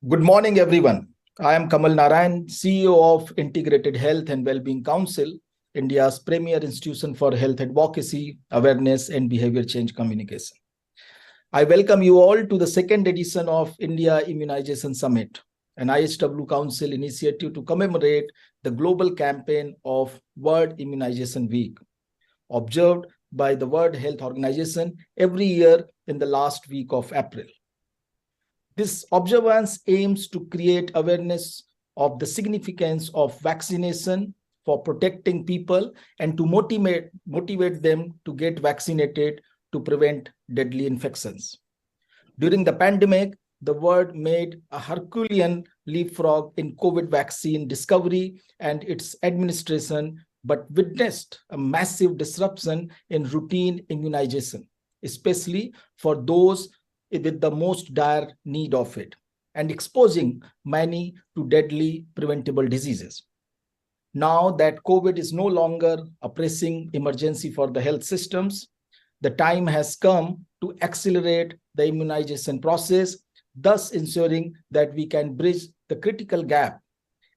Good morning, everyone. I am Kamal Narayan, CEO of Integrated Health and Wellbeing Council, India's premier institution for health advocacy, awareness, and behavior change communication. I welcome you all to the second edition of India Immunization Summit, an ISW Council initiative to commemorate the global campaign of World Immunization Week, observed by the World Health Organization every year in the last week of April. This observance aims to create awareness of the significance of vaccination for protecting people and to motivate them to get vaccinated to prevent deadly infections. During the pandemic, the world made a Herculean leapfrog in COVID vaccine discovery and its administration, but witnessed a massive disruption in routine immunization, especially for those with the most dire need of it, and exposing many to deadly preventable diseases. Now that COVID is no longer a pressing emergency for the health systems, the time has come to accelerate the immunization process, thus ensuring that we can bridge the critical gap.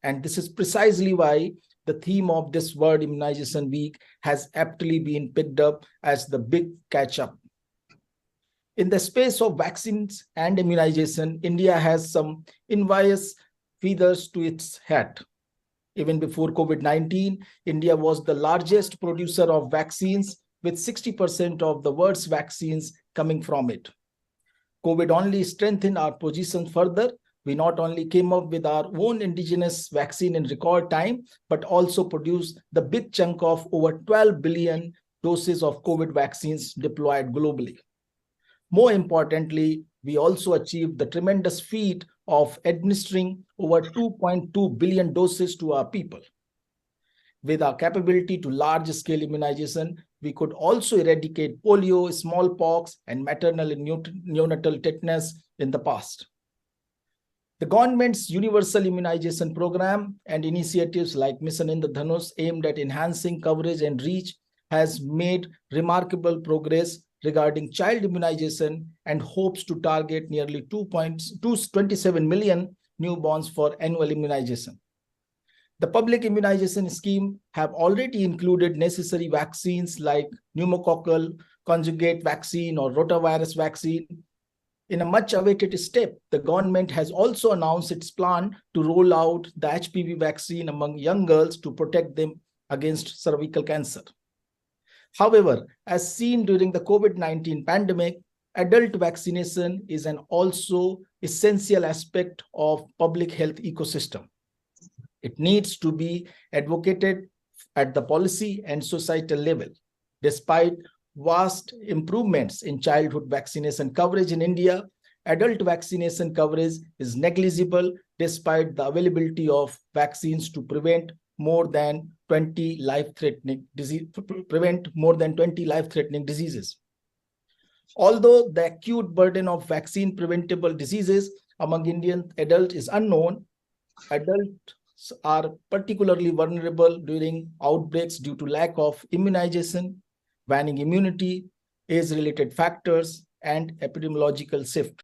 And this is precisely why the theme of this World Immunization Week has aptly been picked up as the big catch-up. In the space of vaccines and immunization, India has some envious feathers to its hat. Even before COVID-19, India was the largest producer of vaccines, with 60% of the world's vaccines coming from it. COVID only strengthened our position further. We not only came up with our own indigenous vaccine in record time, but also produced the big chunk of over 12 billion doses of COVID vaccines deployed globally. More importantly, we also achieved the tremendous feat of administering over 2.2 billion doses to our people. With our capability to large-scale immunization, we could also eradicate polio, smallpox, and maternal and neonatal tetanus in the past. The government's Universal Immunization Programme and initiatives like Mission Indradhanush aimed at enhancing coverage and reach has made remarkable progress regarding child immunization and hopes to target nearly 2.27 million newborns for annual immunization. The public immunization scheme have already included necessary vaccines like Pneumococcal Conjugate Vaccine or Rotavirus Vaccine. In a much awaited step, the government has also announced its plan to roll out the HPV vaccine among young girls to protect them against cervical cancer. However, as seen during the COVID-19 pandemic, adult vaccination is an also essential aspect of public health ecosystem. It needs to be advocated at the policy and societal level. Despite vast improvements in childhood vaccination coverage in India, adult vaccination coverage is negligible despite the availability of vaccines to prevent more than 20 life-threatening diseases. Although the acute burden of vaccine preventable diseases among Indian adults is unknown, adults are particularly vulnerable during outbreaks due to lack of immunization, waning immunity, age-related factors, and epidemiological shift.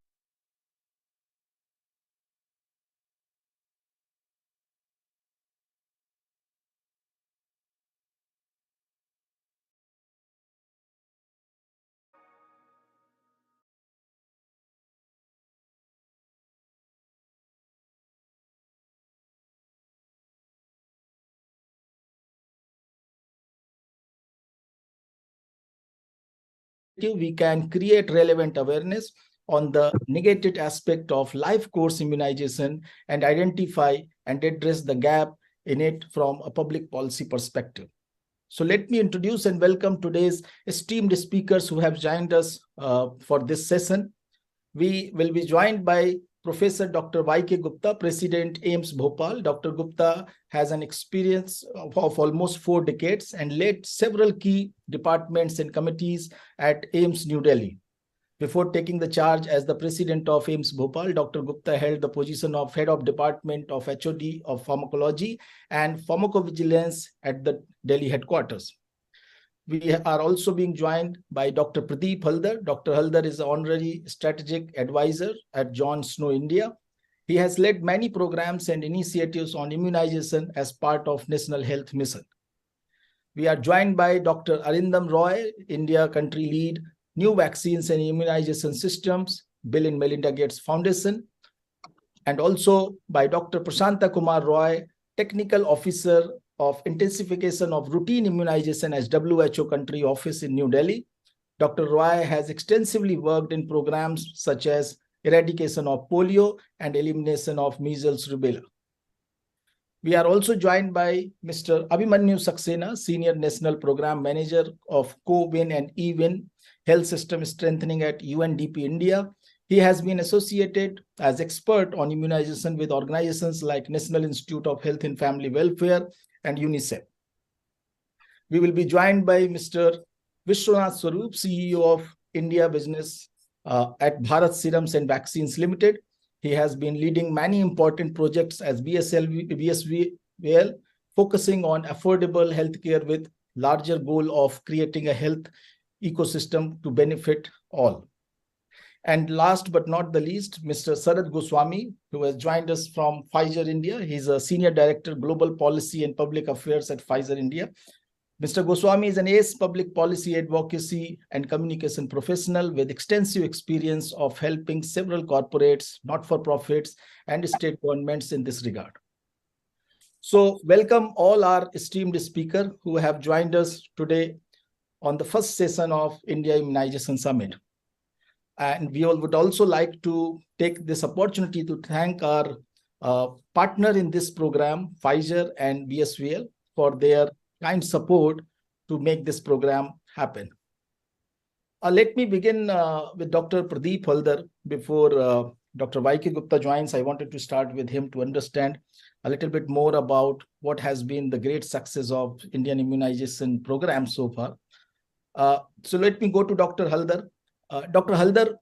We can create relevant awareness on the negated aspect of life course immunization and identify and address the gap in it from a public policy perspective. So let me introduce and welcome today's esteemed speakers who have joined us for this session. We will be joined by Professor Dr. Y.K. Gupta, President, AIIMS Bhopal. Dr. Gupta has an experience of almost 4 decades and led several key departments and committees at AIIMS New Delhi. Before taking the charge as the President of AIIMS Bhopal, Dr. Gupta held the position of Head of Department of HOD of Pharmacology and Pharmacovigilance at the Delhi headquarters. We are also being joined by Dr. Pradeep Haldar. Dr. Haldar is an honorary strategic advisor at John Snow India. He has led many programs and initiatives on immunization as part of National Health Mission. We are joined by Dr. Arindam Roy, India Country Lead, New Vaccines and Immunization Systems, Bill and Melinda Gates Foundation, and also by Dr. Prashanta Kumar Roy, Technical Officer of Intensification of Routine Immunization as WHO Country Office in New Delhi. Dr. Roy has extensively worked in programs such as eradication of polio and elimination of measles-rubella. We are also joined by Mr. Abhimanyu Saxena, Senior National Program Manager of Co-Win and E-Win Health System Strengthening at UNDP India. He has been associated as expert on immunization with organizations like National Institute of Health and Family Welfare and UNICEF. We will be joined by Mr. Vishwanath Swarup, CEO of India Business at Bharat Serums and Vaccines Limited. He has been leading many important projects as BSVL, focusing on affordable healthcare with larger goal of creating a health ecosystem to benefit all. And last but not the least, Mr. Sarad Goswami, who has joined us from Pfizer India. He's a Senior Director, Global Policy and Public Affairs at Pfizer India. Mr. Goswami is an ace public policy advocacy and communication professional with extensive experience of helping several corporates, not-for-profits, and state governments in this regard. So welcome all our esteemed speakers who have joined us today on the first session of India Immunization Summit. And we all would also like to take this opportunity to thank our partner in this program, Pfizer and BSVL, for their kind support to make this program happen. Let me begin with Dr. Pradeep Haldar. Before Dr. Y.K. Gupta joins, I wanted to start with him to understand a little bit more about what has been the great success of Indian immunization program so far. So let me go to Dr. Haldar. Dr. Haldar,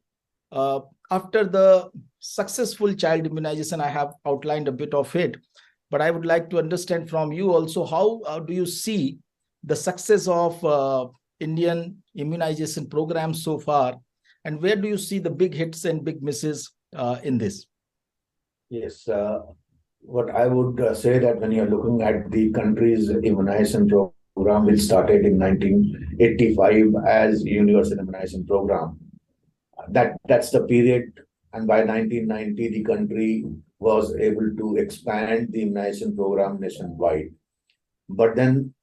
after the successful child immunization, I have outlined a bit of it, but I would like to understand from you also, how do you see the success of Indian immunization program so far, and where do you see the big hits and big misses in this? Yes, what I would say that when you're looking at the country's immunization program, which started in 1985 as Universal Immunization Program, that's the period, and by 1990 the country was able to expand the immunization program nationwide. But then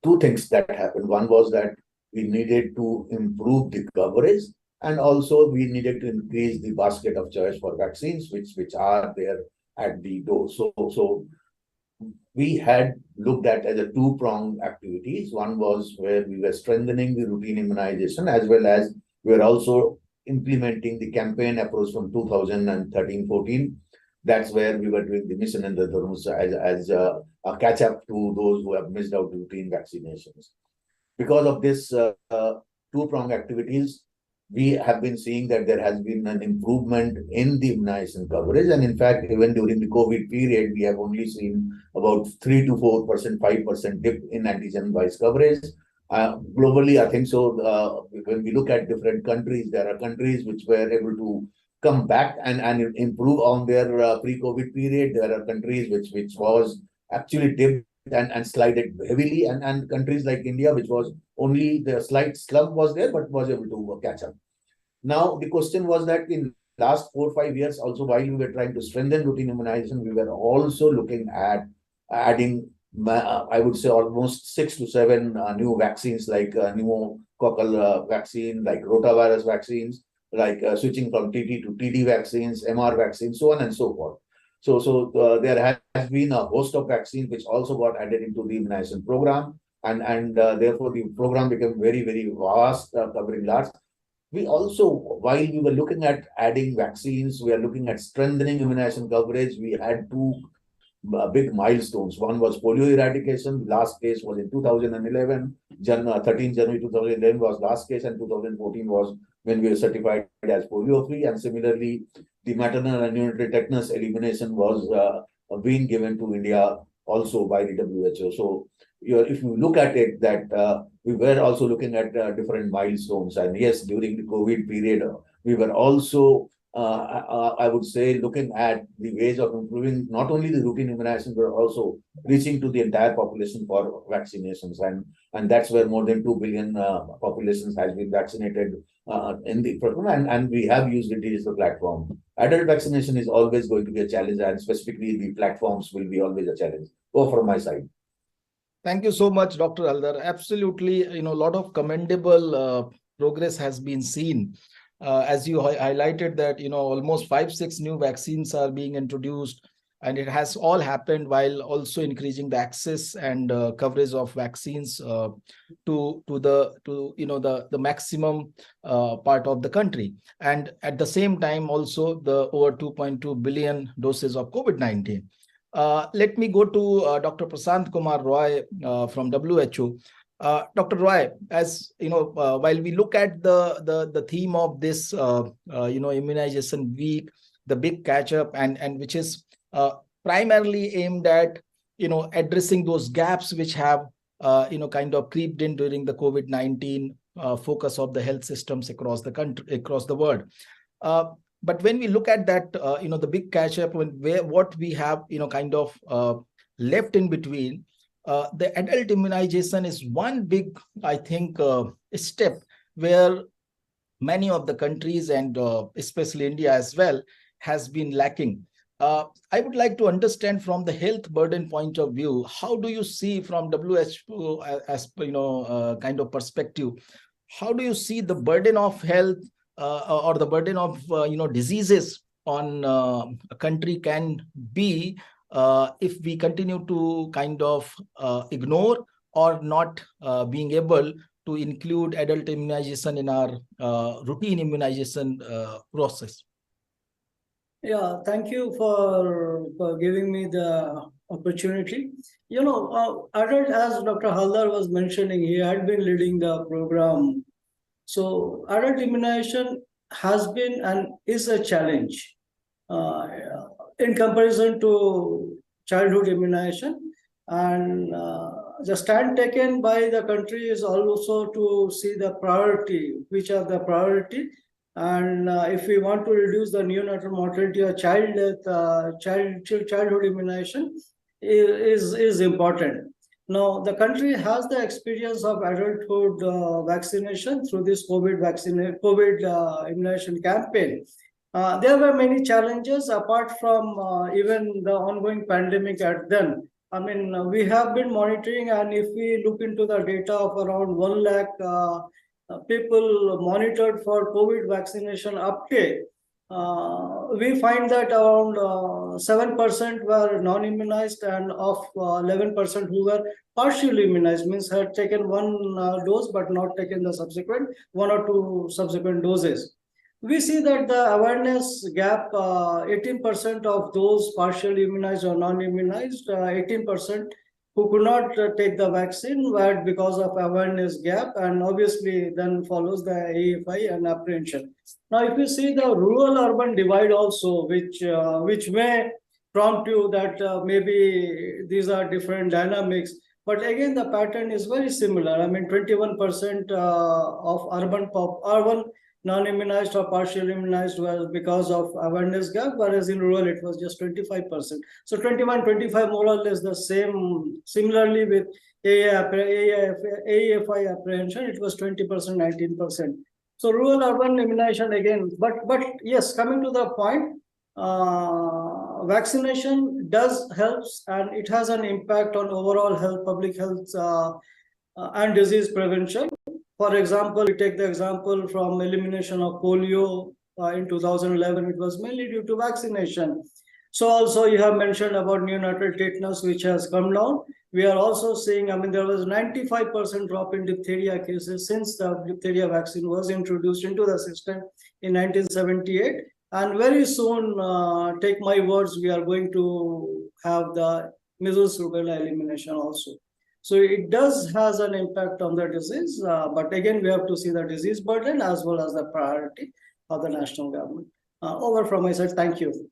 two things that happened. One was that we needed to improve the coverage, and also we needed to increase the basket of choice for vaccines, which are there at the door. So we had looked at as a two-pronged activities. One was where we were strengthening the routine immunization, as well as we were also implementing the campaign approach from 2013-14. That's where we were doing the mission Indradhanush as a catch-up to those who have missed out routine vaccinations. Because of this two-pronged activities, we have been seeing that there has been an improvement in the immunization coverage. And in fact, even during the COVID period, we have only seen about 3 to 4%, 5% dip in antigen-wise coverage. Globally, I think so. When we look at different countries, there are countries which were able to come back and improve on their pre-COVID period. There are countries which was actually dipped and slided heavily, and countries like India, which was only the slight slump was there, but was able to catch up. Now, the question was that in last 4 or 5 years, also while we were trying to strengthen routine immunization, we were also looking at adding, I would say, almost 6 to 7 new vaccines, like Pneumococcal Vaccine, like Rotavirus Vaccines, like switching from TT to TD vaccines, MR vaccines, so on and so forth. So there has been a host of vaccines which also got added into the immunization program, and therefore the program became very, very vast, covering large. We also, while we were looking at adding vaccines, we are looking at strengthening immunization coverage. We had two big milestones. One was polio eradication. Last case was in 2011. 13 January 2011 was last case, and 2014 was when we were certified as polio-free. And similarly, the maternal and neonatal tetanus elimination was being given to India also by the WHO. So if you look at it, that we were also looking at different milestones. And yes, during the COVID period, we were also I would say looking at the ways of improving not only the routine immunization, but also reaching to the entire population for vaccinations. And that's where more than 2 billion populations has been vaccinated in the program. And we have used the digital platform. Adult vaccination is always going to be a challenge, and specifically the platforms will be always a challenge. Go from my side. Thank you so much, Dr. Haldar. Absolutely, a lot of commendable progress has been seen. As you highlighted that, almost 5-6 new vaccines are being introduced, and it has all happened while also increasing the access and coverage of vaccines to the maximum part of the country. And at the same time, also the over 2.2 billion doses of COVID-19. Let me go to Dr. Prasant Kumar Roy from WHO. Dr. Roy, as you know, while we look at the theme of this, immunization week, the big catch up, and which is primarily aimed at addressing those gaps which have kind of creeped in during the COVID-19 focus of the health systems across the country, across the world. But when we look at that, the big catch up, what we have, kind of left in between, the adult immunization is one big, I think, step where many of the countries and especially India as well has been lacking. I would like to understand from the health burden point of view, how do you see from WHO as kind of perspective, how do you see the burden of health or the burden of diseases on a country can be if we continue to kind of ignore or not being able to include adult immunization in our routine immunization process? Yeah, thank you for giving me the opportunity. Adult, as Dr. Haldar was mentioning, he had been leading the program. So adult immunization has been and is a challenge in comparison to childhood immunization. And the stand taken by the country is also to see the priority, which are the priority. And if we want to reduce the neonatal mortality or child death, childhood immunization is important. Now, the country has the experience of adulthood vaccination through this COVID immunization campaign. There were many challenges apart from even the ongoing pandemic at then. I mean, we have been monitoring, and if we look into the data of around 1 lakh people monitored for COVID vaccination uptake, we find that around 7% were non-immunized, and of 11% who were partially immunized, means had taken one dose but not taken the subsequent 1 or 2 subsequent doses. We see that the awareness gap, 18% of those partially immunized or non-immunized, 18% who could not take the vaccine were because of awareness gap, and obviously then follows the AFI and apprehension. Now, if you see the rural-urban divide also, which may prompt you that maybe these are different dynamics, but again, the pattern is very similar. I mean, 21% of urban non-immunized or partially immunized was because of awareness gap, whereas in rural it was just 25%. So 21, 25 more or less the same. Similarly with AFI apprehension, it was 20%, 19%. So rural-urban immunization again, but yes, coming to the point, vaccination does helps, and it has an impact on overall health, public health and disease prevention. For example, we take the example from elimination of polio in 2011, it was mainly due to vaccination. So also you have mentioned about neonatal tetanus, which has come down. We are also seeing, I mean, there was 95% drop in diphtheria cases since the diphtheria vaccine was introduced into the system in 1978. And very soon, take my words, we are going to have the Measles-Rubella elimination also. So it does has an impact on the disease, but again, we have to see the disease burden as well as the priority of the national government. Over from my side, thank you.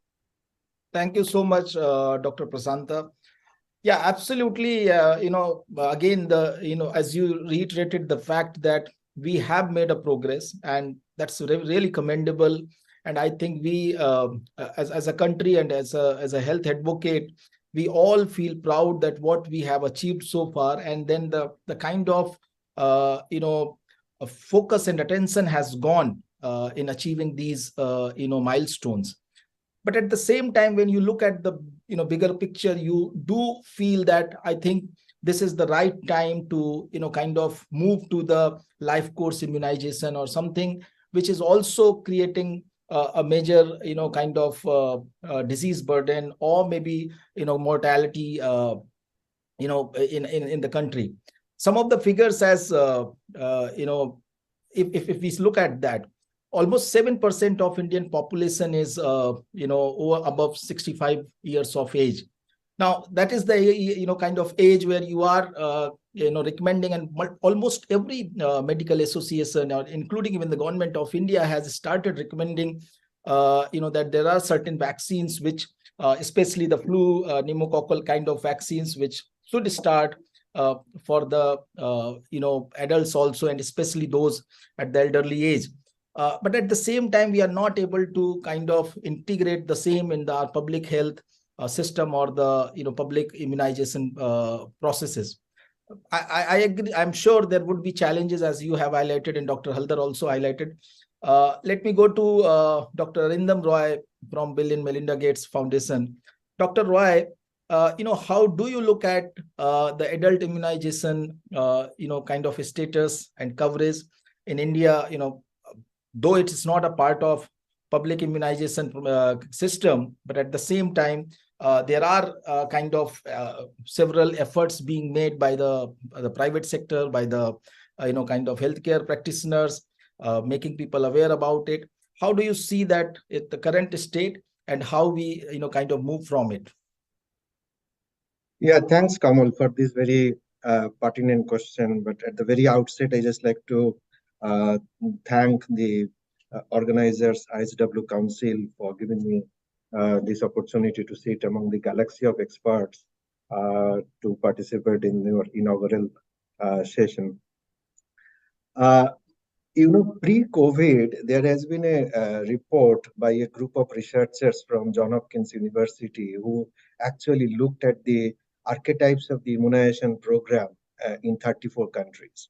Thank you so much, Dr. Prasanta. Yeah, absolutely. Again, as you reiterated the fact that we have made a progress, and that's really commendable. And I think we, as a country and as a health advocate, we all feel proud that what we have achieved so far, and then the kind of focus and attention has gone in achieving these milestones. But at the same time, when you look at the bigger picture, you do feel that I think this is the right time to kind of move to the life course immunization or something which is also creating a major kind of disease burden or maybe mortality in the country. Some of the figures, as if we look at that, almost 7% of Indian population is over above 65 years of age. Now that is the kind of age where you are recommending, and almost every medical association, or including even the government of India, has started recommending that there are certain vaccines which especially the flu pneumococcal kind of vaccines which should start for the adults also, and especially those at the elderly age. But at the same time, we are not able to kind of integrate the same in our public health system or the public immunization processes. I agree. I'm sure there would be challenges, as you have highlighted and Dr. Haldar also highlighted. Let me go to Dr. Arindam Roy from Bill and Melinda Gates Foundation. Dr. Roy, how do you look at the adult immunization, kind of status and coverage in India? Though it is not a part of public immunization system, but at the same time, there are kind of several efforts being made by the private sector, by the kind of healthcare practitioners, making people aware about it. How do you see that at the current state, and how we kind of move from it? Yeah, thanks, Kamal, for this very pertinent question. But at the very outset, I just like to thank the organizers, ISW Council, for giving me this opportunity to sit among the galaxy of experts to participate in your inaugural session. Pre-COVID, there has been a report by a group of researchers from Johns Hopkins University who actually looked at the archetypes of the immunization program in 34 countries.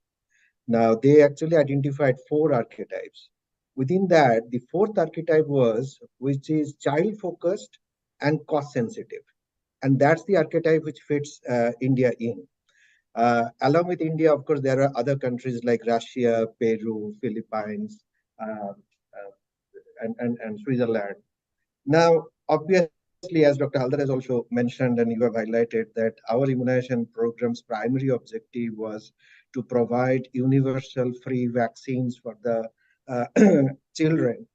Now, they actually identified 4 archetypes. Within that, the 4th archetype was, which is child-focused and cost-sensitive. And that's the archetype which fits India in. Along with India, of course, there are other countries like Russia, Peru, Philippines, and Switzerland. Now, obviously, as Dr. Haldar has also mentioned, and you have highlighted, that our immunization program's primary objective was to provide universal free vaccines for the children,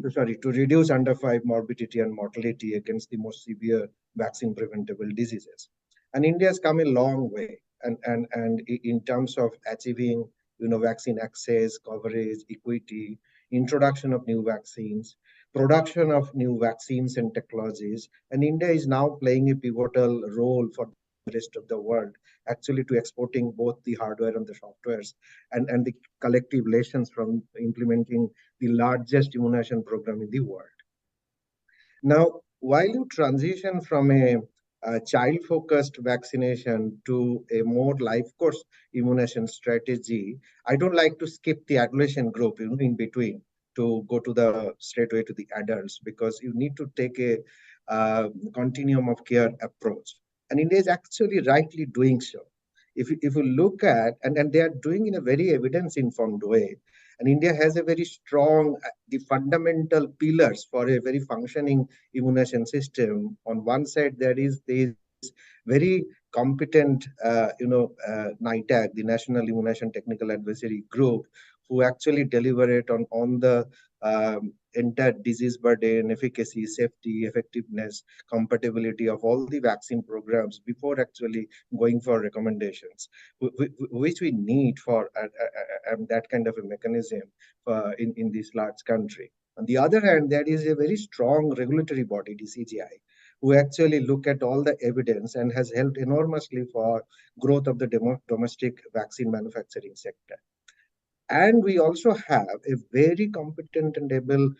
to reduce under 5 morbidity and mortality against the most severe vaccine preventable diseases. And India has come a long way, and in terms of achieving vaccine access, coverage, equity, introduction of new vaccines, production of new vaccines and technologies. And India is now playing a pivotal role for the rest of the world, actually, to exporting both the hardware and the softwares, and the collective lessons from implementing the largest immunization program in the world. Now, while you transition from a child-focused vaccination to a more life course immunization strategy, I don't like to skip the adolescent group in between to go to the straight away to the adults, because you need to take a continuum of care approach. And India is actually rightly doing so. If you look at, and they are doing in a very evidence-informed way, and India has a very strong, the fundamental pillars for a very functioning immunization system. On one side, there is this very competent, NITAG, the National Immunization Technical Advisory Group, who actually deliberate on the entire disease burden, efficacy, safety, effectiveness, compatibility of all the vaccine programs before actually going for recommendations, which we need for that kind of a mechanism in this large country. On the other hand, there is a very strong regulatory body, the CGI, who actually look at all the evidence and has helped enormously for growth of the domestic vaccine manufacturing sector. And we also have a very competent and able,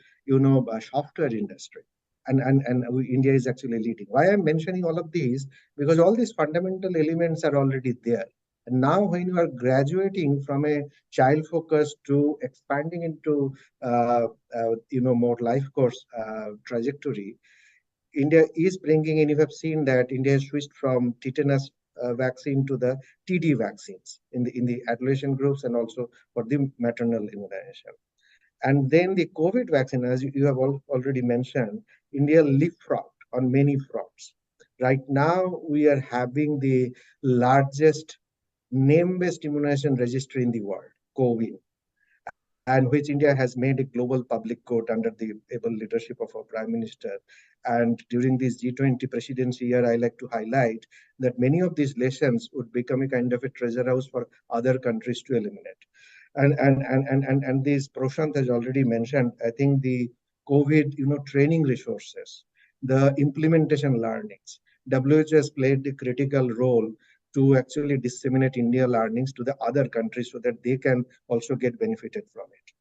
software industry. India is actually leading. Why I'm mentioning all of these? Because all these fundamental elements are already there. And now when you are graduating from a child focus to expanding into, more life course trajectory, India is bringing in. You have seen that India has switched from tetanus vaccine to the TD vaccines in the adolescent groups and also for the maternal immunization. And then the COVID vaccine, as you have already mentioned, India leapfrogged on many fronts. Right now, we are having the largest name-based immunization registry in the world, COVID, and which India has made a global public good under the able leadership of our Prime Minister. And during this G20 presidency year, I like to highlight that many of these lessons would become a kind of a treasure house for other countries to eliminate. And this Prashant has already mentioned, I think the COVID, training resources, the implementation learnings. WHO has played a critical role to actually disseminate India learnings to the other countries so that they can also get benefited from it.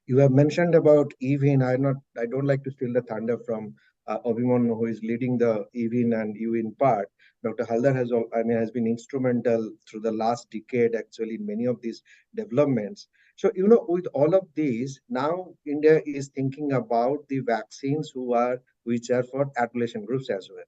You have mentioned about EVIN. I don't like to steal the thunder from Abhimanyu, who is leading the EVIN and UIN part. Dr. Haldar has been instrumental through the last decade, actually, in many of these developments. So, with all of these, now India is thinking about the vaccines which are for adolescent groups as well.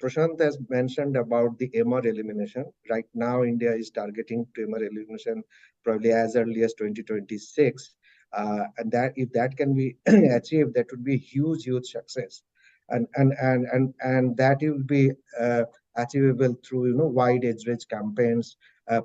Prashant has mentioned about the MR elimination. Right now, India is targeting to MR elimination probably as early as 2026. And that if that can be achieved, that would be a huge, huge success. And that will be achievable through wide age range campaigns,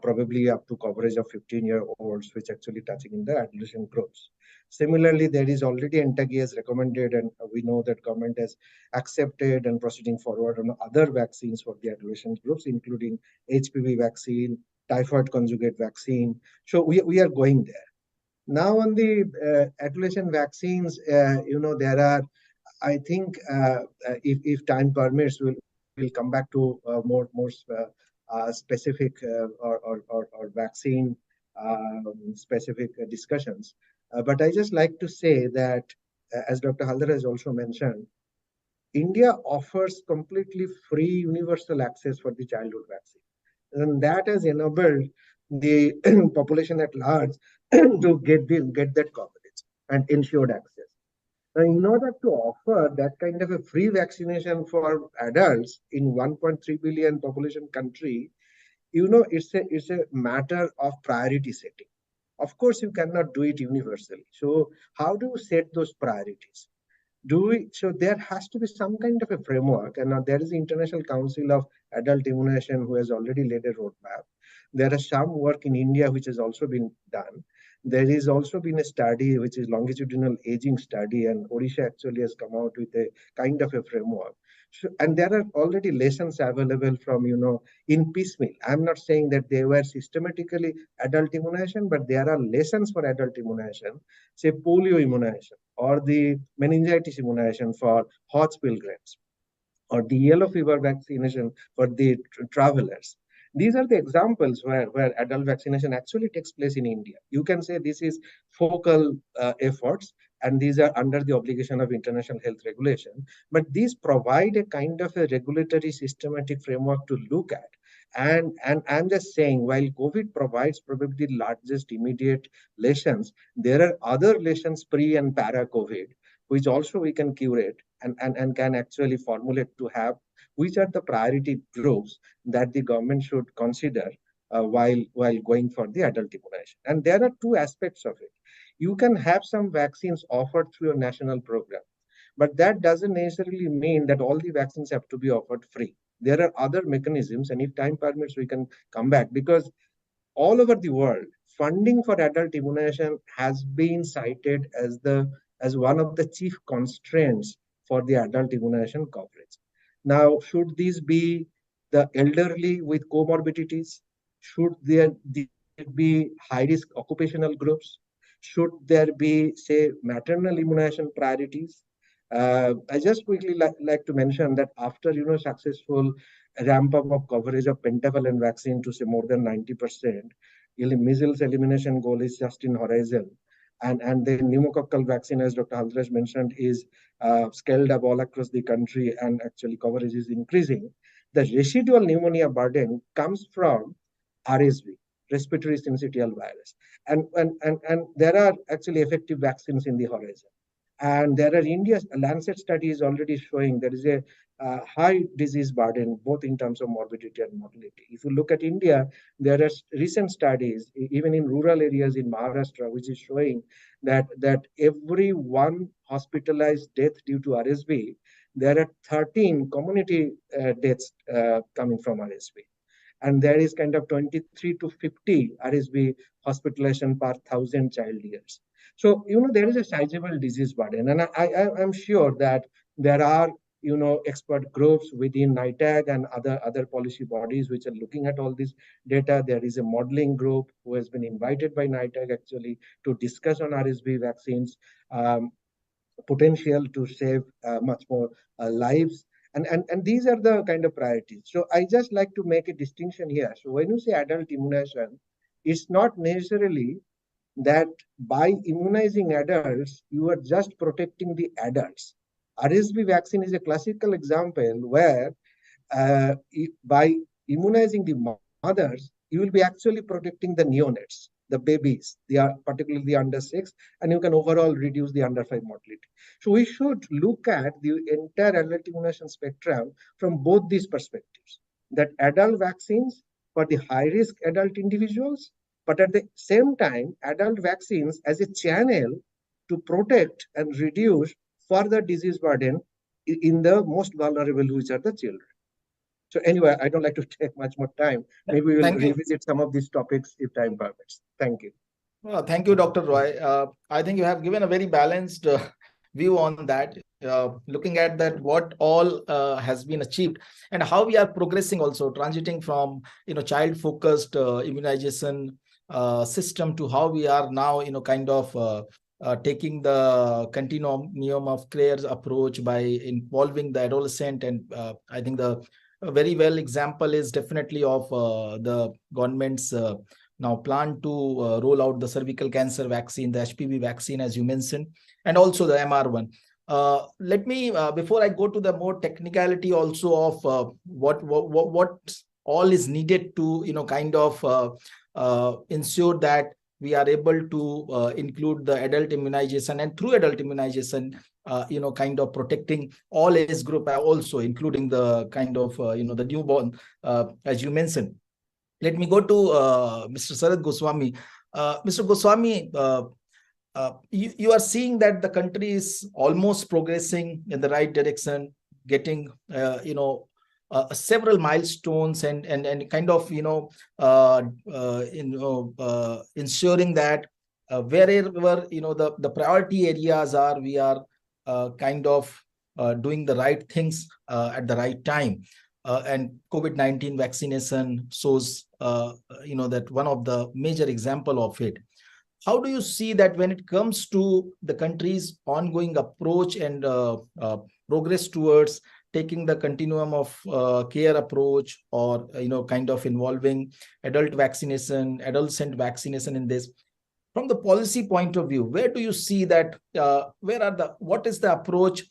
probably up to coverage of 15-year-olds, which actually touching in the adolescent groups. Similarly, there is already NTAGI has recommended, and we know that government has accepted and proceeding forward on other vaccines for the adolescent groups, including HPV vaccine, typhoid conjugate vaccine. So we are going there. Now on the adolescent vaccines, there are, I think, if time permits, we'll come back to more specific or vaccine specific discussions. But I just like to say that, as Dr. Haldar has also mentioned, India offers completely free universal access for the childhood vaccine. And that has enabled the population at large to get that coverage and ensured access. Now, in order to offer that kind of a free vaccination for adults in 1.3 billion population country, it's a matter of priority setting. Of course, you cannot do it universally. So how do you set those priorities? So there has to be some kind of a framework, and now there is the International Council of Adult Immunization who has already laid a roadmap. There is some work in India which has also been done. There is also been a study which is longitudinal aging study, and Odisha actually has come out with a kind of a framework. So, and there are already lessons available from, in piecemeal. I'm not saying that they were systematically adult immunization, but there are lessons for adult immunization, say polio immunization or the meningitis immunization for Hodge pilgrims, or the yellow fever vaccination for the travelers. These are the examples where adult vaccination actually takes place in India. You can say this is focal efforts, and these are under the obligation of international health regulation. But these provide a kind of a regulatory systematic framework to look at. And I'm just saying, while COVID provides probably the largest immediate lessons, there are other lessons pre and para COVID, which also we can curate and can actually formulate to have which are the priority groups that the government should consider while going for the adult immunization. And there are two aspects of it. You can have some vaccines offered through a national program, but that doesn't necessarily mean that all the vaccines have to be offered free. There are other mechanisms, and if time permits, we can come back, because all over the world, funding for adult immunization has been cited as one of the chief constraints for the adult immunization coverage. Now, should these be the elderly with comorbidities? Should there be high-risk occupational groups? Should there be, say, maternal immunization priorities? I just quickly like to mention that after successful ramp up of coverage of pentavalent vaccine to say more than 90%, Measles elimination goal is just in horizon. And the pneumococcal vaccine, as Dr. Haldrash mentioned, is scaled up all across the country, and actually coverage is increasing. The residual pneumonia burden comes from RSV, respiratory syncytial virus. And there are actually effective vaccines in the horizon. And there are India's Lancet study is already showing there is a high disease burden, both in terms of morbidity and mortality. If you look at India, there are recent studies, even in rural areas in Maharashtra, which is showing that every one hospitalized death due to RSV, there are 13 community deaths coming from RSV. And there is kind of 23 to 50 RSV hospitalization per 1,000 child years. So, there is a sizable disease burden. And I'm sure that there are, expert groups within NITAG and other policy bodies which are looking at all this data. There is a modeling group who has been invited by NITAG actually to discuss on RSV vaccines. Potential to save much more lives. And these are the kind of priorities. So I just like to make a distinction here. So when you say adult immunization, it's not necessarily that by immunizing adults, you are just protecting the adults. RSV vaccine is a classical example where by immunizing the mothers, you will be actually protecting the neonates, the babies. They are particularly under 6, and you can overall reduce the under 5 mortality. So we should look at the entire adult immunization spectrum from both these perspectives. That adult vaccines for the high-risk adult individuals, but at the same time, adult vaccines as a channel to protect and reduce further disease burden in the most vulnerable, which are the children. So anyway, I don't like to take much more time. Maybe we will revisit some of these topics if time permits. Thank you. Well, thank you, Dr. Roy. I think you have given a very balanced view on that, looking at that what all has been achieved and how we are progressing also, transiting from child-focused immunization system to how we are now kind of taking the continuum of care approach by involving the adolescent. And I think the very well example is definitely of the government's now plan to roll out the cervical cancer vaccine, the HPV vaccine, as you mentioned, and also the MR1. Let me, before I go to the more technicality also of what all is needed to, kind of ensure that we are able to include the adult immunization, and through adult immunization, kind of protecting all age group also, including the kind of, the newborn, as you mentioned. Let me go to Mr. Sarath Goswami. Mr. Goswami, you are seeing that the country is almost progressing in the right direction, getting, several milestones and kind of, ensuring that wherever, the priority areas are, we are kind of doing the right things at the right time. And COVID-19 vaccination shows, that one of the major example of it. How do you see that when it comes to the country's ongoing approach and progress towards taking the continuum of care approach, or, kind of involving adult vaccination, adolescent vaccination in this? From the policy point of view, where do you see that, what is the approach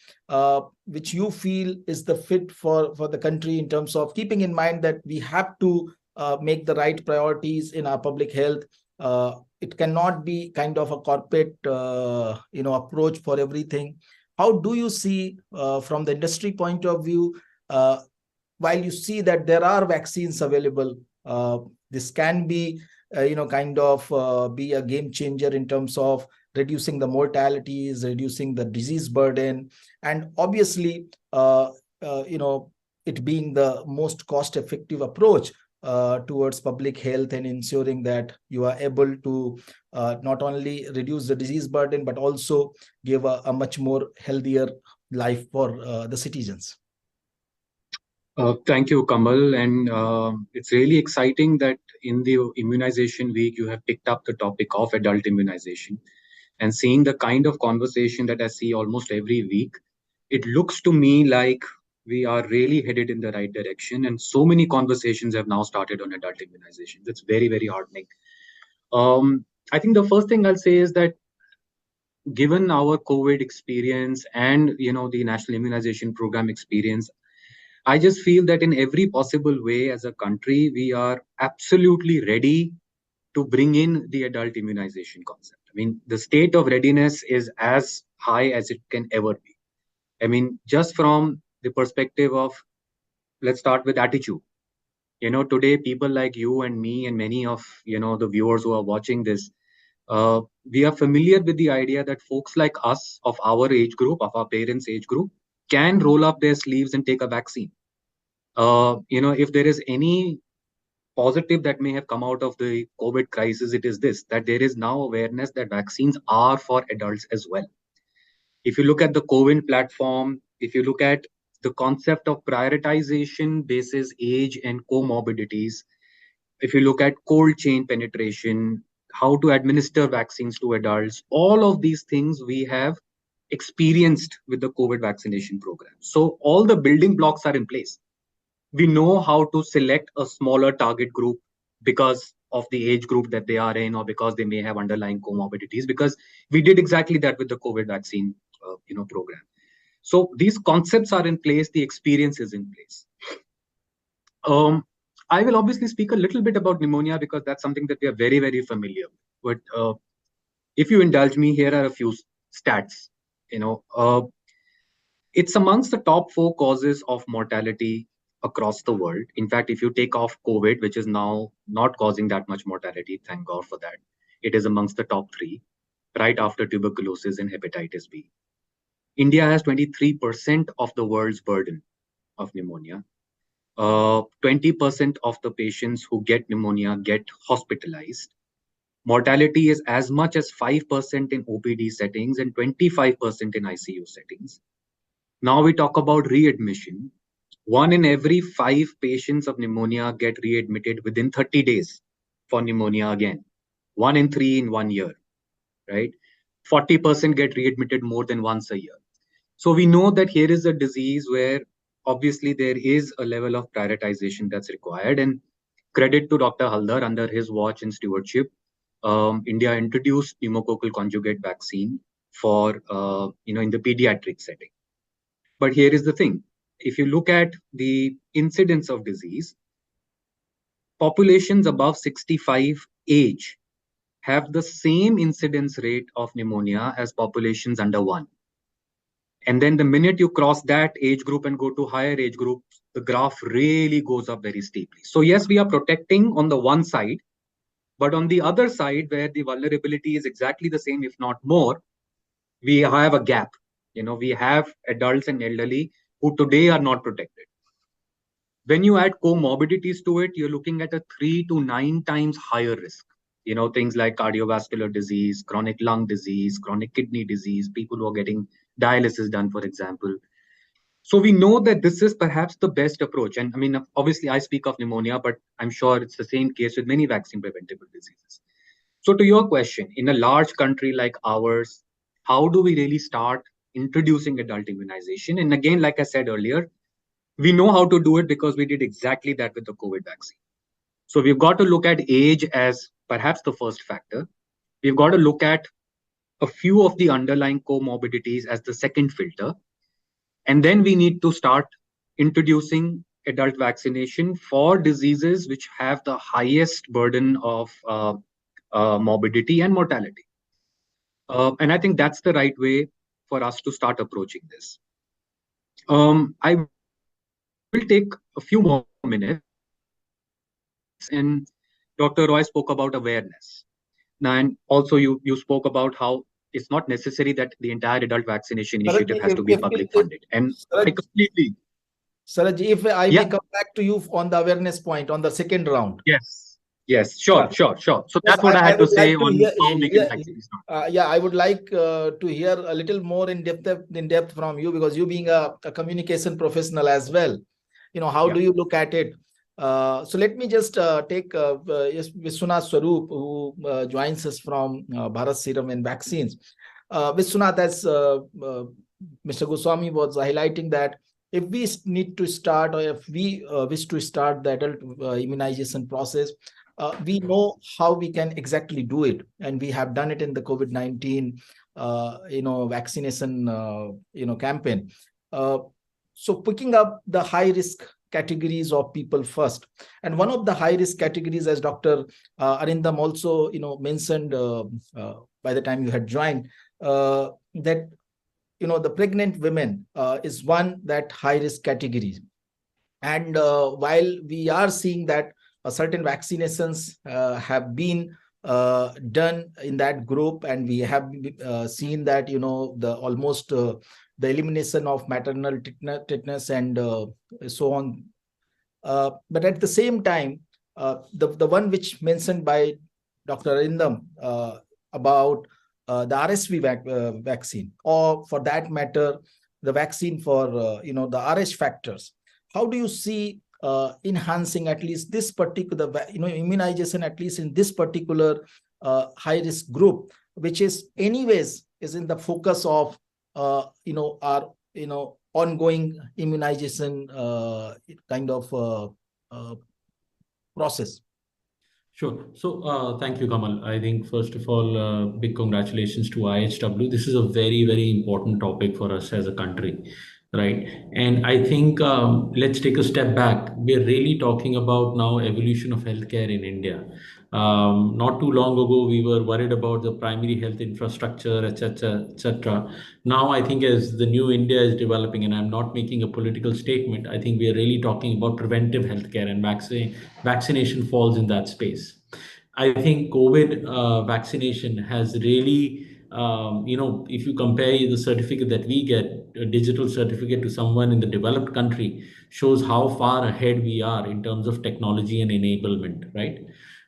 which you feel is the fit for the country, in terms of keeping in mind that we have to make the right priorities in our public health? It cannot be kind of a corporate, approach for everything. How do you see from the industry point of view, while you see that there are vaccines available, this can be kind of be a game changer in terms of reducing the mortalities, reducing the disease burden, and obviously, it being the most cost-effective approach towards public health, and ensuring that you are able to not only reduce the disease burden, but also give a much more healthier life for the citizens. Thank you, Kamal. And it's really exciting that in the Immunization Week, you have picked up the topic of adult immunization. And seeing the kind of conversation that I see almost every week, it looks to me like we are really headed in the right direction. And so many conversations have now started on adult immunization. That's very, very heartening. I think the first thing I'll say is that given our COVID experience and the National Immunization Program experience, I just feel that in every possible way as a country, we are absolutely ready to bring in the adult immunization concept. I mean, the state of readiness is as high as it can ever be. I mean, just from the perspective of, let's start with attitude. Today, people like you and me and many of, the viewers who are watching this, we are familiar with the idea that folks like us of our age group, of our parents' age group, can roll up their sleeves and take a vaccine. If there is any positive that may have come out of the COVID crisis, it is this, that there is now awareness that vaccines are for adults as well. If you look at the COVID platform, if you look at the concept of prioritization basis age and comorbidities, if you look at cold chain penetration, how to administer vaccines to adults, all of these things we have experienced with the COVID vaccination program. So all the building blocks are in place. We know how to select a smaller target group because of the age group that they are in, or because they may have underlying comorbidities, because we did exactly that with the COVID vaccine program. So these concepts are in place, the experience is in place. I will obviously speak a little bit about pneumonia because that's something that we are very, very familiar with. But if you indulge me, here are a few stats. It's amongst the top 4 causes of mortality across the world. In fact, if you take off COVID, which is now not causing that much mortality, thank God for that, it is amongst the top 3, right after tuberculosis and hepatitis B. India has 23% of the world's burden of pneumonia. 20% of the patients who get pneumonia get hospitalized. Mortality is as much as 5% in OPD settings and 25% in ICU settings. Now we talk about readmission. 1 in every 5 patients of pneumonia get readmitted within 30 days for pneumonia again. 1 in 3 in 1 year, right? 40% get readmitted more than once a year. So we know that here is a disease where obviously there is a level of prioritization that's required. And credit to Dr. Haldar, under his watch and stewardship, India introduced Pneumococcal Conjugate Vaccine for, in the pediatric setting. But here is the thing. If you look at the incidence of disease, populations above 65 age have the same incidence rate of pneumonia as populations under 1. And then the minute you cross that age group and go to higher age groups, the graph really goes up very steeply. So yes, we are protecting on the one side, but on the other side, where the vulnerability is exactly the same, if not more, we have a gap. We have adults and elderly who today are not protected. When you add comorbidities to it, you're looking at a 3 to 9 times higher risk. Things like cardiovascular disease, chronic lung disease, chronic kidney disease, people who are getting dialysis done, for example. So we know that this is perhaps the best approach. And I mean, obviously I speak of pneumonia, but I'm sure it's the same case with many vaccine preventable diseases. So to your question, in a large country like ours, how do we really start introducing adult immunization? And again, like I said earlier, we know how to do it because we did exactly that with the COVID vaccine. So we've got to look at age as perhaps the first factor. We've got to look at a few of the underlying comorbidities as the second filter. And then we need to start introducing adult vaccination for diseases which have the highest burden of morbidity and mortality. And I think that's the right way for us to start approaching this. I will take a few more minutes, and Dr. Roy spoke about awareness. And also you spoke about how it's not necessary that the entire adult vaccination initiative has to be public funded. And I completely... Saraj, if I may come back to you on the awareness point on the second round. Yes, sure. So that's what I had to say on how we can actually start. I would like to hear a little more in depth from you, because you being a communication professional as well, how do you look at it? So let me just take Vishwanath Swarup, who joins us from Bharat Serum and Vaccines. Vishwanath, as Mr. Goswami was highlighting, that if we need to start, or if we wish to start the adult immunization process, we know how we can exactly do it, and we have done it in the COVID-19 vaccination campaign. So picking up the high risk categories of people first, and one of the high risk categories, as Dr. Arindam also mentioned by the time you had joined, that the pregnant women is one that high risk category. And while we are seeing that certain vaccinations have been done in that group, and we have seen that the almost the elimination of maternal tetanus and so on. But at the same time, the one which mentioned by Dr. Arindam about the RSV vaccine, or for that matter, the vaccine for the RH factors. How do you see enhancing at least this particular immunization, at least in this particular high risk group, which is anyways is in the focus of our ongoing immunization kind of process? Sure. So thank you, Kamal. I think first of all, big congratulations to IHW. This is a very, very important topic for us as a country, right? And I think let's take a step back. We're really talking about now evolution of healthcare in India. Not too long ago, we were worried about the primary health infrastructure, etc., etc. Now, I think as the new India is developing, and I'm not making a political statement, I think we are really talking about preventive healthcare, and vaccination falls in that space. I think COVID vaccination has really, if you compare the certificate that we get, a digital certificate, to someone in the developed country, shows how far ahead we are in terms of technology and enablement, right?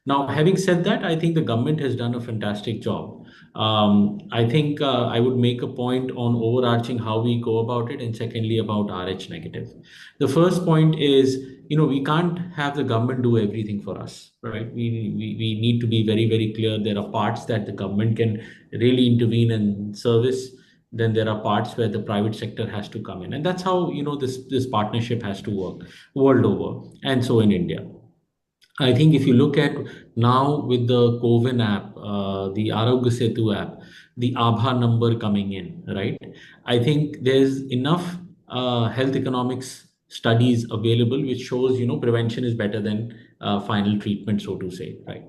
Now, having said that, I think the government has done a fantastic job. I think I would make a point on overarching how we go about it, and secondly about RH negative. The first point is, we can't have the government do everything for us, right? We need to be very, very clear. There are parts that the government can really intervene and service. Then there are parts where the private sector has to come in, and that's how this partnership has to work world over, and so in India. I think if you look at now with the COVID app, the Arogya Setu app, the Abha number coming in, right? I think there's enough health economics studies available which shows, prevention is better than final treatment, so to say, right?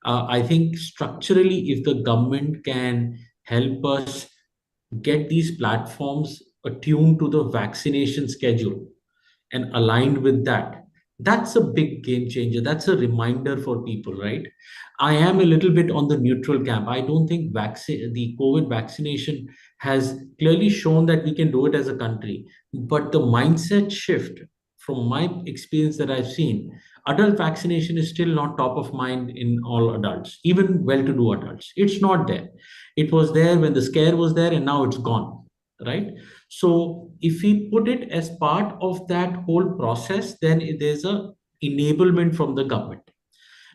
I think structurally, if the government can help us get these platforms attuned to the vaccination schedule and aligned with that, that's a big game changer. That's a reminder for people, right? I am a little bit on the neutral camp. I don't think the COVID vaccination has clearly shown that we can do it as a country. But the mindset shift, from my experience that I've seen, adult vaccination is still not top of mind in all adults, even well-to-do adults. It's not there. It was there when the scare was there, and now it's gone, right? So if we put it as part of that whole process, then there's a enablement from the government.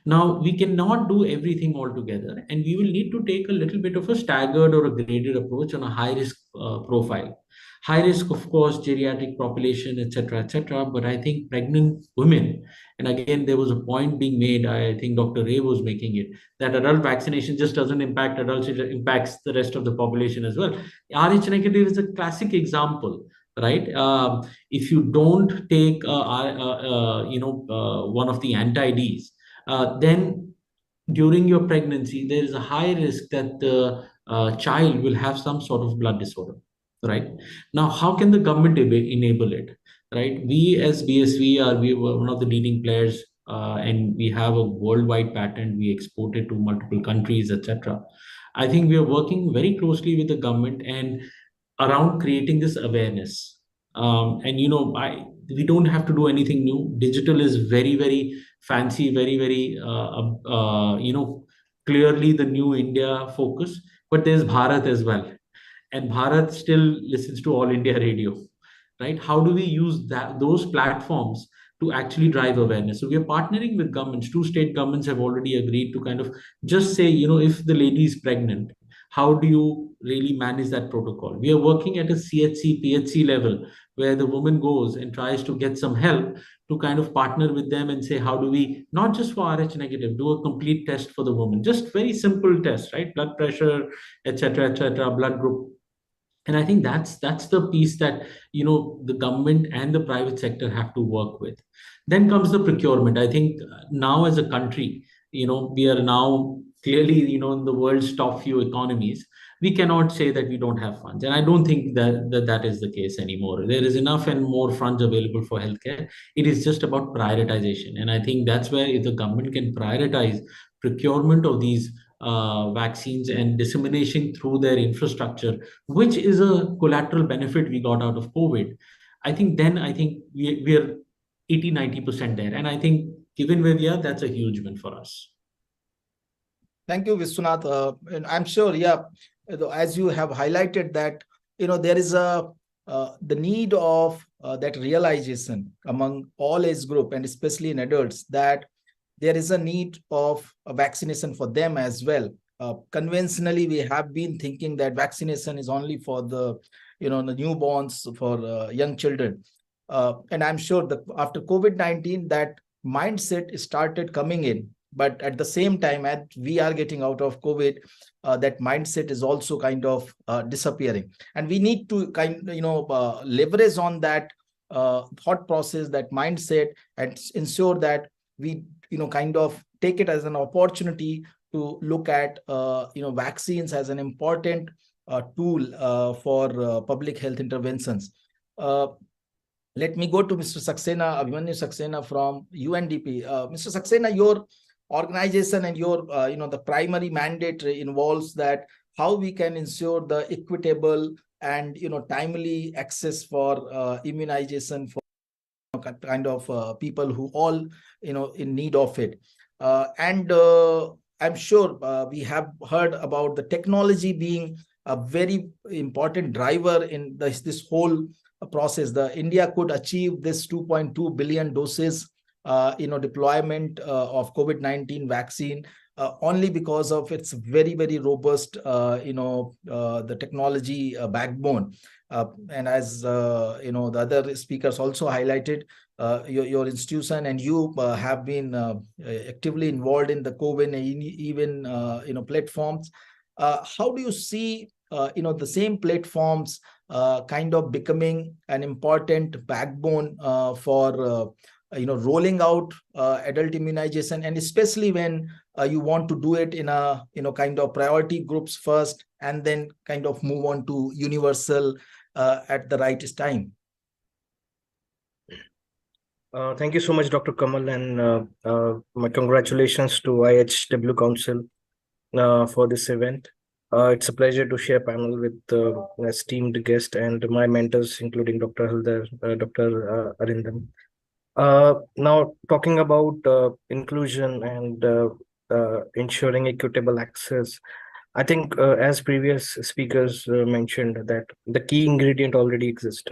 Now, we cannot do everything all together, and we will need to take a little bit of a staggered or a graded approach on a high risk profile. High risk, of course, geriatric population, etc., but I think pregnant women, and again, there was a point being made, I think Dr. Ray was making it, that adult vaccination just doesn't impact adults, it impacts the rest of the population as well. RH negative is a classic example, right? If you don't take, one of the anti-Ds, then during your pregnancy, there is a high risk that the child will have some sort of blood disorder, right? Now, how can the government enable it, right? We as BSV we were one of the leading players, and we have a worldwide patent. We export it to multiple countries, etc. I think we are working very closely with the government and around creating this awareness. And we don't have to do anything new. Digital is very, very fancy, very, very clearly the new India focus. But there's Bharat as well, and Bharat still listens to All India Radio, right? How do we use those platforms to actually drive awareness? So we are partnering with governments. 2 state governments have already agreed to kind of just say, if the lady is pregnant, how do you really manage that protocol? We are working at a CHC, PHC level, where the woman goes and tries to get some help to kind of partner with them and say, how do we, not just for Rh negative, do a complete test for the woman, just very simple tests, right? Blood pressure, etc., blood group. And I think that's the piece that, the government and the private sector have to work with. Then comes the procurement. I think now as a country, we are now clearly, in the world's top few economies. We cannot say that we don't have funds, and I don't think that is the case anymore. There is enough and more funds available for healthcare. It is just about prioritization, and I think that's where, if the government can prioritize procurement of these vaccines and dissemination through their infrastructure, which is a collateral benefit we got out of COVID. I think we are 80-90% there. And I think given where we are, that's a huge win for us. Thank you, Vishwanath. And I'm sure, as you have highlighted that, there is the need of that realization among all age group, and especially in adults, that there is a need of a vaccination for them as well. Conventionally, we have been thinking that vaccination is only for the newborns, for young children. And I'm sure that after COVID-19, that mindset started coming in. But at the same time, as we are getting out of COVID, that mindset is also kind of disappearing. And we need to leverage on that thought process, that mindset, and ensure that we kind of take it as an opportunity to look at vaccines as an important tool for public health interventions. Let me go to Mr. Saxena, Abhimanyu Saxena from UNDP. Mr. Saxena, your organization and your the primary mandate involves that how we can ensure the equitable and timely access for immunization for kind of people who all in need of it. And I'm sure we have heard about the technology being a very important driver in this whole process. The India could achieve this 2.2 billion doses deployment of COVID-19 vaccine only because of its very, very robust the technology backbone. And as the other speakers also highlighted, your institution and you have been actively involved in the COVID even platforms. How do you see the same platforms kind of becoming an important backbone for rolling out adult immunization, and especially when you want to do it in a kind of priority groups first, and then kind of move on to universal at the right time? Thank you so much, Dr. Kamal, and my congratulations to IHW Council for this event. It's a pleasure to share panel with an esteemed guest and my mentors, including Dr. Haldar, Dr. Arindam. Now, talking about inclusion and ensuring equitable access, I think as previous speakers mentioned, that the key ingredient already exists.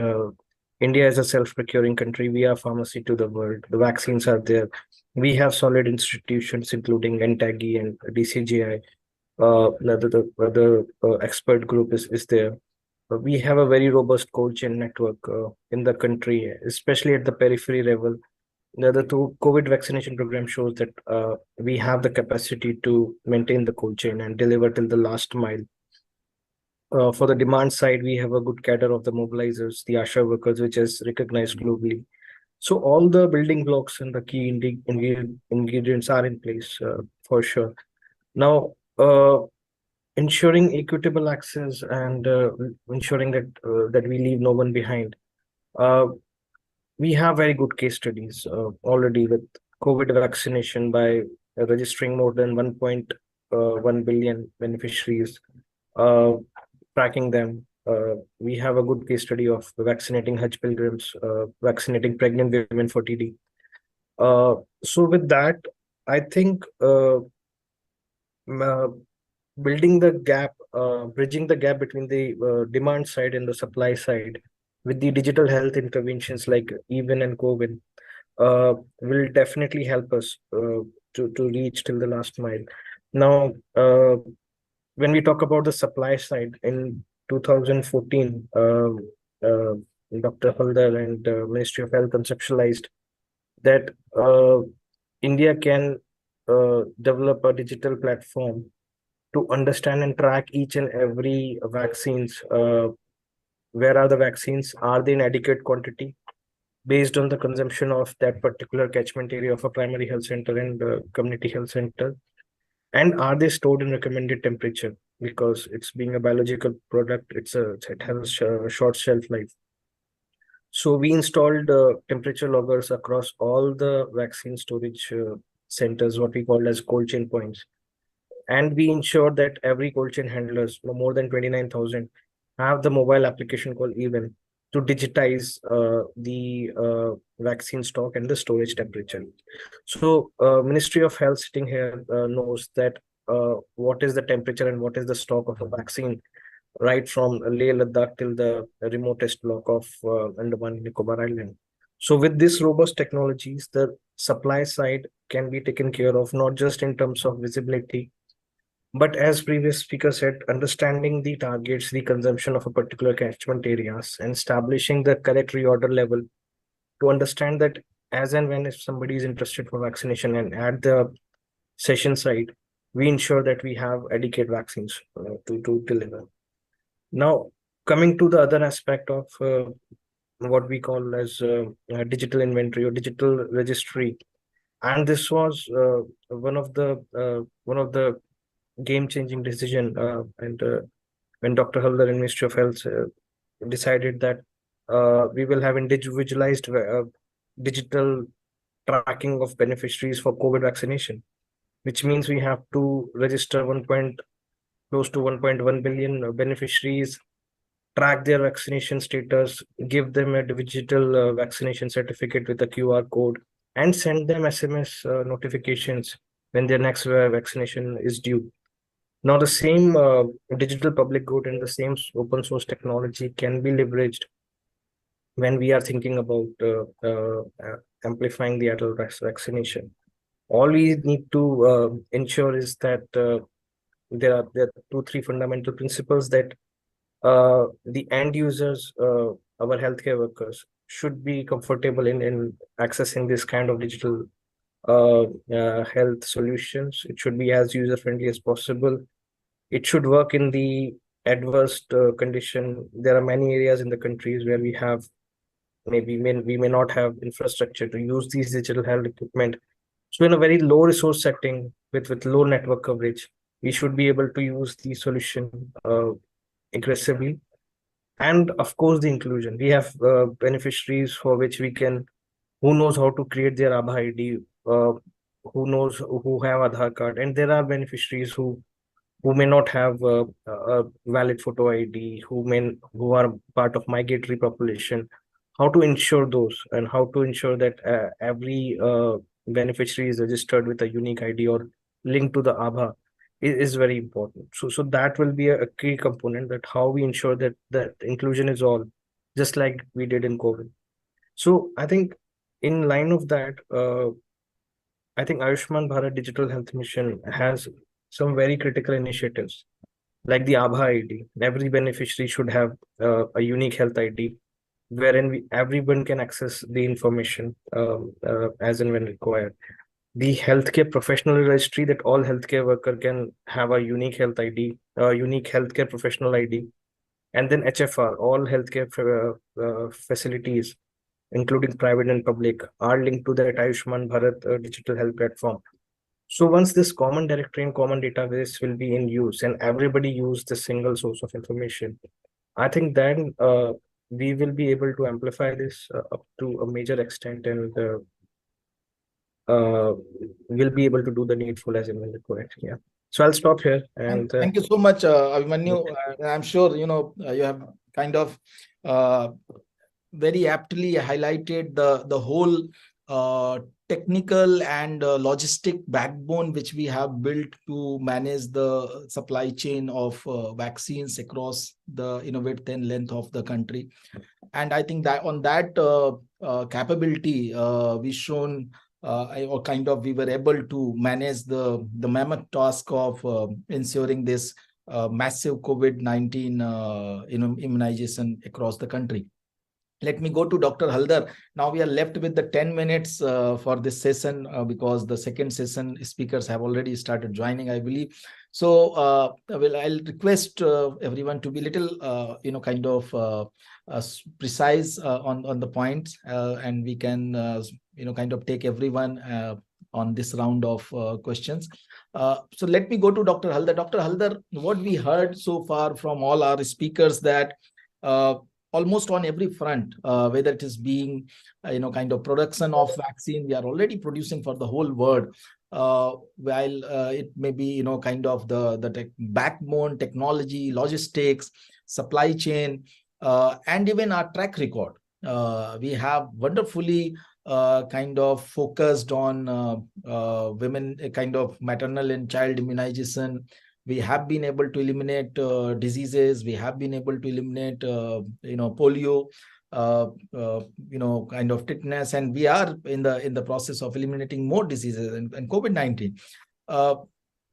India is a self-procuring country. We are pharmacy to the world. The vaccines are there. We have solid institutions, including NTAGI and DCGI. The expert group is there. We have a very robust cold chain network in the country, especially at the periphery level. The COVID vaccination program shows that we have the capacity to maintain the cold chain and deliver till the last mile. For the demand side, we have a good cadre of the mobilizers, the ASHA workers, which is recognized globally. So all the building blocks and the key ingredients are in place for sure. Now, ensuring equitable access and ensuring that we leave no one behind. We have very good case studies already with COVID vaccination by registering more than 1.1 billion beneficiaries, tracking them. We have a good case study of vaccinating Hajj pilgrims, vaccinating pregnant women for TB. So with that, I think building the gap, bridging the gap between the demand side and the supply side with the digital health interventions like Even and COVID will definitely help us to reach till the last mile. Now, when we talk about the supply side, in 2014, Dr. Haldar and Ministry of Health conceptualized that India can develop a digital platform to understand and track each and every vaccines. Where are the vaccines? Are they in adequate quantity based on the consumption of that particular catchment area of a primary health center and community health center? And are they stored in recommended temperature? Because it's being a biological product, it has a short shelf life. So we installed temperature loggers across all the vaccine storage centers, what we call as cold chain points. And we ensured that every cold chain handlers, more than 29,000, have the mobile application called Even to digitize the vaccine stock and the storage temperature. So Ministry of Health sitting here knows that what is the temperature and what is the stock of a vaccine, right from Leh Ladakh till the remotest block of Andaman and Nicobar Island. So with this robust technologies, the supply side can be taken care of, not just in terms of visibility, but as previous speaker said, understanding the targets, the consumption of a particular catchment areas, and establishing the correct reorder level to understand that as and when if somebody is interested for vaccination and at the session site, we ensure that we have adequate vaccines to deliver. Now, coming to the other aspect of what we call as digital inventory or digital registry, and this was one of the game-changing decision. And when Dr. Haldar and Ministry of Health decided that we will have individualized digital tracking of beneficiaries for COVID vaccination, which means we have to register close to 1.1 billion beneficiaries, track their vaccination status, give them a digital vaccination certificate with a QR code, and send them SMS notifications when their next vaccination is due. Now, the same digital public good and the same open source technology can be leveraged when we are thinking about amplifying the adult vaccination. All we need to ensure is that there are 2-3 fundamental principles that the end users, our healthcare workers, should be comfortable in accessing this kind of digital health solutions. It should be as user friendly as possible. It should work in the adverse condition. There are many areas in the countries where we have we may not have infrastructure to use these digital health equipment. So in a very low resource setting with low network coverage, we should be able to use the solution aggressively. And of course, the inclusion. We have beneficiaries for which we can, who knows how to create their Aadhaar ID, who knows who have Aadhaar card, and there are beneficiaries who may not have a valid photo ID, who are part of migratory population. How to ensure those, and how to ensure that every beneficiary is registered with a unique ID or linked to the Aadhaar is very important. So that will be a key component, that how we ensure that inclusion is all, just like we did in COVID. So I think in line of that, I think Ayushman Bharat Digital Health Mission has some very critical initiatives, like the Aadhaar ID. Every beneficiary should have a unique health ID, wherein everyone can access the information as and when required. The healthcare professional registry, that all healthcare worker can have a unique health ID, unique healthcare professional ID, and then HFR, all healthcare facilities, including private and public, are linked to that Ayushman Bharat digital health platform. So once this common directory and common database will be in use and everybody use the single source of information, I think then we will be able to amplify this up to a major extent, and we'll be able to do the needful as and when required. Yeah. So I'll stop here. And thank you so much, Abhimanyu. I'm sure you have kind of very aptly highlighted the whole technical and logistic backbone which we have built to manage the supply chain of vaccines across the width and length of the country. And I think that on that capability, we shown or kind of we were able to manage the mammoth task of ensuring this massive COVID-19 immunization across the country. let me go to Dr. Haldar. Now we are left with the 10 minutes for this session because the second session speakers have already started joining, I believe. So I'll request everyone to be little, kind of precise on the points, and we can, kind of take everyone on this round of questions. So let me go to Dr. Haldar. Dr. Haldar, what we heard so far from all our speakers that almost on every front, whether it is being, kind of production of vaccine, we are already producing for the whole world. While it may be, kind of the backbone, technology, logistics, supply chain, and even our track record. We have wonderfully kind of focused on women, kind of maternal and child immunization. We have been able to eliminate diseases. We have been able to eliminate, polio, kind of tetanus, and we are in the process of eliminating more diseases and COVID-19.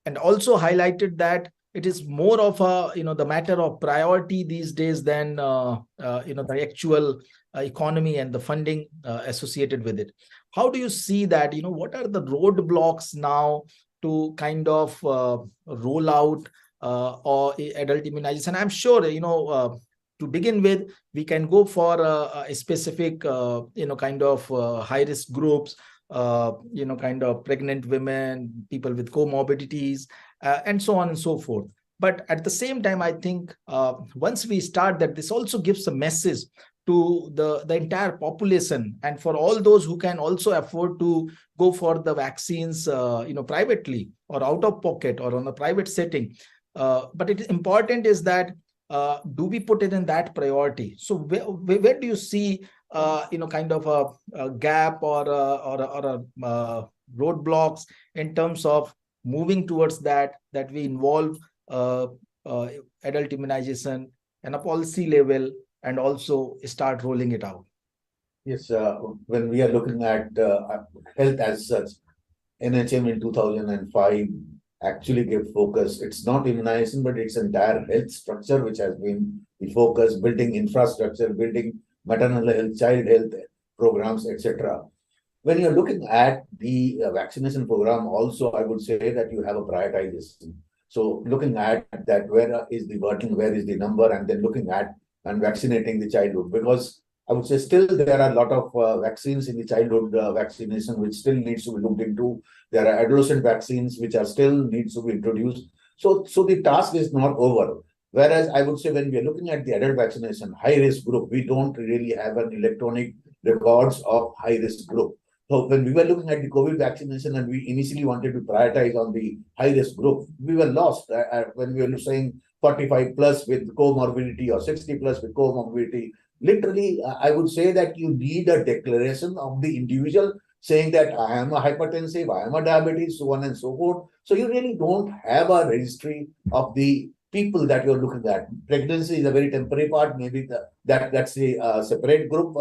And also highlighted that it is more of a, the matter of priority these days than, the actual economy and the funding associated with it. How do you see that? What are the roadblocks now to kind of roll out or adult immunization? I'm sure, to begin with, we can go for a specific, kind of high risk groups, kind of pregnant women, people with comorbidities, and so on and so forth. But at the same time, I think once we start that, this also gives a message to the entire population, and for all those who can also afford to go for the vaccines, privately or out of pocket or on a private setting. But it is important is that do we put it in that priority? So where do you see, kind of a gap or roadblocks in terms of moving towards that we involve adult immunization and a policy level, and also start rolling it out? Yes, when we are looking at health as such, NHM in 2005 actually gave focus. It's not immunization, but it's entire health structure which has been the focus, building infrastructure, building maternal health, child health programs, etc. When you're looking at the vaccination program, also I would say that you have a prioritization. So looking at that, where is the working, where is the number, and then looking at and vaccinating the childhood, because I would say still there are a lot of vaccines in the childhood vaccination which still needs to be looked into. There are adolescent vaccines which are still needs to be introduced. So the task is not over. Whereas I would say when we are looking at the adult vaccination, high risk group, we don't really have an electronic records of high risk group. So when we were looking at the COVID vaccination and we initially wanted to prioritize on the high risk group, we were lost when we were saying 45 plus with comorbidity or 60 plus with comorbidity. Literally, I would say that you need a declaration of the individual saying that I am a hypertensive, I am a diabetes, so on and so forth. So you really don't have a registry of the people that you're looking at. Pregnancy is a very temporary part. Maybe that's a separate group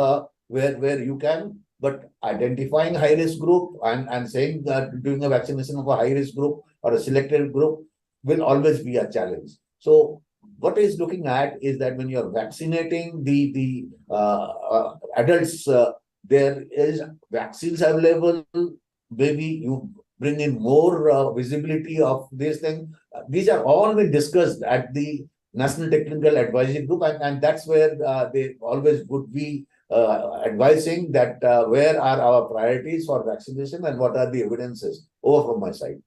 where you can. But identifying high risk group and saying that doing a vaccination of a high risk group or a selected group will always be a challenge. So what is looking at is that when you're vaccinating the adults, there is vaccines available. Maybe you bring in more visibility of this thing. These are all been discussed at the National Technical Advisory Group, and that's where they always would be advising that where are our priorities for vaccination and what are the evidences. Over from my side.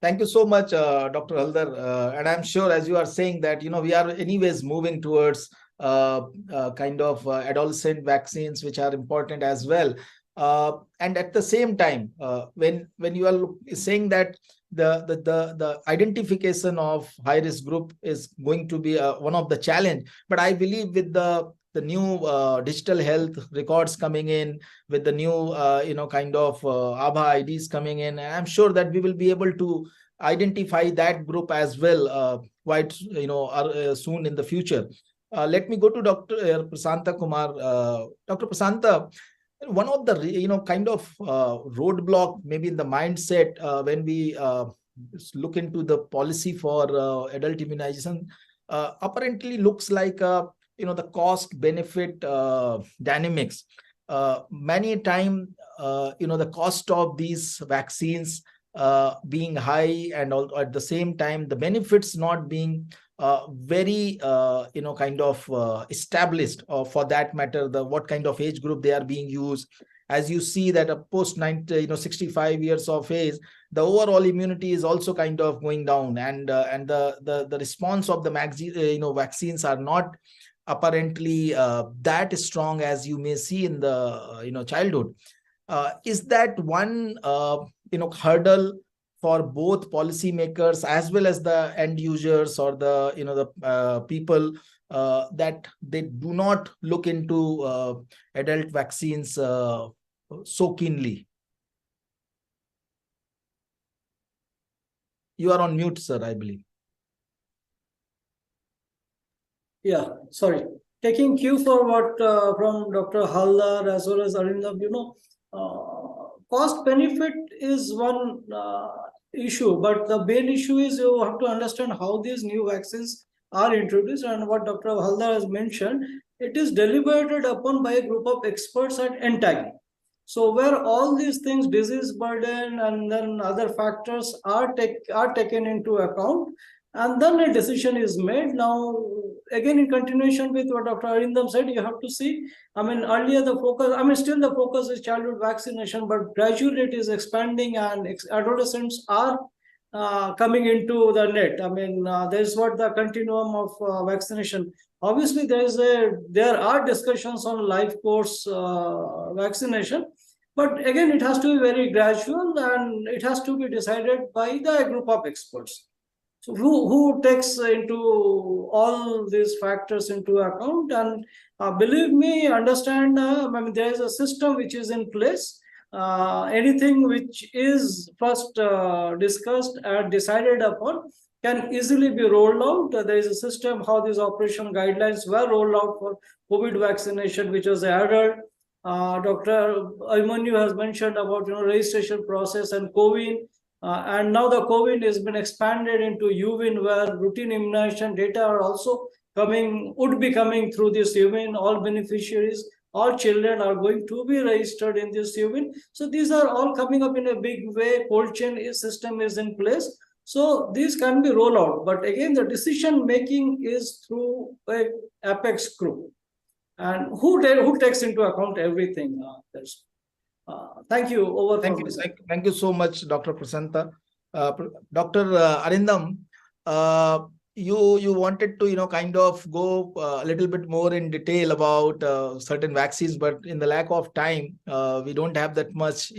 Thank you so much, Dr. Haldar. And I'm sure, as you are saying that, we are anyways moving towards kind of adolescent vaccines, which are important as well. And at the same time, when you are saying that the identification of high risk group is going to be one of the challenge, but I believe with the new digital health records coming in, with the new kind of ABHA IDs coming in, and I'm sure that we will be able to identify that group as well quite soon in the future. Let me go to Dr. Prasanta Kumar. Dr. Prasanta, one of the kind of roadblock maybe in the mindset when we look into the policy for adult immunization apparently looks like the cost benefit dynamics. Many times, the cost of these vaccines being high, and at the same time the benefits not being very kind of established, or for that matter what kind of age group they are being used. As you see that a post 65 years of age, the overall immunity is also kind of going down, and the response of the vaccines are not apparently that strong as you may see in the childhood. Is that one hurdle for both policymakers as well as the end users, or the people, that they do not look into adult vaccines so keenly? You are on mute, sir, I believe. Yeah, sorry. Taking cue for what from Dr. Haldar as well as Arindam, cost benefit is one issue, but the main issue is you have to understand how these new vaccines are introduced, and what Dr. Haldar has mentioned, it is deliberated upon by a group of experts at NTAG. So where all these things, disease burden and then other factors are taken into account, and then a decision is made. Now, again, in continuation with what Dr. Arindam said, you have to see, earlier the focus, still the focus is childhood vaccination, but gradually it is expanding, and adolescents are coming into the net. There's what the continuum of vaccination. Obviously, there are discussions on life course vaccination, but again, it has to be very gradual, and it has to be decided by the group of experts. So who takes into all these factors into account, and believe me, understand, there is a system which is in place. Anything which is first discussed and decided upon can easily be rolled out. There is a system how these operation guidelines were rolled out for COVID vaccination, which was adult. Dr. Aymanyu has mentioned about registration process and COVID. And now the COVID has been expanded into UVIN, where routine immunization data are also would be coming through this UVIN. All beneficiaries, all children are going to be registered in this UVIN. So these are all coming up in a big way. Cold chain system is in place. So these can be rolled out. But again, the decision making is through a apex group. And who takes into account everything? Thank you. Thank you so much, Dr. Prasanta. Dr. Arindam, you wanted to kind of go a little bit more in detail about certain vaccines, but in the lack of time, we don't have that much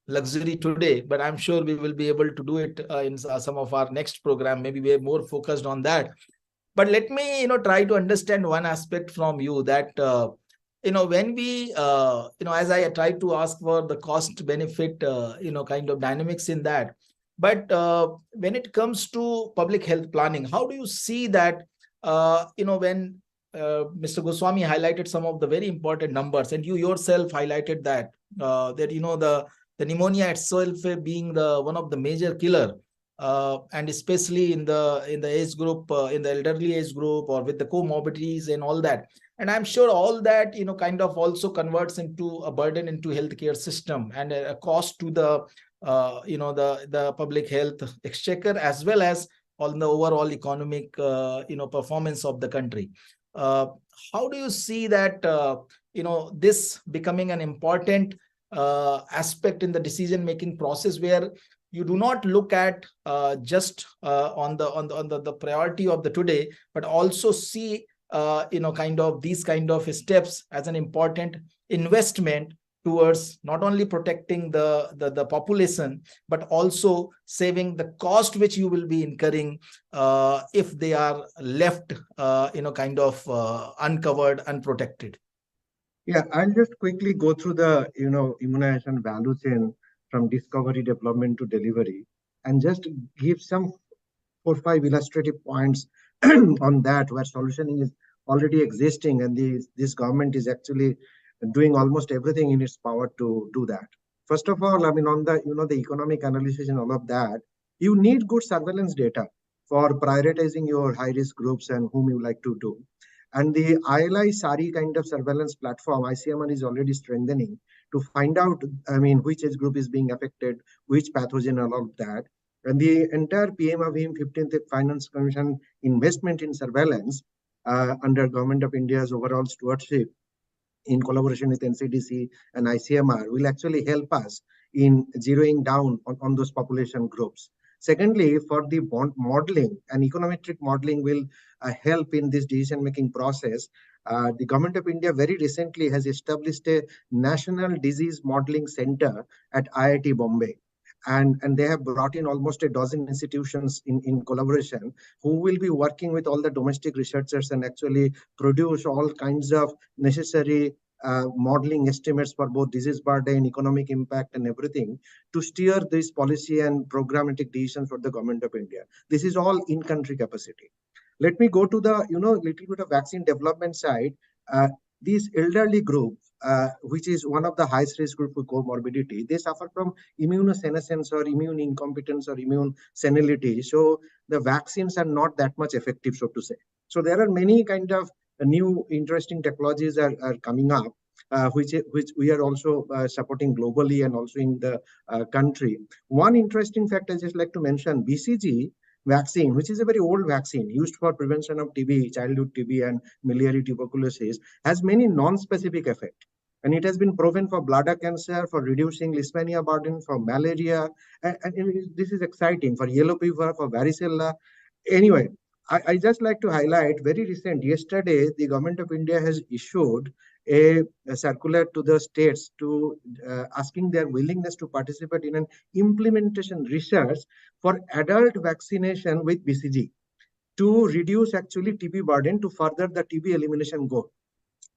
luxury today. But I'm sure we will be able to do it in some of our next program. Maybe we're more focused on that. But let me try to understand one aspect from you, that when we, as I tried to ask for the cost benefit, kind of dynamics in that. But when it comes to public health planning, how do you see that, when Mr. Goswami highlighted some of the very important numbers, and you yourself highlighted that, the pneumonia itself being one of the major killer, and especially in the age group, in the elderly age group, or with the comorbidities and all that. And I'm sure all that, kind of also converts into a burden into healthcare system, and a cost to the, the public health exchequer, as well as on the overall economic, performance of the country. How do you see that, this becoming an important aspect in the decision-making process, where you do not look at just on the priority of the today, but also see kind of these kind of steps as an important investment towards not only protecting the population, but also saving the cost which you will be incurring if they are left kind of uncovered, unprotected. Yeah, I'll just quickly go through the immunization value chain from discovery, development to delivery, and just give some 4 or 5 illustrative points on that, where solutioning is already existing, and this government is actually doing almost everything in its power to do that. First of all, on the the economic analysis and all of that, you need good surveillance data for prioritizing your high-risk groups and whom you like to do. And the ILI SARI kind of surveillance platform, ICMR is already strengthening to find out, which age group is being affected, which pathogen, and all of that. And the entire PMAVIM 15th Finance Commission investment in surveillance under Government of India's overall stewardship in collaboration with NCDC and ICMR will actually help us in zeroing down on those population groups. Secondly, for the modeling and econometric modeling will help in this decision-making process. The Government of India very recently has established a National Disease Modeling Center at IIT Bombay. And they have brought in almost a dozen institutions in collaboration who will be working with all the domestic researchers and actually produce all kinds of necessary modeling estimates for both disease burden, economic impact, and everything to steer this policy and programmatic decisions for the Government of India. This is all in-country capacity. Let me go to the little bit of vaccine development side. This elderly group, which is one of the highest risk group with comorbidity, they suffer from immunosenescence or immune incompetence or immune senility. So the vaccines are not that much effective, so to say. So there are many kind of new interesting technologies are coming up, which we are also supporting globally and also in the country. One interesting fact I just like to mention, BCG vaccine, which is a very old vaccine used for prevention of TB, childhood TB and miliary tuberculosis, has many non-specific effects. And it has been proven for bladder cancer, for reducing leishmania burden, for malaria, and this is exciting, for yellow fever, for varicella. Anyway, I just like to highlight very recent, yesterday, the Government of India has issued a circular to the states to asking their willingness to participate in an implementation research for adult vaccination with BCG to reduce actually TB burden to further the TB elimination goal.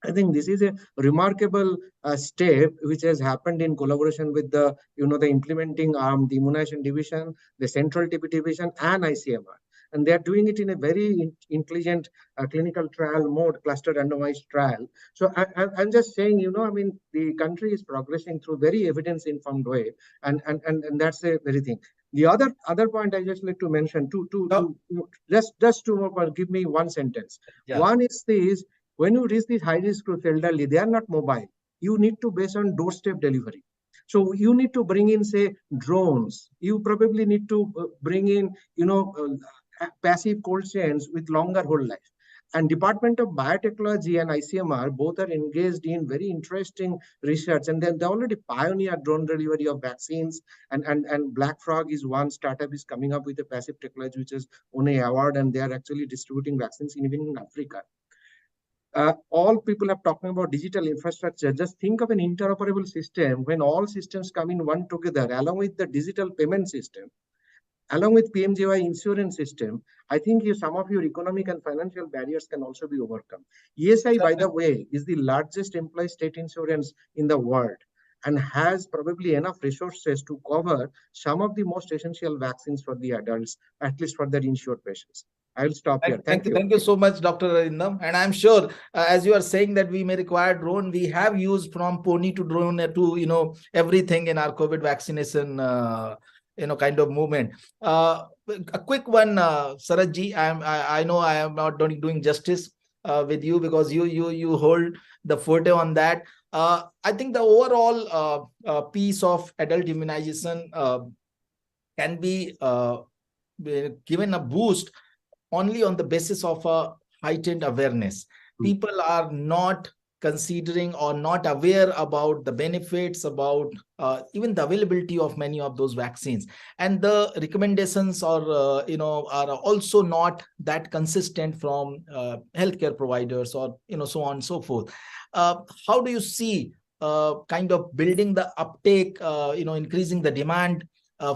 I think this is a remarkable step which has happened in collaboration with the implementing arm, the immunization division, the central TB division, and ICMR. And they are doing it in a very intelligent clinical trial mode, cluster randomized trial. So I'm just saying, the country is progressing through very evidence-informed way, and that's a very thing. The other point I just like to mention, just two more points. Give me one sentence. Yeah. One is this: when you reach these high-risk groups, elderly, they are not mobile. You need to base on doorstep delivery. So you need to bring in, say, drones. You probably need to bring in, passive cold chains with longer hold life. And Department of Biotechnology and ICMR both are engaged in very interesting research, and they already pioneered drone delivery of vaccines. And Black Frog is one startup is coming up with a passive technology which has won an award, and they are actually distributing vaccines even in Africa. All people are talking about digital infrastructure. Just think of an interoperable system when all systems come in one together, along with the digital payment system, along with PMJY insurance system. I think some of your economic and financial barriers can also be overcome. ESI, by the way, is the largest employee state insurance in the world and has probably enough resources to cover some of the most essential vaccines for the adults, at least for their insured patients. I'll stop here. Thank you. Thank you so much, Dr. Arindam. And I'm sure, as you are saying that we may require drone, we have used from pony to drone to, everything in our COVID vaccination, kind of movement. A quick one, Saraj-ji, I know I am not doing justice with you because you hold the forte on that. I think the overall piece of adult immunization can be given a boost only on the basis of a heightened awareness. People are not considering or not aware about the benefits, about even the availability of many of those vaccines, and the recommendations are also not that consistent from healthcare providers or so on and so forth. How do you see kind of building the uptake, increasing the demand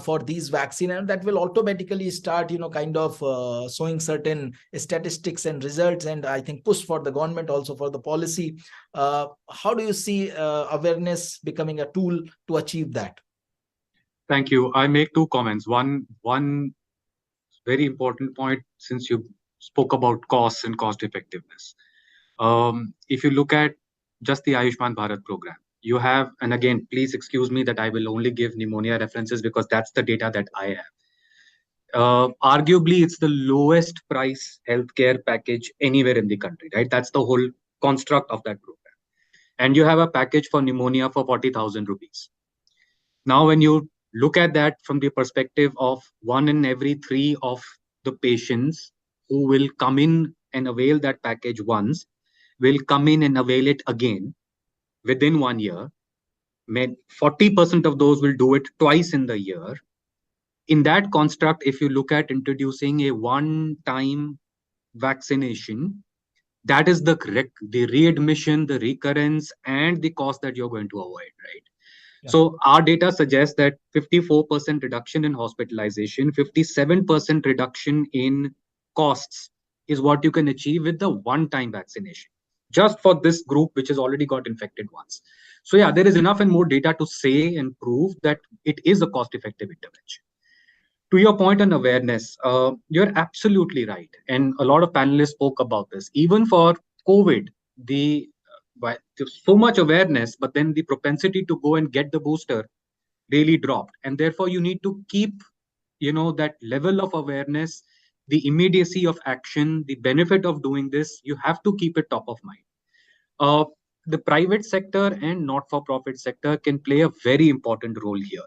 for these vaccines, and that will automatically start, kind of showing certain statistics and results, and I think push for the government also for the policy. How do you see awareness becoming a tool to achieve that? Thank you. I make two comments. One very important point, since you spoke about costs and cost effectiveness. If you look at just the Ayushman Bharat program, you have, and again, please excuse me that I will only give pneumonia references because that's the data that I have. Arguably, it's the lowest price healthcare package anywhere in the country, right? That's the whole construct of that program. And you have a package for pneumonia for 40,000 rupees. Now, when you look at that from the perspective of 1 in every 3 of the patients who will come in and avail that package once, will come in and avail it again within 1 year. 40% of those will do it twice in the year. In that construct, if you look at introducing a one-time vaccination, that is the readmission, the recurrence, and the cost that you're going to avoid, right? Yeah. So our data suggests that 54% reduction in hospitalization, 57% reduction in costs is what you can achieve with the one-time vaccination, just for this group which has already got infected once. So yeah, there is enough and more data to say and prove that it is a cost-effective intervention. To your point on awareness, you're absolutely right. And a lot of panelists spoke about this. Even for COVID, there's so much awareness, but then the propensity to go and get the booster really dropped. And therefore, you need to keep, that level of awareness, the immediacy of action, the benefit of doing this, you have to keep it top of mind. The private sector and not-for-profit sector can play a very important role here.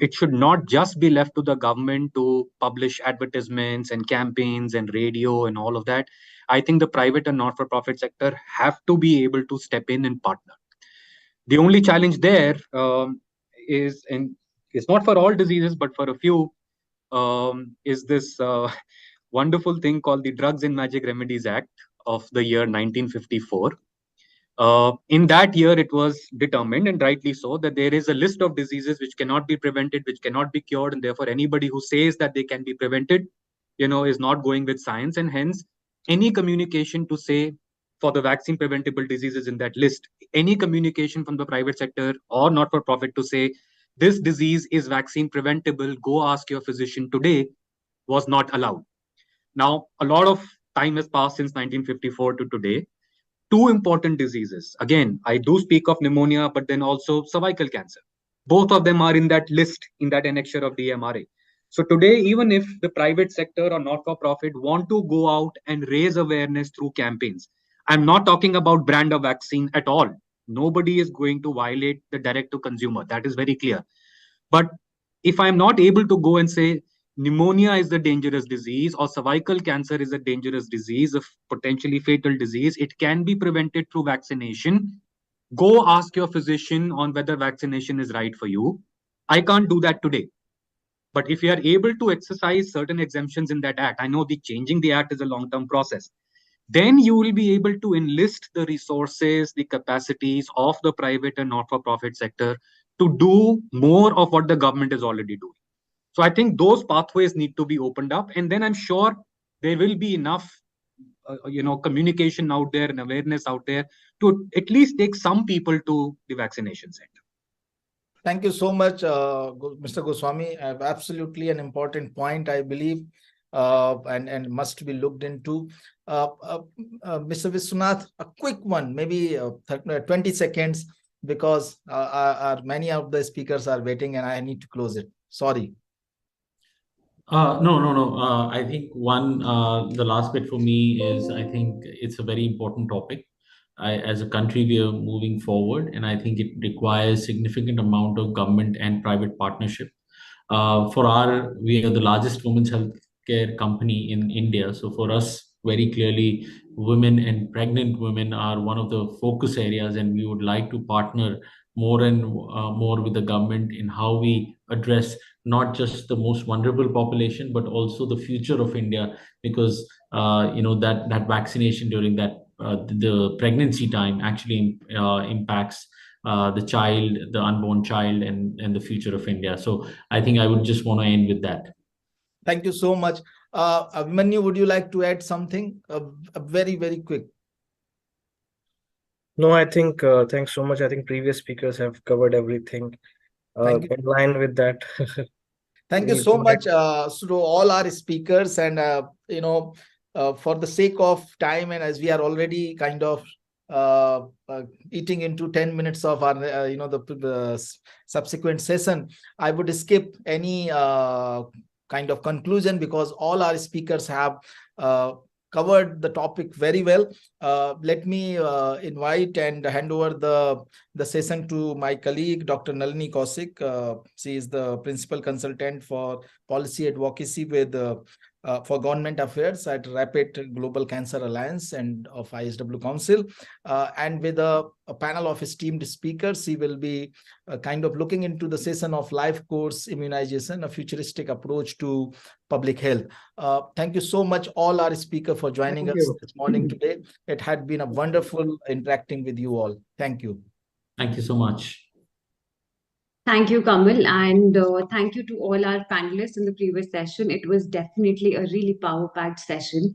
It should not just be left to the government to publish advertisements and campaigns and radio and all of that. I think the private and not-for-profit sector have to be able to step in and partner. The only challenge there is, and it's not for all diseases, but for a few, is this wonderful thing called the Drugs and Magic Remedies Act of the year 1954. In that year, it was determined, and rightly so, that there is a list of diseases which cannot be prevented, which cannot be cured, and therefore anybody who says that they can be prevented, is not going with science, and hence any communication to say for the vaccine preventable diseases in that list, any communication from the private sector or not for profit to say this disease is vaccine preventable, go ask your physician today, was not allowed. Now, a lot of time has passed since 1954 to today. Two important diseases. Again, I do speak of pneumonia, but then also cervical cancer. Both of them are in that list, in that annexure of the MRA. So today, even if the private sector or not-for-profit want to go out and raise awareness through campaigns, I'm not talking about brand of vaccine at all. Nobody is going to violate the direct-to-consumer. That is very clear. But if I'm not able to go and say, pneumonia is a dangerous disease or cervical cancer is a dangerous disease, a potentially fatal disease, it can be prevented through vaccination. Go ask your physician on whether vaccination is right for you. I can't do that today. But if you are able to exercise certain exemptions in that act, I know the changing the act is a long-term process, then you will be able to enlist the resources, the capacities of the private and not-for-profit sector to do more of what the government is already doing. So I think those pathways need to be opened up, and then I'm sure there will be enough, communication out there and awareness out there to at least take some people to the vaccination center. Thank you so much, Mr. Goswami. Absolutely an important point, I believe, and must be looked into. Mr. Viswanath, a quick one, maybe 20 seconds, because many of the speakers are waiting and I need to close it. Sorry. No. I think the last bit for me is, I think it's a very important topic. As a country, we are moving forward, and I think it requires significant amount of government and private partnership. We are the largest women's health care company in India. So for us, very clearly, women and pregnant women are one of the focus areas, and we would like to partner more and more with the government in how we address not just the most vulnerable population, but also the future of India, because that vaccination during the pregnancy time actually impacts the child, the unborn child, and the future of India. So I think I would just want to end with that. Thank you so much. Manu, would you like to add something? Very, very quick. No, I think thanks so much. I think previous speakers have covered everything in line with that. Thank you so much to all our speakers, and for the sake of time, and as we are already kind of eating into 10 minutes of our the subsequent session, I would skip any kind of conclusion, because all our speakers have covered the topic very well. Let me invite and hand over the session to my colleague, Dr. Nalini Kaushik. She is the principal consultant for policy advocacy with for government affairs at Rapid Global Cancer Alliance and of ISW Council. And with a panel of esteemed speakers, she will be kind of looking into the session of life course immunization, a futuristic approach to public health. Thank you so much, all our speakers, for joining us this morning today. It had been a wonderful interacting with you all. Thank you. Thank you so much. Thank you, Kamal, and thank you to all our panelists in the previous session. It was definitely a really power-packed session.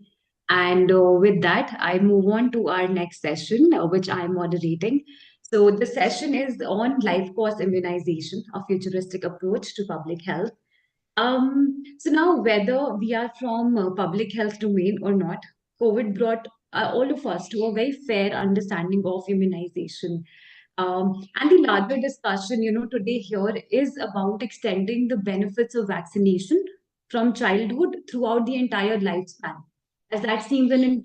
And with that, I move on to our next session, which I'm moderating. So the session is on life course immunization, a futuristic approach to public health. So now, whether we are from public health domain or not, COVID brought all of us to a very fair understanding of immunization. And the larger discussion, today here is about extending the benefits of vaccination from childhood throughout the entire lifespan, as that seems an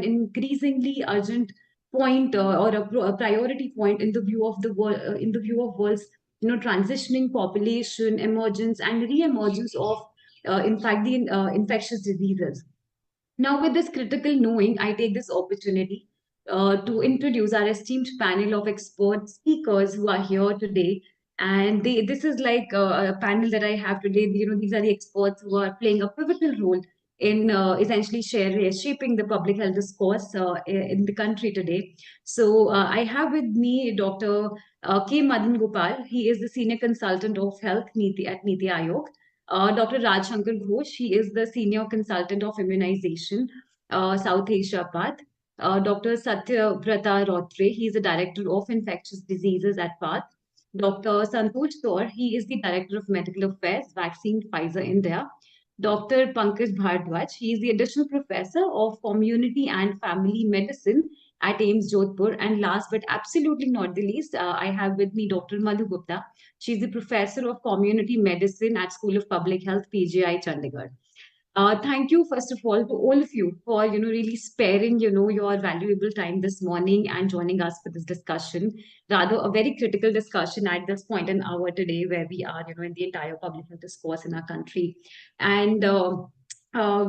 increasingly urgent point or a priority point in the view of the world, in the view of world's transitioning population, emergence and re-emergence of, in fact, the infectious diseases. Now, with this critical knowing, I take this opportunity to introduce our esteemed panel of expert speakers who are here today. And this is like a panel that I have today. These are the experts who are playing a pivotal role in essentially shaping the public health discourse in the country today. So I have with me Dr. K. Madan Gopal. He is the Senior Consultant of Health at Niti Aayog. Dr. Raj Shankar Ghosh, he is the Senior Consultant of Immunization, South Asia PATH. Dr. Satyavrata Rotre, he is the Director of Infectious Diseases at PATH. Dr. Santosh Saur, he is the Director of Medical Affairs, Vaccine, Pfizer, India. Dr. Pankaj Bhardwaj, he is the Additional Professor of Community and Family Medicine at AIIMS Jodhpur. And last but absolutely not the least, I have with me Dr. Madhu Gupta. She's the Professor of Community Medicine at School of Public Health, PGI, Chandigarh. Thank you, first of all, to all of you for, really sparing, your valuable time this morning and joining us for this discussion. Rather, a very critical discussion at this point in our today where we are, in the entire public health discourse in our country. And, as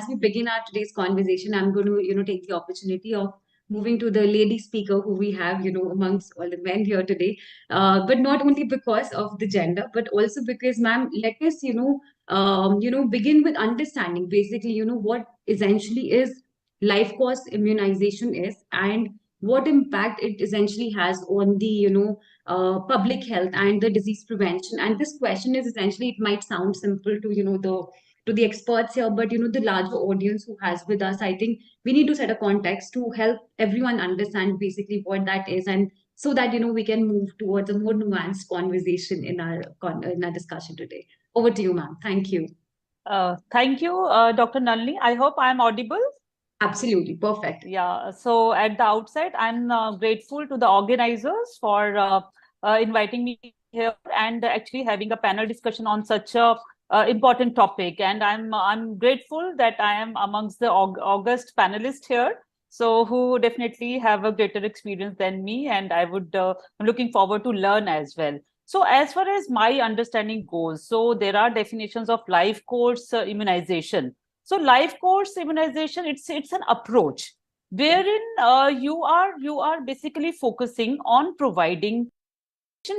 we begin our today's conversation, I'm going to, take the opportunity of moving to the lady speaker who we have, amongst all the men here today. But not only because of the gender, but also because, ma'am, let us, begin with understanding basically, what essentially is life course immunization is and what impact it essentially has on the, public health and the disease prevention. And this question is essentially, it might sound simple to, to the experts here, but, the larger audience who has with us, I think we need to set a context to help everyone understand basically what that is. And so that, we can move towards a more nuanced conversation in our discussion today. Over to you, ma'am. Thank you. Thank you, Dr. Nalini. I hope I am audible. Absolutely. Perfect. Yeah. So at the outset, I'm grateful to the organizers for inviting me here and actually having a panel discussion on such a important topic. And I'm grateful that I am amongst the august panelists here. So who definitely have a greater experience than me. And I'm looking forward to learn as well. So as far as my understanding goes, so there are definitions of life course immunization. So life course immunization, it's an approach wherein you are basically focusing on providing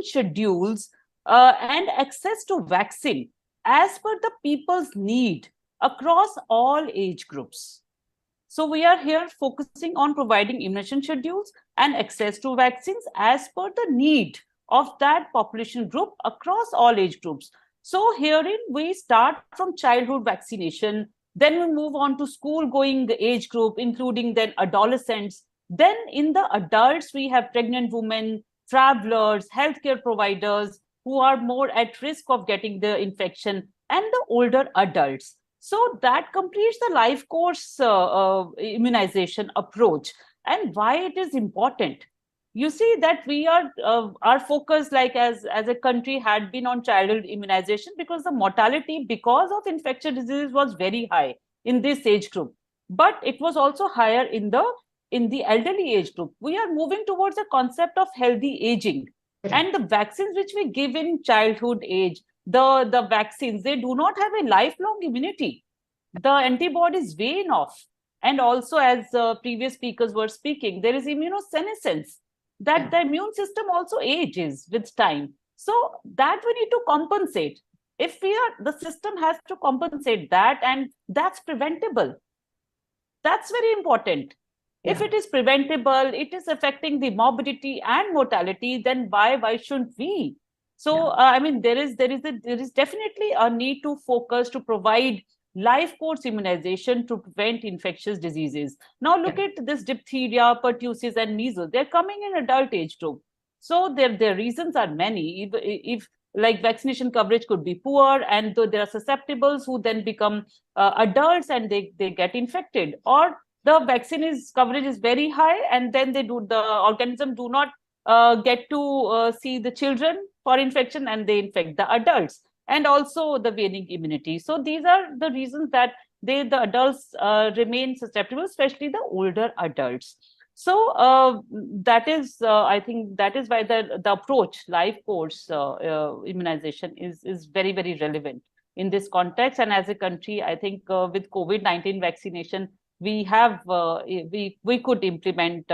schedules and access to vaccine as per the people's need across all age groups. So we are here focusing on providing immunization schedules and access to vaccines as per the need of that population group across all age groups. So herein we start from childhood vaccination, then we move on to school going age group, including then adolescents. Then in the adults, we have pregnant women, travelers, healthcare providers who are more at risk of getting the infection, and the older adults. So that completes the life course immunization approach. And why it is important? you see that we are our focus, like as a country, had been on childhood immunization because the mortality because of infectious diseases was very high in this age group, but it was also higher in the elderly age group. We are moving towards a concept of healthy aging, and the vaccines which we give in childhood age, the vaccines, they do not have a lifelong immunity. The antibodies wane off. And also, as previous speakers were speaking, there is immunosenescence, that the immune system also ages with time. So that we need to compensate. If the system has to compensate that, and that's preventable. That's very important. If it is preventable, it is affecting the morbidity and mortality, then why shouldn't we? So I mean, there is definitely a need to focus to provide life course immunization to prevent infectious diseases. Now look at this diphtheria, pertussis, and measles. They're coming in adult age group. So their reasons are many. If like vaccination coverage could be poor, and there are susceptibles who then become adults and they get infected, or the vaccine coverage is very high, and then the organism do not get to see the children for infection, and they infect the adults, and also the waning immunity. So these are the reasons that the adults remain susceptible, especially the older adults. So that is, I think, that is why the approach, life course immunization, is very, very relevant in this context. And as a country, I think with COVID-19 vaccination, we have we could implement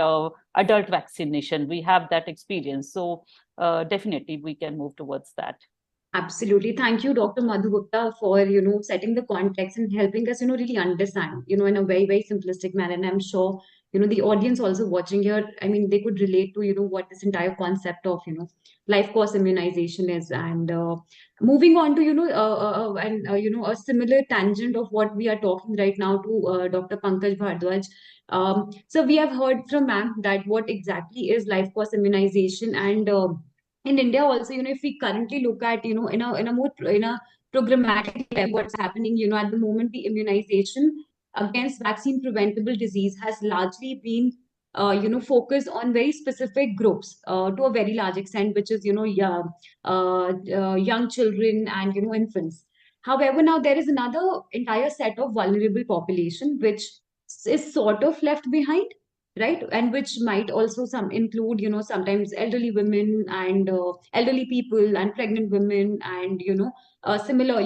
adult vaccination. We have that experience. So definitely we can move towards that. Absolutely. Thank you, Dr. Madhu Gupta, for, setting the context and helping us, really understand, in a very, very simplistic manner. And I'm sure, the audience also watching here, I mean, they could relate to, what this entire concept of, life course immunization is. And moving on to, a similar tangent of what we are talking right now to Dr. Pankaj Bhardwaj. So we have heard from ma'am that what exactly is life course immunization, and in India also, if we currently look at, in a programmatic level, what's happening, at the moment, the immunization against vaccine preventable disease has largely been, focused on very specific groups to a very large extent, which is, young children and, infants. However, now there is another entire set of vulnerable population, which is sort of left behind, right? And which might also some include, sometimes elderly women and elderly people and pregnant women and, similar,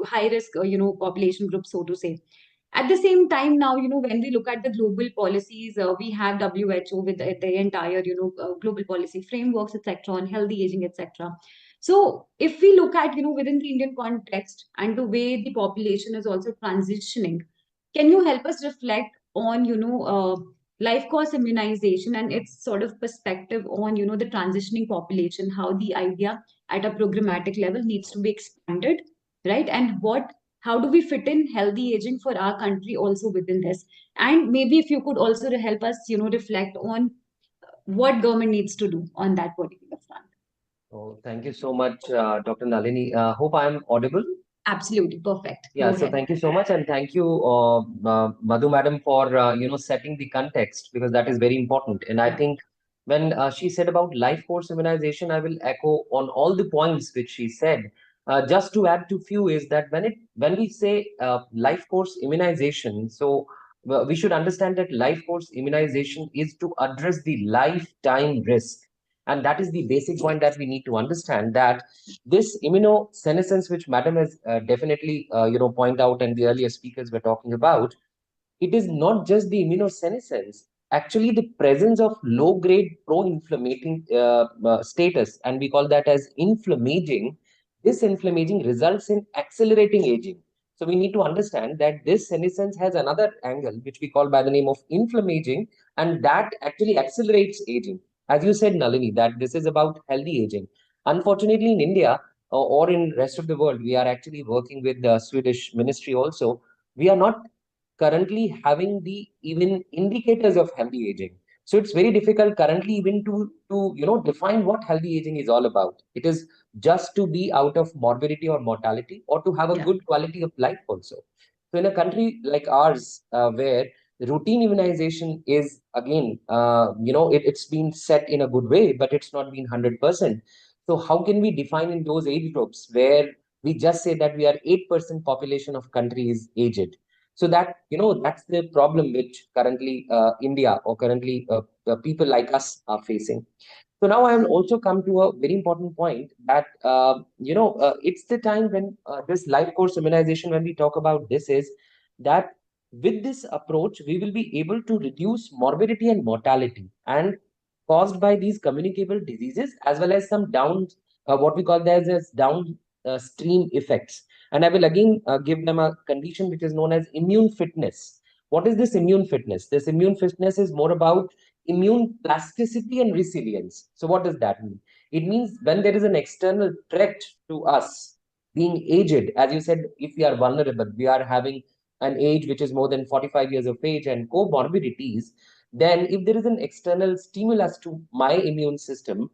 high risk, population groups, so to say. At the same time, now, when we look at the global policies, we have WHO with the entire, global policy frameworks, etc., on healthy aging, etc. So if we look at, within the Indian context and the way the population is also transitioning, can you help us reflect on, life course immunization and its sort of perspective on, the transitioning population, how the idea at a programmatic level needs to be expanded, right? And how do we fit in healthy aging for our country also within this? And maybe if you could also help us, reflect on what government needs to do on that particular front. Oh, thank you so much, Dr. Nalini. Hope I am audible. Absolutely perfect. Yeah, Go so ahead. thank you so much, and thank you, Madhu madam, for setting the context, because that is very important. And I think when she said about life course immunization, I will echo on all the points which she said. Just to add to few is that when we say life course immunization, so we should understand that life course immunization is to address the lifetime risk. And that is the basic point that we need to understand, that this immunosenescence, which madam has definitely point out, and the earlier speakers were talking about, it is not just the immunosenescence. Actually, the presence of low-grade pro-inflammatory status, and we call that as inflammaging. This inflammaging results in accelerating aging. So we need to understand that this senescence has another angle, which we call by the name of inflammaging, and that actually accelerates aging. As you said, Nalini, that this is about healthy aging. Unfortunately, in India or in rest of the world, we are actually working with the Swedish ministry also. We are not currently having the even indicators of healthy aging. So it's very difficult currently even to define what healthy aging is all about. It is just to be out of morbidity or mortality, or to have a good quality of life also. So in a country like ours, where Routine immunization is again, it's been set in a good way, but it's not been 100%. So how can we define in those age groups where we just say that we are 8% population of country is aged? So that, that's the problem which currently India or currently people like us are facing. So now I will also come to a very important point that, it's the time when this life course immunization, when we talk about this, is that with this approach, we will be able to reduce morbidity and mortality and caused by these communicable diseases, as well as some what we call as downstream effects. And I will again give them a condition which is known as immune fitness. What is this immune fitness? This immune fitness is more about immune plasticity and resilience. So what does that mean? It means when there is an external threat to us, being aged, as you said, if we are vulnerable, we are having an age which is more than 45 years of age and comorbidities, then if there is an external stimulus to my immune system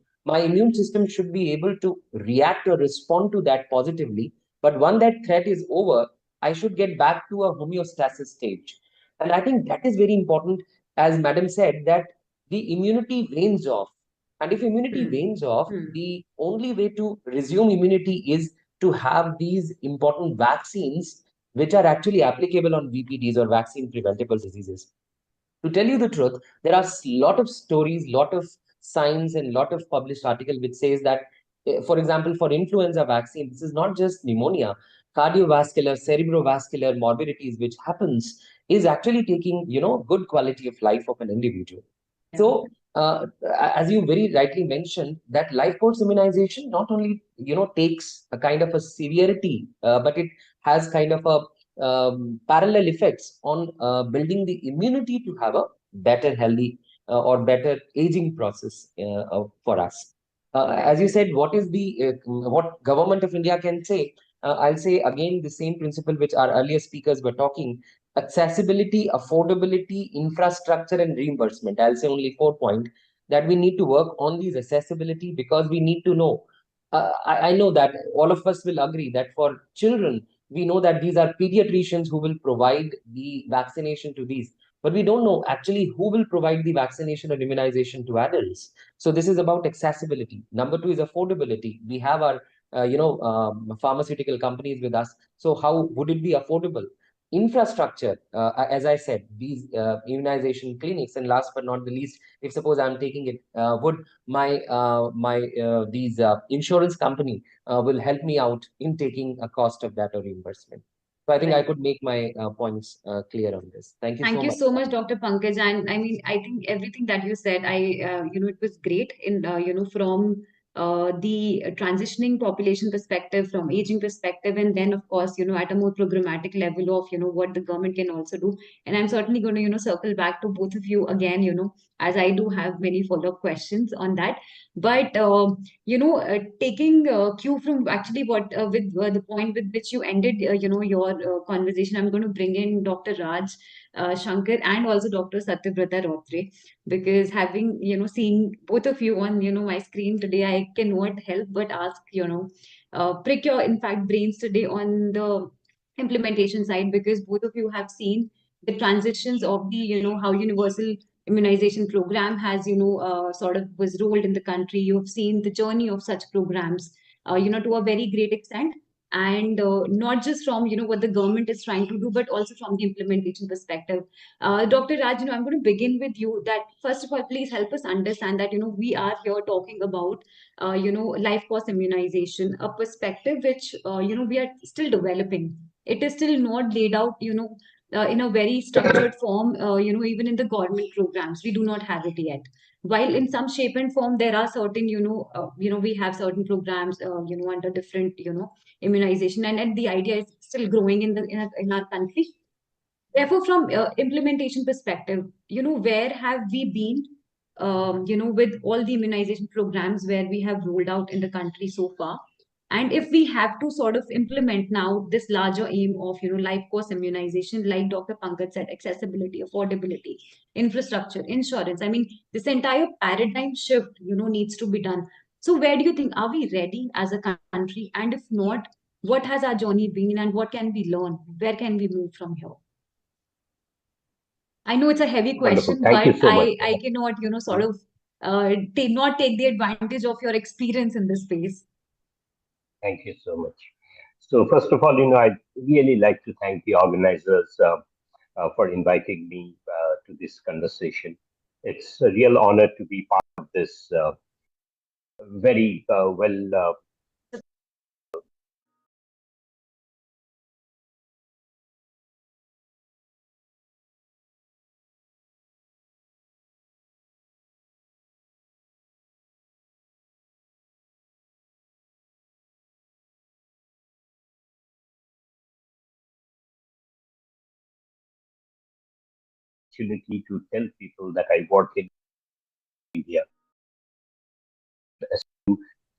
should be able to react or respond to that positively. But when that threat is over, I should get back to a homeostasis stage. And I think that is very important, as Madam said, that the immunity wanes off. And if immunity wanes off, the only way to resume immunity is to have these important vaccines which are actually applicable on VPDs or vaccine preventable diseases. To tell you the truth, there are a lot of stories, lot of science, and lot of published article which says that, for example, for influenza vaccine, this is not just pneumonia, cardiovascular, cerebrovascular morbidities which happens is actually taking, good quality of life of an individual. So, as you very rightly mentioned, that life course immunization not only, takes a kind of a severity, but it has kind of a parallel effects on building the immunity to have a better healthy or better aging process for us. As you said, what is the what government of India can say? I'll say again the same principle which our earlier speakers were talking: accessibility, affordability, infrastructure, and reimbursement. I'll say only 4 points that we need to work on these accessibility, because we need to know. I know that all of us will agree that for children, we know that these are pediatricians who will provide the vaccination to these, but we don't know actually who will provide the vaccination or immunization to adults. So this is about accessibility. Number 2 is affordability. We have our pharmaceutical companies with us. So how would it be affordable? Infrastructure, as I said, these immunization clinics, and last but not the least, if suppose I'm taking it, would these insurance company will help me out in taking a cost of that or reimbursement. So I think I could make my points clear on this. Thank you so much. Thank you so much, Dr. Pankaj. And I mean, I think everything that you said, it was great in, from the transitioning population perspective, from aging perspective, and then, of course, at a more programmatic level of, what the government can also do. And I'm certainly going to, circle back to both of you again, as I do have many follow-up questions on that. But, taking cue from actually what, with the point with which you ended, your conversation, I'm going to bring in Dr. Raj Shankar and also Dr. Satyavrata Rotre, because having, seen both of you on, my screen today, I cannot help but ask, prick your, in fact, brains today on the implementation side, because both of you have seen the transitions of the, how universal immunization program has, sort of was rolled in the country. You have seen the journey of such programs, to a very great extent, and not just from what the government is trying to do, but also from the implementation perspective. Dr. Raj, I'm going to begin with you. That first of all, please help us understand that we are here talking about life course immunization, a perspective which we are still developing. It is still not laid out in a very structured form. Even in the government programs, we do not have it yet. While in some shape and form there are certain we have certain programs under different immunization, and the idea is still growing in our country. Therefore, from implementation perspective, where have we been with all the immunization programs where we have rolled out in the country so far? And if we have to sort of implement now this larger aim of life course immunization, like Dr. Pankaj said, accessibility, affordability, infrastructure, insurance, I mean, this entire paradigm shift needs to be done. So where do you think, are we ready as a country? And if not, what has our journey been, and what can we learn? Where can we move from here? I know it's a heavy Wonderful. question, Thank you but so much. I cannot, sort of not take the advantage of your experience in this space. Thank you so much. So first of all, I'd really like to thank the organizers for inviting me to this conversation. It's a real honor to be part of this very well opportunity to tell people that I work in India.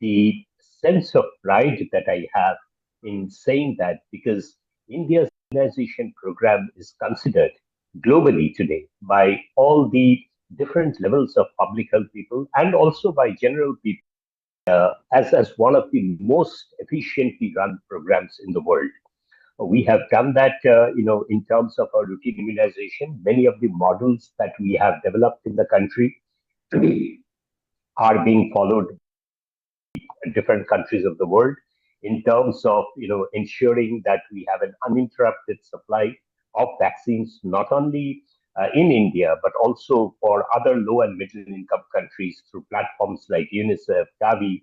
The sense of pride that I have in saying that, because India's immunization program is considered globally today by all the different levels of public health people and also by general people as one of the most efficiently run programs in the world. We have done that, in terms of our routine immunization. Many of the models that we have developed in the country are being followed in different countries of the world in terms of ensuring that we have an uninterrupted supply of vaccines, not only in India but also for other low and middle income countries through platforms like UNICEF, Gavi.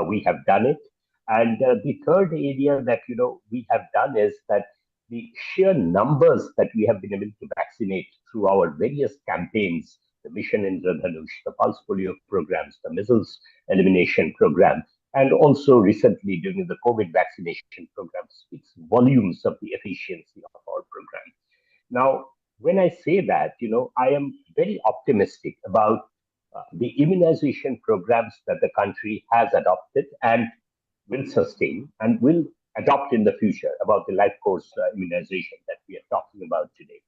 We have done it, and the third area that we have done is that the sheer numbers that we have been able to vaccinate through our various campaigns, the Mission Indradhanush, the Pulse Polio programs, the Measles Elimination Program, and also recently during the COVID vaccination program, speaks volumes of the efficiency of our program. Now, when I say that, I am very optimistic about the immunization programs that the country has adopted and will sustain and will adopt in the future about the life course immunization that we are talking about today.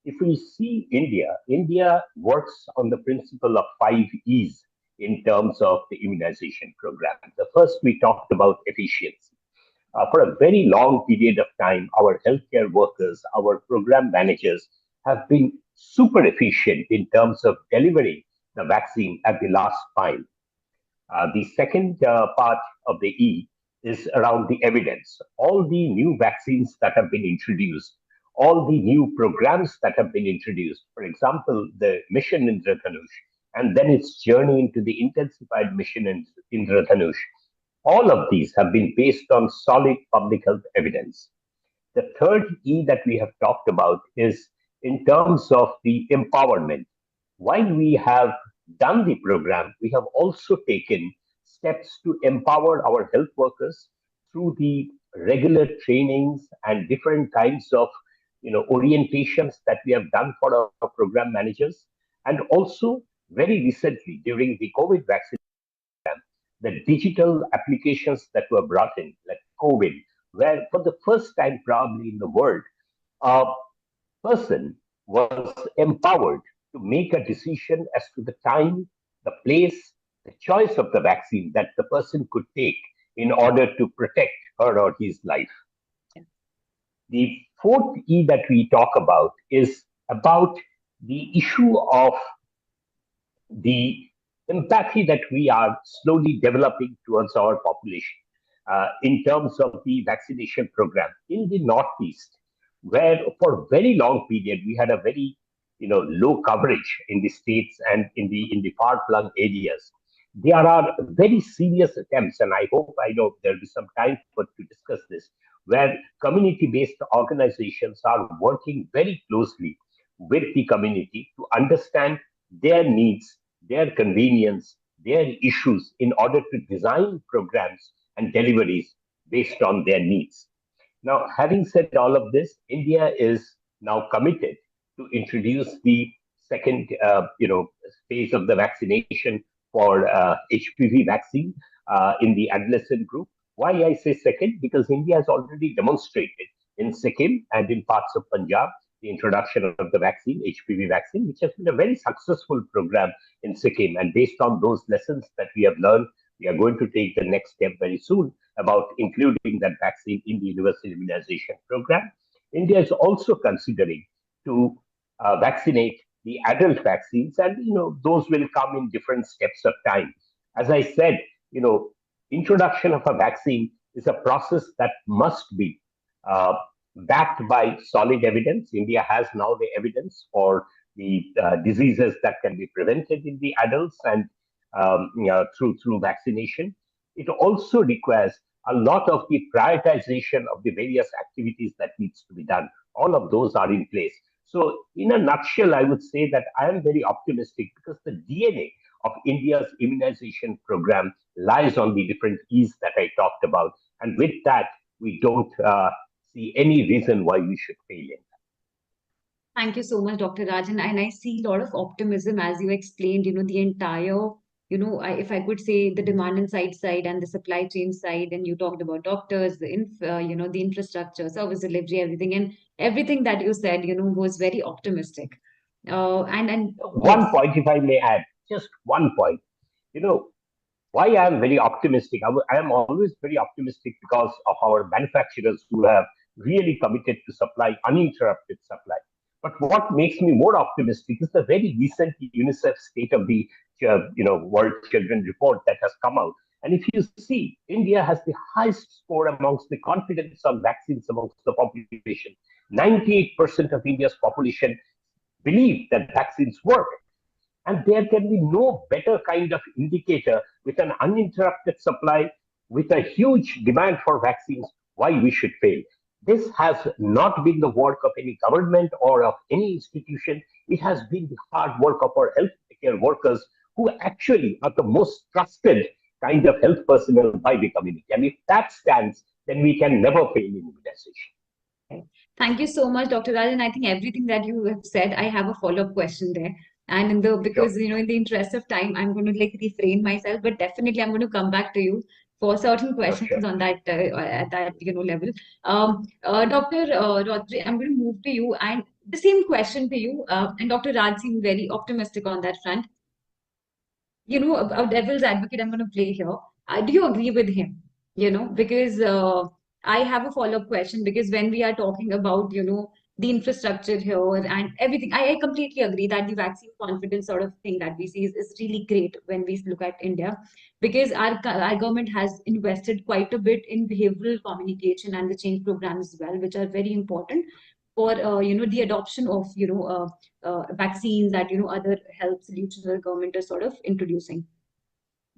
If we see India, India works on the principle of 5 E's in terms of the immunization program. The first, we talked about efficiency. For a very long period of time, our healthcare workers, our program managers have been super efficient in terms of delivering the vaccine at the last mile. The second part of the E is around the evidence. All the new vaccines that have been introduced, all the new programs that have been introduced, for example, the Mission Indradhanush, and then its journey into the intensified Mission Indradhanush, all of these have been based on solid public health evidence. The third E that we have talked about is in terms of the empowerment. While we have done the program, we have also taken steps to empower our health workers through the regular trainings and different kinds of orientations that we have done for our program managers. And also very recently during the COVID vaccine, the digital applications that were brought in, like COVID, where for the first time probably in the world, a person was empowered to make a decision as to the time, the place, the choice of the vaccine that the person could take in order to protect her or his life. The fourth E that we talk about is about the issue of the empathy that we are slowly developing towards our population in terms of the vaccination program in the Northeast, where for a very long period we had a very low coverage in the states and in the far-flung areas. There are very serious attempts, and I know there'll be some time to discuss this, where community-based organizations are working very closely with the community to understand their needs, their convenience, their issues in order to design programs and deliveries based on their needs. Now, having said all of this, India is now committed to introduce the second, phase of the vaccination for HPV vaccine in the adolescent group. Why I say second? Because India has already demonstrated in Sikkim and in parts of Punjab the introduction of the vaccine, HPV vaccine, which has been a very successful program in Sikkim. And based on those lessons that we have learned, we are going to take the next step very soon about including that vaccine in the universal immunization program. India is also considering to vaccinate the adult vaccines, and those will come in different steps of time. As I said, introduction of a vaccine is a process that must be uh, backed by solid evidence. India has now the evidence for the diseases that can be prevented in the adults and through vaccination. It also requires a lot of the prioritization of the various activities that needs to be done. All of those are in place. So, in a nutshell, I would say that I am very optimistic because the DNA of India's immunization program lies on the different E's that I talked about. And with that, we don't see any reason why we should fail in. Thank you so much, Dr. Raj. And I see a lot of optimism as you explained, the entire, if I could say the demand and side and the supply chain side, and you talked about doctors, the infrastructure, service delivery, everything. And everything that you said, was very optimistic. And One yes. point, if I may add, just one point. You know, why I am very optimistic. I am always very optimistic because of our manufacturers who have really committed to supply uninterrupted supply. But what makes me more optimistic is the very recent UNICEF State of the World Children report that has come out. And if you see, India has the highest score amongst the confidence on vaccines amongst the population. 98% of India's population believe that vaccines work. And there can be no better kind of indicator with an uninterrupted supply, with a huge demand for vaccines, why we should fail. This has not been the work of any government or of any institution. It has been the hard work of our healthcare workers who actually are the most trusted kind of health personnel by the community. And if that stands, then we can never fail in immunization. Thank you so much, Dr. Raj. And I think everything that you have said, I have a follow-up question there. And because in the interest of time, I'm going to refrain myself, but definitely I'm going to come back to you for certain questions on that at that level. Dr. Rodri, I'm going to move to you, and the same question to you. And Dr. Raj seemed very optimistic on that front. A devil's advocate I'm going to play here. Do you agree with him? Because I have a follow-up question, because when we are talking about, the infrastructure here and everything, I completely agree that the vaccine confidence sort of thing that we see is really great when we look at India, because our government has invested quite a bit in behavioral communication and the change programs as well, which are very important for the adoption of vaccines that other health solutions the government is sort of introducing.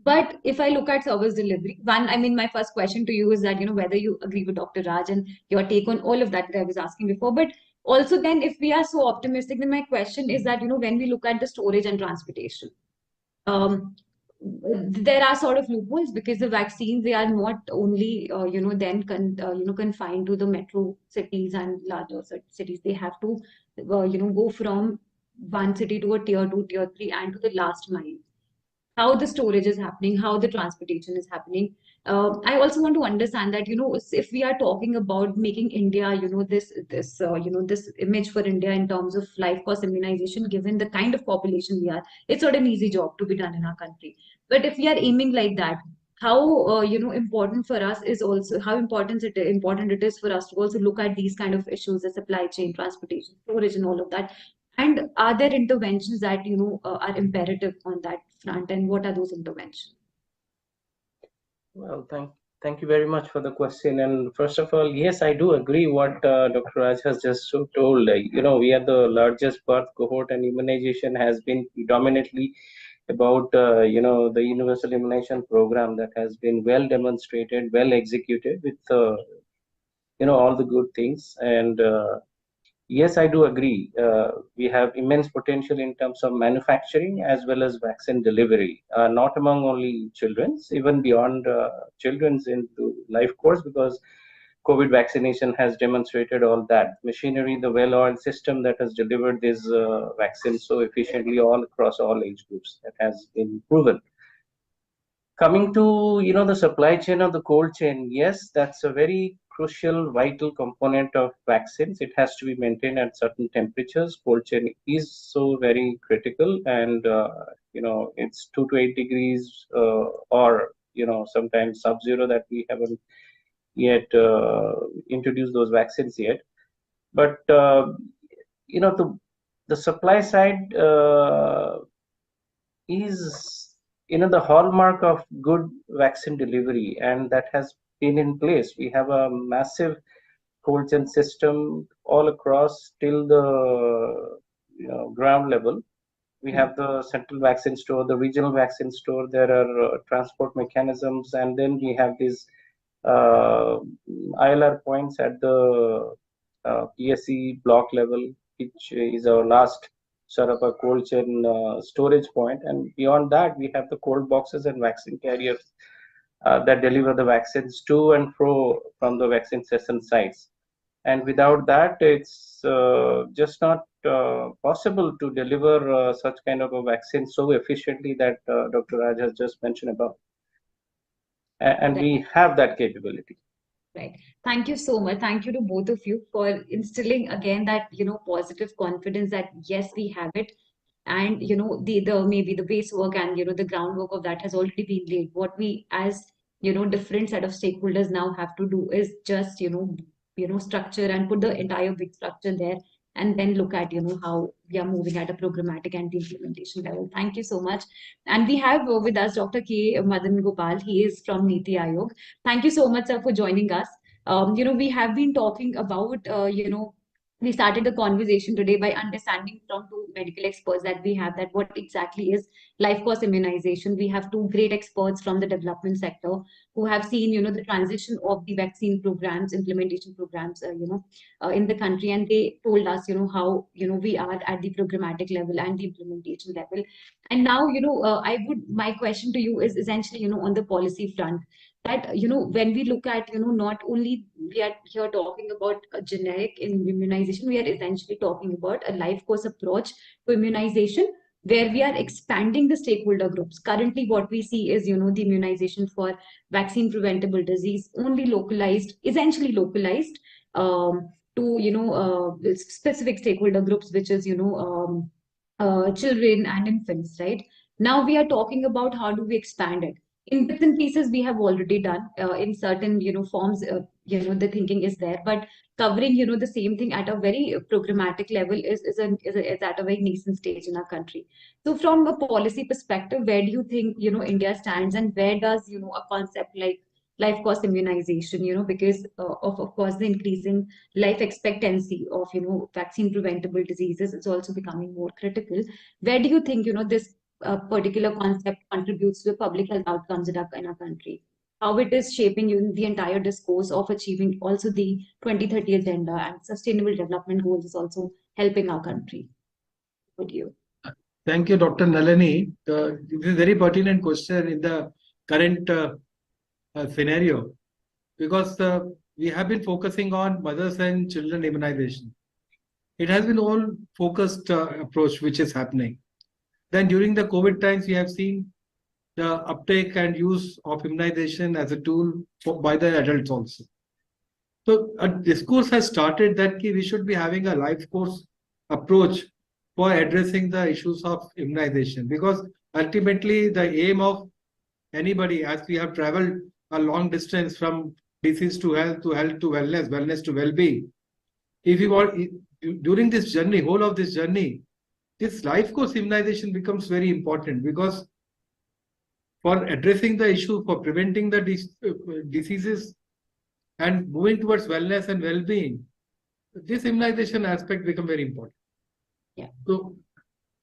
But if I look at service delivery, my first question to you is that, whether you agree with Dr. Raj and your take on all of that I was asking before. But also then, if we are so optimistic, then my question is that, when we look at the storage and transportation, there are sort of loopholes, because the vaccines, they are not only, confined to the metro cities and larger cities. They have to, go from one city to a tier 2, tier 3, and to the last mile. How the storage is happening, how the transportation is happening. I also want to understand that, if we are talking about making India, this image for India in terms of life course immunization, given the kind of population we are, it's not an easy job to be done in our country. But if we are aiming like that, how important for us is also how important it is for us to also look at these kind of issues, the supply chain, transportation, storage, and all of that. And are there interventions that are imperative on that front, and what are those interventions? Well, thank you very much for the question. And first of all, yes, I do agree what Dr. Raj has just told. We are the largest birth cohort, and immunization has been predominantly about the universal immunization program that has been well demonstrated, well executed with all the good things. And yes, I do agree. We have immense potential in terms of manufacturing as well as vaccine delivery, not among only children's, even beyond children's into life course, because COVID vaccination has demonstrated all that machinery, the well-oiled system that has delivered these vaccines so efficiently all across all age groups, that has been proven. Coming to the supply chain or the cold chain, yes, that's a very crucial, vital component of vaccines. It has to be maintained at certain temperatures. Cold chain is so very critical, and it's 2 to 8 degrees or sometimes sub-zero that we haven't yet introduced those vaccines yet. But the supply side is the hallmark of good vaccine delivery, and that has been in place. We have a massive cold chain system all across till the ground level. We have the central vaccine store, the regional vaccine store. There are transport mechanisms, and then we have these ILR points at the PSC block level, which is our last sort of a cold chain storage point. And beyond that, we have the cold boxes and vaccine carriers that deliver the vaccines to and fro from the vaccination sites. And without that, it's just not possible to deliver such kind of a vaccine so efficiently that Dr. Raj has just mentioned about. And we have that capability. Right. Thank you so much. Thank you to both of you for instilling again that, positive confidence that yes, we have it. And, the maybe the base work and, the groundwork of that has already been laid. What we as, different set of stakeholders now have to do is just, structure and put the entire big structure there, and then look at, how we are moving at a programmatic and the implementation level. Thank you so much. And we have with us Dr. K. Madan Gopal. He is from Niti Aayog. Thank you so much, sir, for joining us. We have been talking about, we started the conversation today by understanding from two medical experts that we have that what exactly is life course immunization. We have two great experts from the development sector who have seen, the transition of the vaccine programs, implementation programs, in the country, and they told us, how, we are at the programmatic level and the implementation level. And now, my question to you is essentially, on the policy front, that when we look at not only we are here talking about a generic immunization, we are essentially talking about a life course approach to immunization where we are expanding the stakeholder groups. Currently what we see is the immunization for vaccine preventable disease only localized, essentially localized to specific stakeholder groups, which is children and infants, right? Now we are talking about how do we expand it. In bits and pieces, we have already done in certain, forms, the thinking is there, but covering, the same thing at a very programmatic level is at a very nascent stage in our country. So from a policy perspective, where do you think, India stands, and where does, a concept like life course immunization, because of course, the increasing life expectancy of, vaccine preventable diseases is also becoming more critical. Where do you think, this particular concept contributes to the public health outcomes in our country? How it is shaping the entire discourse of achieving also the 2030 agenda and sustainable development goals is also helping our country. Would you? Thank you, Dr. Nalini. This is a very pertinent question in the current scenario, because we have been focusing on mothers and children immunization. It has been all focused approach which is happening. Then during the COVID times, we have seen the uptake and use of immunization as a tool by the adults also. So a discourse has started that we should be having a life course approach for addressing the issues of immunization, because ultimately the aim of anybody, as we have traveled a long distance from disease to health to wellness, wellness to well-being, if you want, during this journey, whole of this journey, this life course immunization becomes very important, because for addressing the issue, for preventing the diseases and moving towards wellness and well-being, this immunization aspect becomes very important. Yeah. So,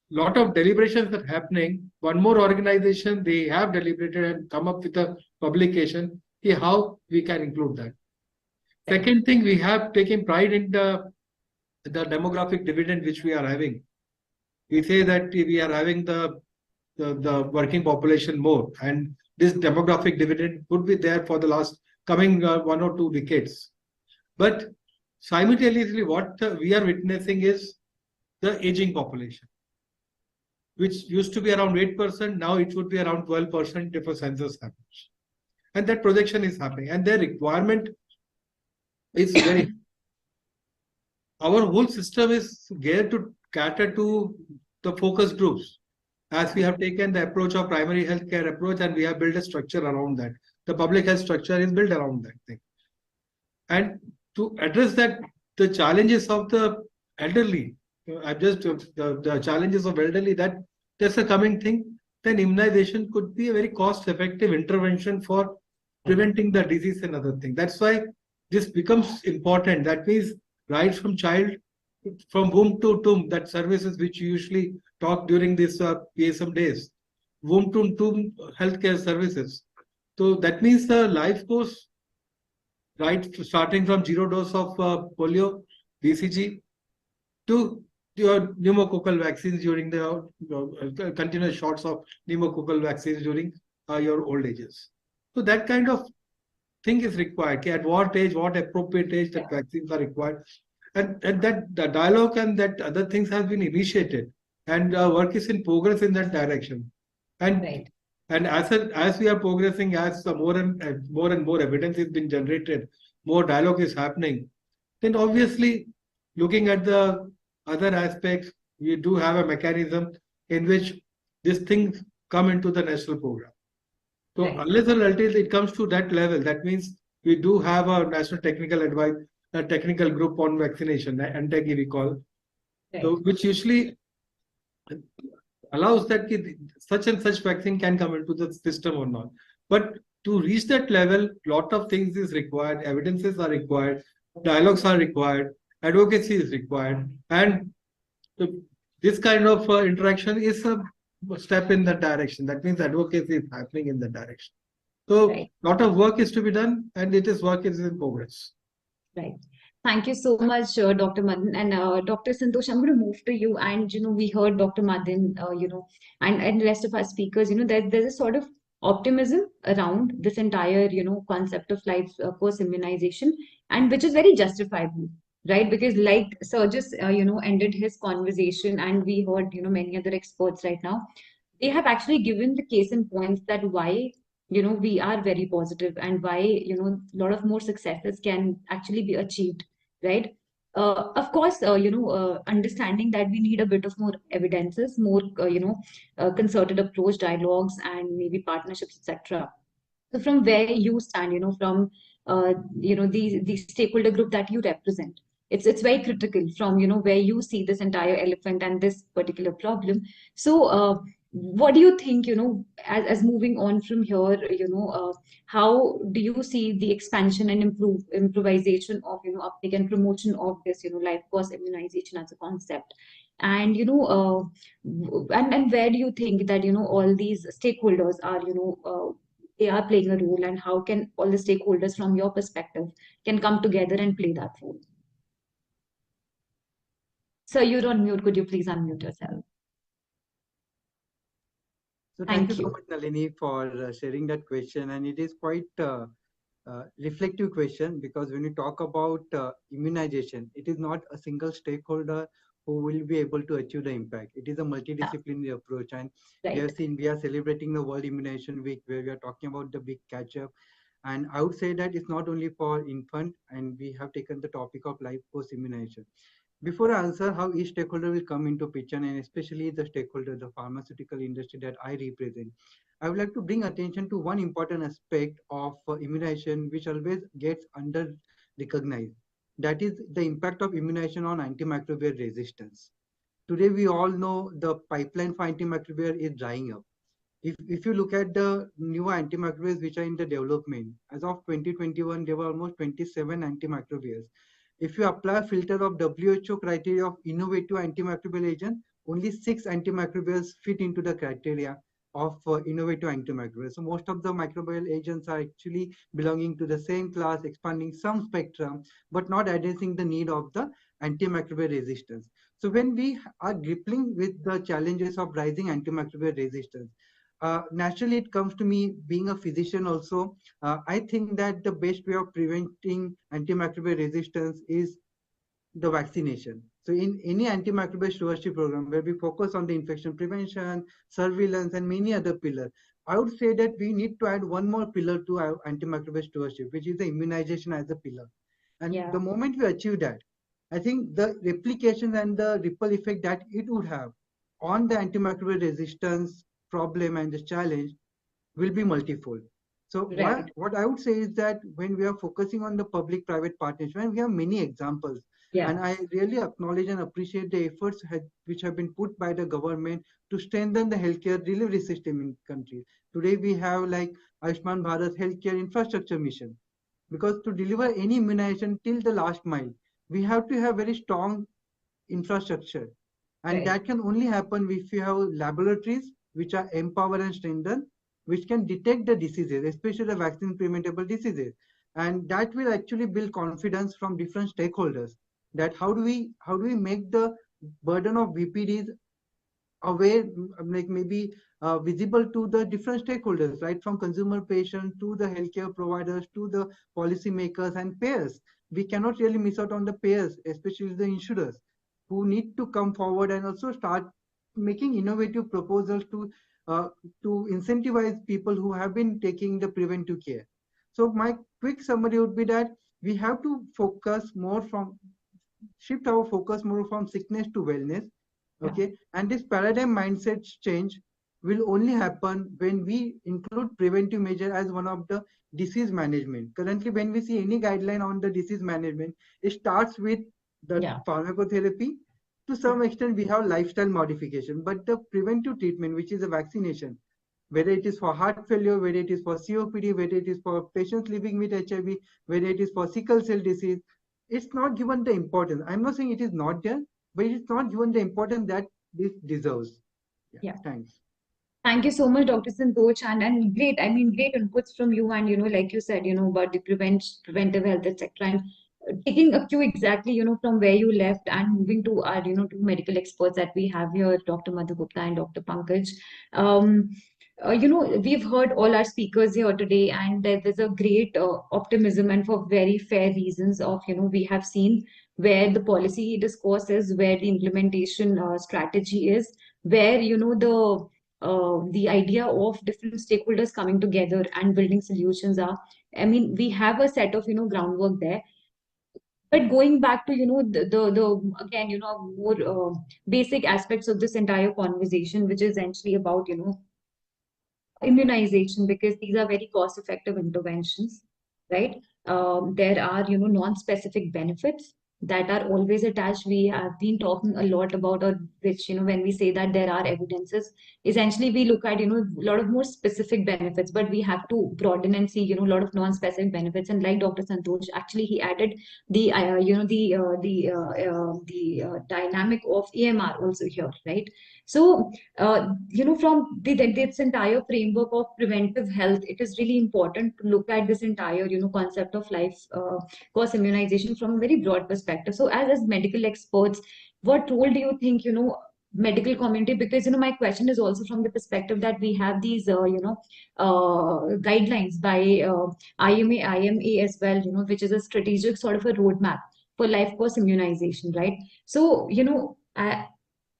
lot of deliberations are happening. One more organization, they have deliberated and come up with a publication, how we can include that. Second thing, we have taken pride in the demographic dividend which we are having. We say that we are having the working population more, and this demographic dividend would be there for the last coming 1 or 2 decades. But simultaneously, what we are witnessing is the aging population, which used to be around 8%, now it would be around 12% if a census happens. And that projection is happening, and their requirement is very. Our whole system is geared to cater to the focus groups, as we have taken the approach of primary healthcare approach, and we have built a structure around that. The public health structure is built around that thing. And to address that, the challenges of the elderly, I'm just the challenges of elderly, that's a coming thing. Then immunization could be a very cost-effective intervention for preventing the disease and other things. That's why this becomes important. That means right from child, from womb to tomb, that services which you usually talk during this PSM days, womb to tomb healthcare services. So that means the life course, right, starting from 0 dose of polio, BCG, to your pneumococcal vaccines during the continuous shots of pneumococcal vaccines during your old ages. So that kind of thing is required. Okay, at what age, what appropriate age that vaccines are required, and that the dialogue and that other things have been initiated, and work is in progress in that direction. And Right. and as we are progressing, as more and more evidence is being generated, more dialogue is happening, then obviously looking at the other aspects, we do have a mechanism in which these things come into the national program. So Right. unless and until it comes to that level, that means we do have a national technical advice, a technical group on vaccination, NTEG we call, Right. so which usually allows that such and such vaccine can come into the system or not. But to reach that level, lot of things is required, evidences are required, dialogues are required, advocacy is required, and this kind of interaction is a step in that direction. That means advocacy is happening in that direction. So Right. lot of work is to be done, and work is in progress. Right. Thank you so much, Dr. Madan. And Dr. Santosh, I'm going to move to you. And, we heard Dr. Madan, and the rest of our speakers, there's a sort of optimism around this entire, concept of life course immunization, and which is very justifiable, right? Because like Sir just, ended his conversation, and we heard, many other experts right now, they have actually given the case in points that why we are very positive, and why a lot of more successes can actually be achieved, right? Of course, understanding that we need a bit of more evidences, more concerted approach, dialogues, and maybe partnerships, etc. So from where you stand, from the stakeholder group that you represent, it's very critical from where you see this entire elephant and this particular problem. So what do you think, as moving on from here, how do you see the expansion and improvisation of uptake and promotion of this life course immunization as a concept? And and where do you think that all these stakeholders are they are playing a role, and how can all the stakeholders from your perspective can come together and play that role? So you're on mute. Could you please unmute yourself? So Thank thank you so you. much, Nalini, for sharing that question. And it is quite reflective question, because when you talk about immunization, it is not a single stakeholder who will be able to achieve the impact. It is a multidisciplinary approach. And we have Right. seen, we are celebrating the World Immunization Week, where we are talking about the big catch-up. And I would say that it's not only for infant, and we have taken the topic of life course immunization. Before I answer how each stakeholder will come into picture, and especially the stakeholder, the pharmaceutical industry that I represent, I would like to bring attention to one important aspect of immunization, which always gets under recognized. That is the impact of immunization on antimicrobial resistance. Today, we all know the pipeline for antimicrobial is drying up. If you look at the new antimicrobials which are in the development, as of 2021, there were almost 27 antimicrobials. If you apply a filter of WHO criteria of innovative antimicrobial agent, only 6 antimicrobials fit into the criteria of innovative antimicrobials. So most of the microbial agents are actually belonging to the same class, expanding some spectrum, but not addressing the need of the antimicrobial resistance. So when we are grappling with the challenges of rising antimicrobial resistance, naturally it comes to me, being a physician also, I think that the best way of preventing antimicrobial resistance is the vaccination. So in any antimicrobial stewardship program where we focus on the infection prevention, surveillance, and many other pillars, I would say that we need to add one more pillar to our antimicrobial stewardship, which is the immunization as a pillar. And Yeah. the moment we achieve that, I think the replication and the ripple effect that it would have on the antimicrobial resistance problem and the challenge will be multifold. So Right. what I would say is that when we are focusing on the public-private partnership, and we have many examples, And I really acknowledge and appreciate the efforts which have been put by the government to strengthen the healthcare delivery system in countries. Today we have like Ayushman Bharat healthcare infrastructure mission, because to deliver any immunization till the last mile, we have to have very strong infrastructure, and that can only happen if you have laboratories which are empowered and strengthened, which can detect the diseases, especially the vaccine preventable diseases, and that will actually build confidence from different stakeholders. That how do we make the burden of VPDs aware, like maybe visible to the different stakeholders, right from consumer patient to the healthcare providers to the policymakers and payers. We cannot really miss out on the payers, especially the insurers, who need to come forward and also start making innovative proposals to incentivize people who have been taking the preventive care. So my quick summary would be that we have to shift our focus more from sickness to wellness. Okay, and this paradigm mindset change will only happen when we include preventive measure as one of the disease management. Currently, when we see any guideline on the disease management, it starts with the pharmacotherapy. To some extent, we have lifestyle modification, but the preventive treatment, which is a vaccination, whether it is for heart failure, whether it is for COPD, whether it is for patients living with HIV, whether it is for sickle cell disease, it's not given the importance. I'm not saying it is not there, but it's not given the importance that this deserves. Thanks. Thank you so much, Dr. Santosh, and great, I mean, great inputs from you, and like you said, about the preventive health, etc. And taking a cue exactly, from where you left and moving to our, two medical experts that we have here, Dr. Madhu Gupta and Dr. Pankaj. We've heard all our speakers here today, and there's a great optimism, and for very fair reasons of, we have seen where the policy discourse is, where the implementation strategy is, where, the idea of different stakeholders coming together and building solutions are. I mean, we have a set of, groundwork there. But going back to, the again, more basic aspects of this entire conversation, which is essentially about, immunization, because these are very cost-effective interventions, right? There are, non-specific benefits that are always attached. We have been talking a lot about, or which, when we say that there are evidences, essentially we look at, a lot of more specific benefits, but we have to broaden and see, a lot of non-specific benefits. And like Dr. Santosh, actually he added the, the dynamic of EMR also here, right? So, from this entire framework of preventive health, it is really important to look at this entire, concept of life course immunization from a very broad perspective. So, as medical experts, what role do you think, medical community, because my question is also from the perspective that we have these guidelines by IMA as well, which is a strategic sort of a roadmap for life course immunization, right? So,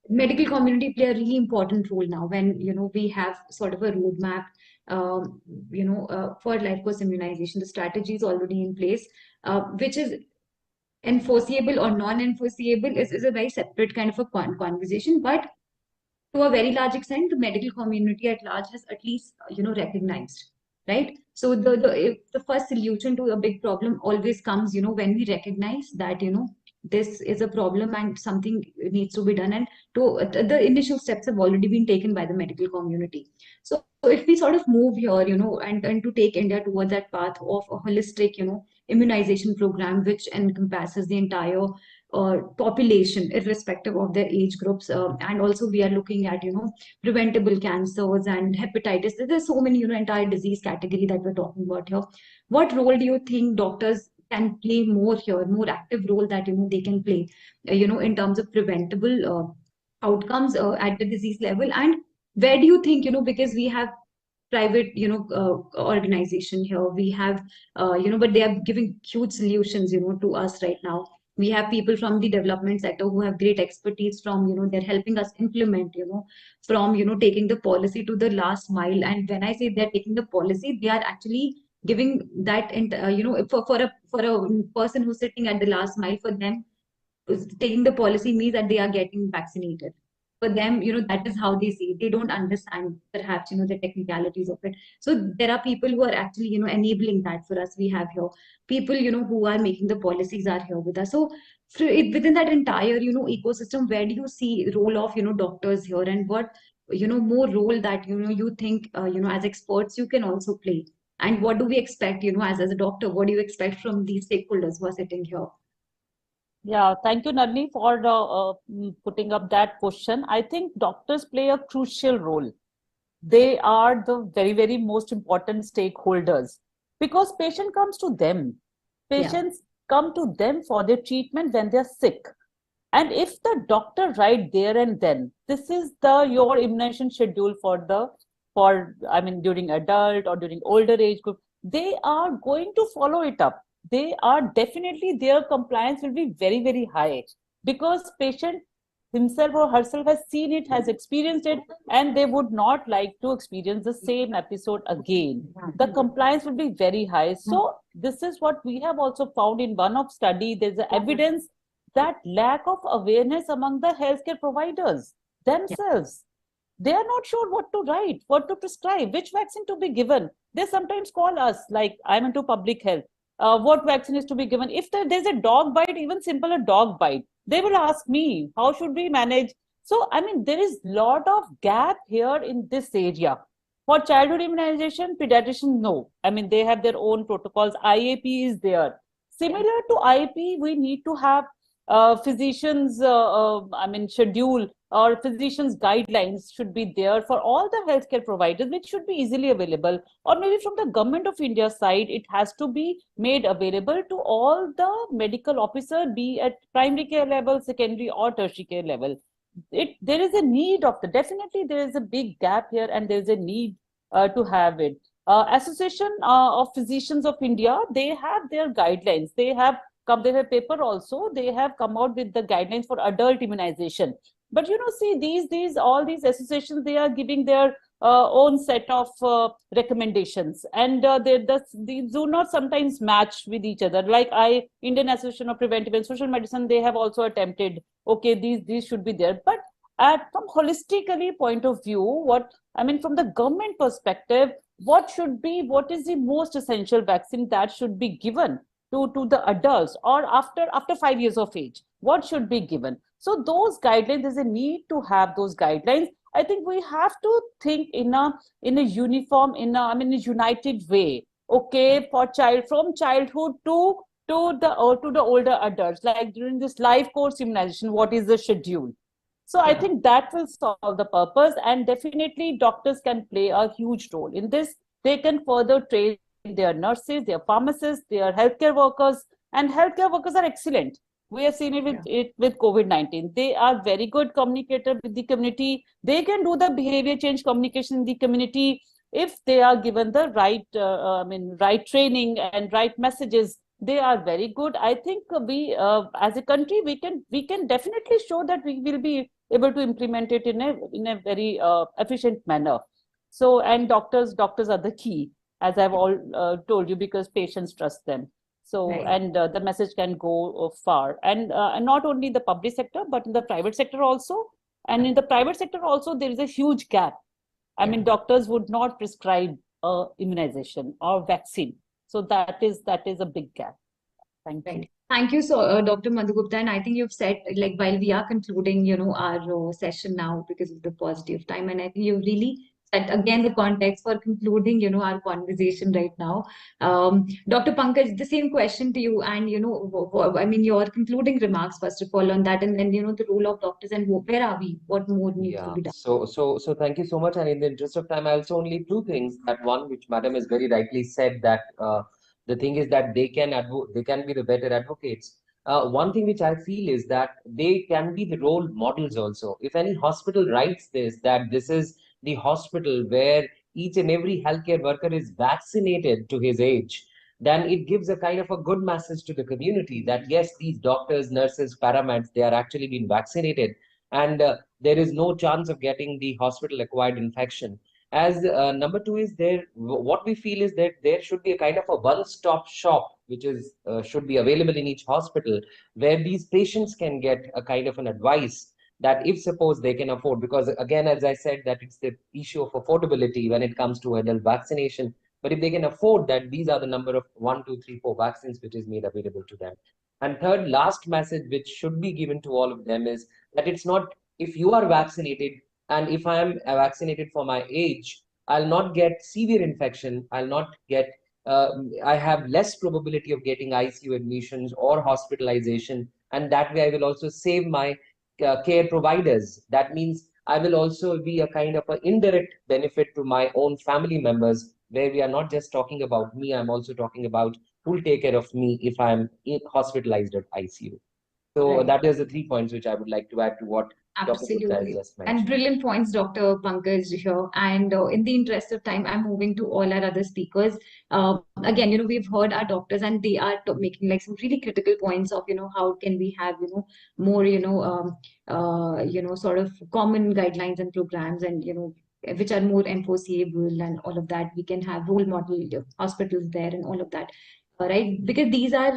medical community play a really important role now when we have sort of a roadmap for life course immunization. The strategy is already in place, which is enforceable or non-enforceable is a very separate kind of a conversation, but to a very large extent the medical community at large has at least recognized, right? So the first solution to a big problem always comes when we recognize that this is a problem and something needs to be done, and the initial steps have already been taken by the medical community. So if we sort of move here and to take India towards that path of a holistic immunization program which encompasses the entire population irrespective of their age groups, and also we are looking at preventable cancers and hepatitis. There's so many entire disease category that we're talking about here. What role do you think doctors can play more here, more active role that they can play in terms of preventable outcomes at the disease level? And where do you think because we have private organization here, we have but they are giving huge solutions to us right now. We have people from the development sector who have great expertise from they're helping us implement from taking the policy to the last mile. And when I say they're taking the policy, they are actually giving that for a person who's sitting at the last mile, for them taking the policy means that they are getting vaccinated, for them, that is how they see it. They don't understand perhaps, the technicalities of it. So there are people who are actually, enabling that for us. We have here people, who are making the policies are here with us. So within that entire, ecosystem, where do you see role of, doctors here, and what, more role that, you think, as experts, you can also play? And what do we expect, as a doctor, what do you expect from these stakeholders who are sitting here? Yeah, thank you, Nalini, for putting up that question. I think doctors play a crucial role. They are the very, very most important stakeholders because patient comes to them. Patients come to them for their treatment when they're sick. And if the doctor right there and then, this is your immunization schedule during adult or during older age group, they are going to follow it up. They are definitely, their compliance will be very, very high because patient himself or herself has seen it, has experienced it, and they would not like to experience the same episode again. The compliance will be very high. So this is what we have also found in one of study. There's evidence that lack of awareness among the healthcare providers themselves. They are not sure what to write, what to prescribe, which vaccine to be given. They sometimes call us, like, I'm into public health. What vaccine is to be given? If there's a dog bite, even simple a dog bite, they will ask me, how should we manage? So, there is a lot of gap here in this area. For childhood immunization, pediatricians know. They have their own protocols. IAP is there. Similar to IAP, we need to have physicians, schedule or physicians' guidelines should be there for all the healthcare providers, which should be easily available. Or maybe from the government of India side, it has to be made available to all the medical officer, be at primary care level, secondary or tertiary care level. There is a need of definitely there is a big gap here, and there is a need to have it. Association of Physicians of India, they have their guidelines. They have a paper also. They have come out with the guidelines for adult immunization. But see, all these associations, they are giving their own set of recommendations, and these do not sometimes match with each other. Like Indian Association of Preventive and Social Medicine, they have also attempted, okay, these should be there. But from holistically point of view, from the government perspective, what is the most essential vaccine that should be given to the adults, or after 5 years of age, what should be given? So those guidelines, there's a need to have those guidelines. I think we have to think in a uniform, in a united way. Okay, from childhood to the older adults, like during this life course immunization, what is the schedule? So I think that will solve the purpose, and definitely doctors can play a huge role in this. They can further train their nurses, their pharmacists, their healthcare workers, and healthcare workers are excellent. We have seen it with COVID-19. They are very good communicator with the community. They can do the behavior change communication in the community if they are given the right training and right messages. They are very good. I think we, as a country, we can definitely show that we will be able to implement it in a very efficient manner. So, and doctors are the key, as I've all told you, because patients trust them. So, and the message can go far, and not only the public sector, but in the private sector also. And in the private sector also, there is a huge gap. Doctors would not prescribe immunization or vaccine. So that is a big gap. Thank you. Thank you, so Dr. Madhugupta. And I think you've said, like, while we are concluding, our session now because of the paucity of time, and I think you've really set again the context for concluding, our conversation right now. Dr. Pankaj, the same question to you, and your concluding remarks first of all on that, and then the role of doctors, and where are we? What more needs to be done? So thank you so much. And in the interest of time, I also only two things. That one, which Madam has very rightly said, that the thing is that they can be the better advocates. One thing which I feel is that they can be the role models also. If any hospital writes that this is the hospital where each and every healthcare worker is vaccinated to his age, then it gives a kind of a good message to the community that yes, these doctors, nurses, paramedics, they are actually being vaccinated, and there is no chance of getting the hospital-acquired infection. As number two is there, what we feel is that there should be a kind of a one-stop shop which is should be available in each hospital, where these patients can get a kind of an advice that if suppose they can afford, because again, as I said, that it's the issue of affordability when it comes to adult vaccination. But if they can afford that, these are the number of 1, 2, 3, 4 vaccines which is made available to them. And third, last message which should be given to all of them is that it's not, if you are vaccinated and if I am vaccinated for my age, I'll not get severe infection. I'll not get, I have less probability of getting ICU admissions or hospitalization. And that way I will also save my care providers. That means I will also be a kind of an indirect benefit to my own family members, where we are not just talking about me, I'm also talking about who will take care of me if I'm hospitalized at ICU. So Right. that is the 3 points which I would like to add to what Dr. Gupta has Absolutely. just And mentioned. brilliant points, Dr. Pankaj here. And in the interest of time, I'm moving to all our other speakers. Again, we've heard our doctors and they are making like some really critical points of, how can we have, more, sort of common guidelines and programs and, which are more enforceable and all of that. We can have role model hospitals there and all of that. Right, because these are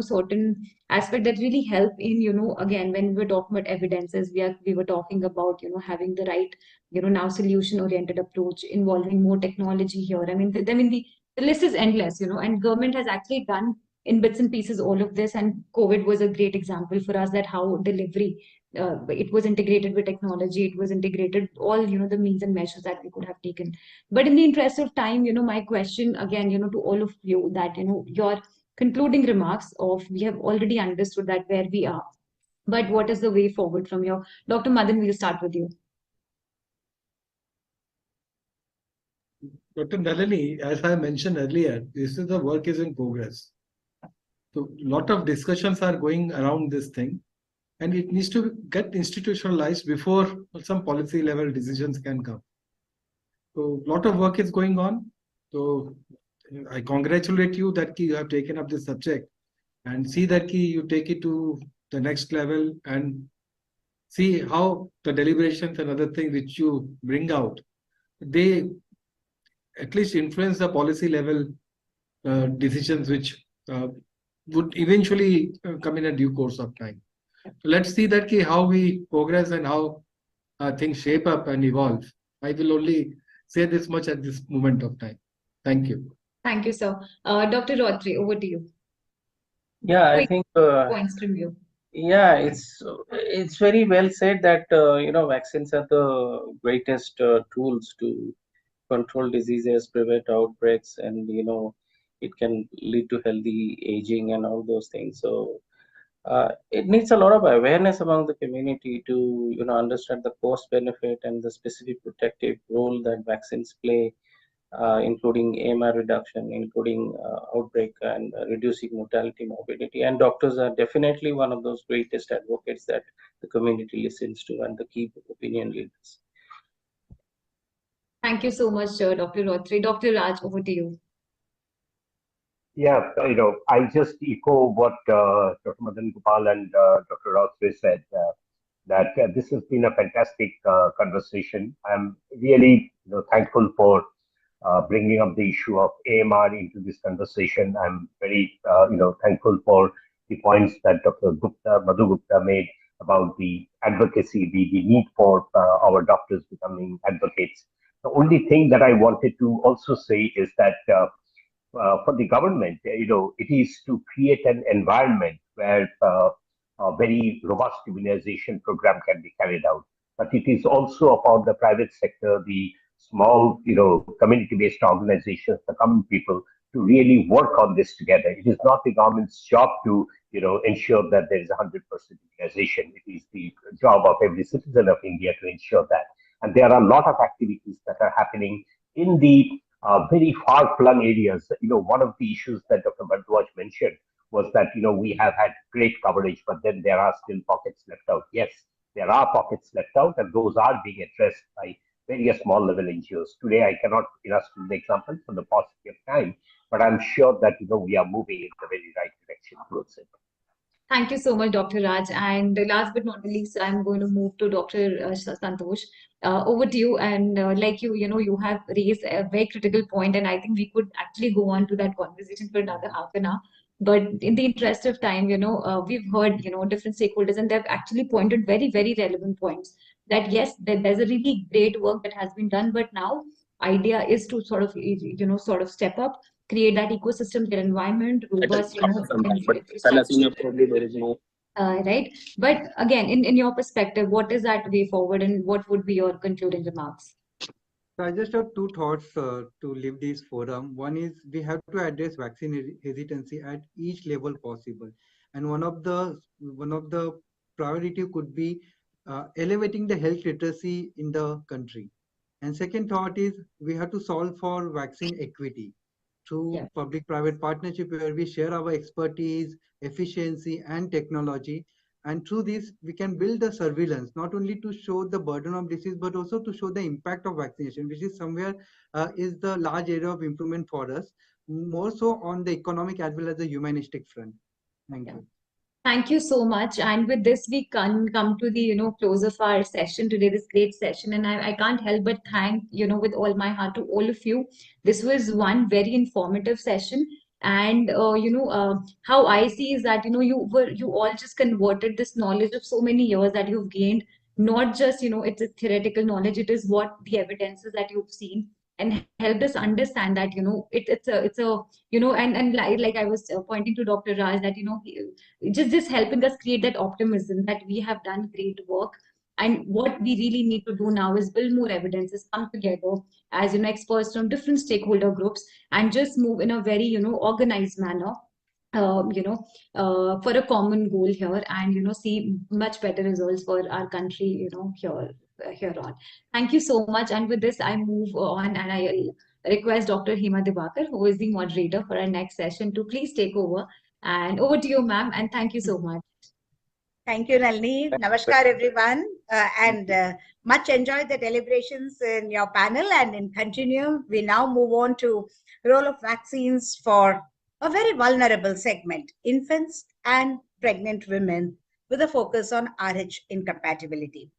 certain aspect that really help in again when we were talking about evidences, we were talking about having the right now solution oriented approach involving more technology here. I mean the list is endless, and government has actually done in bits and pieces all of this, and COVID was a great example for us that how delivery it was integrated with technology, it was integrated all the means and measures that we could have taken. But in the interest of time, my question again, to all of you, that your concluding remarks of we have already understood that where we are, but what is the way forward from here? Dr. Madan, we'll start with you. Dr. Nalini, as I mentioned earlier, this is the work is in progress. So a lot of discussions are going around this thing, and it needs to get institutionalized before some policy level decisions can come. So a lot of work is going on. So I congratulate you that you have taken up this subject and see that you take it to the next level and see how the deliberations and other things which you bring out, they at least influence the policy level decisions which would eventually come in a due course of time. So let's see that how we progress and how things shape up and evolve. I will only say this much at this moment of time. Thank you. Thank you, sir. Dr. Rotri, over to you. Yeah, I think points from you. Yeah, it's very well said that vaccines are the greatest tools to control diseases, prevent outbreaks, and it can lead to healthy aging and all those things. So it needs a lot of awareness among the community to understand the cost benefit and the specific protective role that vaccines play, including AMR reduction, including outbreak and reducing mortality, morbidity. And doctors are definitely one of those greatest advocates that the community listens to and the key opinion leaders. Thank you so much, Dr. Rotri. Dr. Raj, over to you. Yeah, I just echo what Dr. Madan Gopal and Dr. Rotri said, that this has been a fantastic conversation. I'm really thankful for bringing up the issue of AMR into this conversation. I'm very thankful for the points that Dr. Madhu Gupta made about the advocacy, the need for our doctors becoming advocates. The only thing that I wanted to also say is that for the government, it is to create an environment where a very robust immunization program can be carried out. But it is also about the private sector, the small, community-based organizations, the common people, to really work on this together. It is not the government's job to, ensure that there is 100% immunization. It is the job of every citizen of India to ensure that. And there are a lot of activities that are happening in the very far-flung areas. One of the issues that Dr. Bhardwaj mentioned was that, we have had great coverage, but then there are still pockets left out. Yes, there are pockets left out, and those are being addressed by various small level NGOs. Today, I cannot illustrate the example for the paucity of time, but I'm sure that, we are moving in the very right direction towards it. Thank you so much, Dr. Raj. And last but not least, I'm going to move to Dr. Santosh. Over to you. And like you have raised a very critical point, and I think we could actually go on to that conversation for another half an hour. But in the interest of time, we've heard, different stakeholders, and they've actually pointed very, very relevant points that yes, there's a really great work that has been done, but now idea is to sort of, step up, create that ecosystem, their environment, robust, Thalassemia, probably there is no. Right. But again, in your perspective, what is that way forward, and what would be your concluding remarks? So I just have two thoughts to leave this forum. One is we have to address vaccine hesitancy at each level possible, and one of the priority could be elevating the health literacy in the country. And second thought is we have to solve for vaccine equity through public-private partnership where we share our expertise, efficiency, and technology. And through this, we can build the surveillance, not only to show the burden of disease, but also to show the impact of vaccination, which is somewhere is the large area of improvement for us, more so on the economic as well as the humanistic front. Thank you. Thank you so much. And with this, we can come to the, close of our session today, this great session. And I can't help but thank, with all my heart to all of you. This was one very informative session. And, how I see is that, you all just converted this knowledge of so many years that you've gained, not just, it's a theoretical knowledge, it is what the evidences that you've seen, and helped us understand that, it's a, and like I was pointing to Dr. Raj that, just helping us create that optimism that we have done great work. And what we really need to do now is build more evidences, come together as experts from different stakeholder groups, and just move in a very organized manner, for a common goal here, and see much better results for our country, here on. Thank you so much. And with this, I move on, and I request Dr. Hema Dibakar, who is the moderator for our next session, to please take over. And over to you, ma'am, and thank you so much. Thank you, Nalini. Namaskar, everyone. Much enjoyed the deliberations in your panel, and in continue, we now move on to role of vaccines for a very vulnerable segment, infants and pregnant women, with a focus on Rh incompatibility.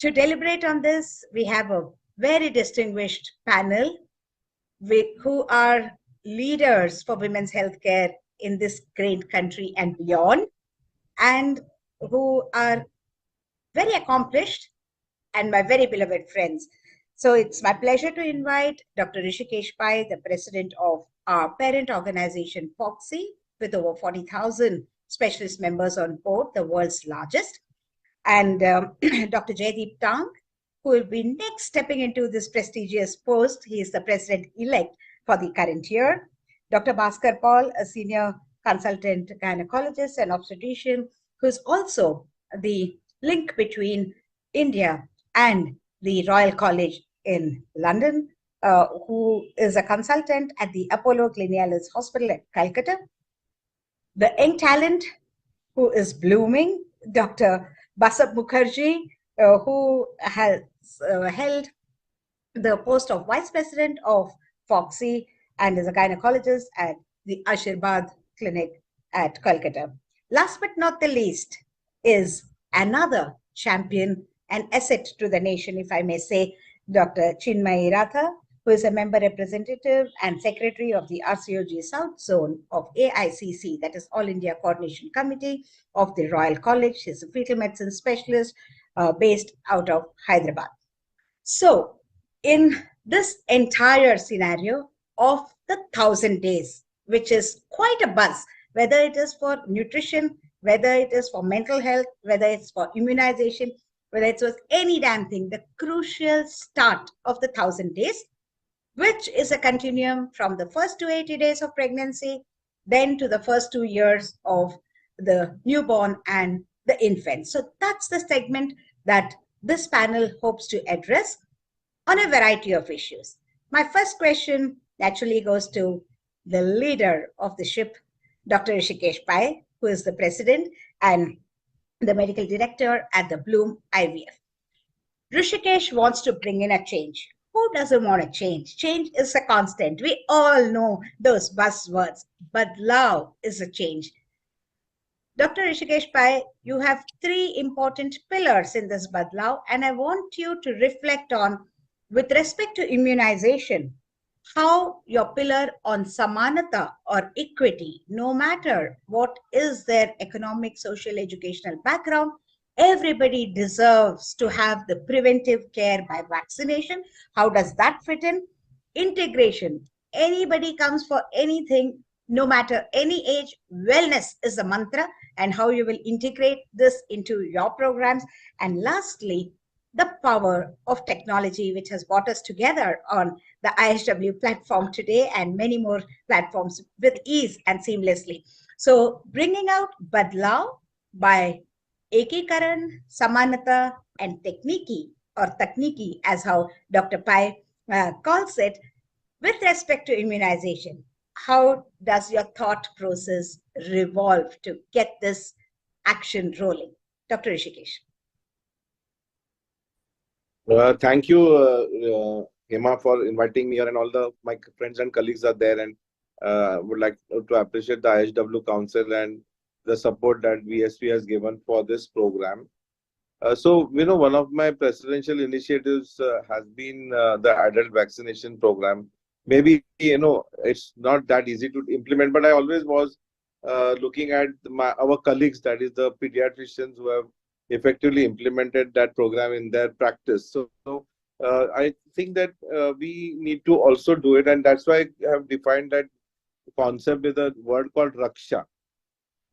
To deliberate on this, we have a very distinguished panel who are leaders for women's healthcare in this great country and beyond, and who are very accomplished and my very beloved friends. So it's my pleasure to invite Dr. Rishikesh Pai, the president of our parent organization, FOXI, with over 40,000 specialist members on board, the world's largest, and Dr. Jaideep Tang, who will be next stepping into this prestigious post. He is the president-elect for the current year. Dr. Bhaskar Paul, a senior consultant gynecologist and obstetrician, who is also the link between India and the Royal College in London, who is a consultant at the Apollo Clinialis Hospital at Calcutta. The young talent who is blooming, Dr. Basab Mukherjee, who has held the post of Vice President of FOXI and is a gynecologist at the Ashirvad Clinic at Calcutta. Last but not the least is another champion and asset to the nation, if I may say, Dr. Chinmayi Ratha, who is a member representative and secretary of the RCOG South Zone of AICC, that is All India Coordination Committee of the Royal College. She's a fetal medicine specialist based out of Hyderabad. So in this entire scenario of the 1,000 days, which is quite a buzz, whether it is for nutrition, whether it is for mental health, whether it's for immunization, whether it was any damn thing, the crucial start of the 1,000 days, which is a continuum from the first 280 days of pregnancy, then to the first 2 years of the newborn and the infant. So that's the segment that this panel hopes to address on a variety of issues. My first question naturally goes to the leader of the ship, Dr. Rishikesh Pai, who is the president and the medical director at the Bloom IVF. Rishikesh wants to bring in a change. Who doesn't want to change? Change is a constant. We all know those buzzwords, but love is a change. Dr. Rishikesh Pai, you have 3 important pillars in this Badlao, and I want you to reflect on, with respect to immunization, how your pillar on samanata or equity, no matter what is their economic, social, educational background, everybody deserves to have the preventive care by vaccination. How does that fit in? Integration. Anybody comes for anything, no matter any age, wellness is the mantra, and how you will integrate this into your programs. And lastly, the power of technology, which has brought us together on the IHW platform today and many more platforms with ease and seamlessly. So bringing out Badlao by Ekikaran, Samanata, and Techniki, or Takniki, as how Dr. Pai calls it, with respect to immunization. How does your thought process revolve to get this action rolling? Dr. Rishikesh. Thank you, Hema, for inviting me here, and all my friends and colleagues are there, and would like to appreciate the IHW Council and the support that VSP has given for this program. So, one of my presidential initiatives has been the adult vaccination program. Maybe, it's not that easy to implement, but I always was looking at our colleagues, that is the pediatricians who have effectively implemented that program in their practice. So I think that we need to also do it, and that's why I have defined that concept with a word called Raksha.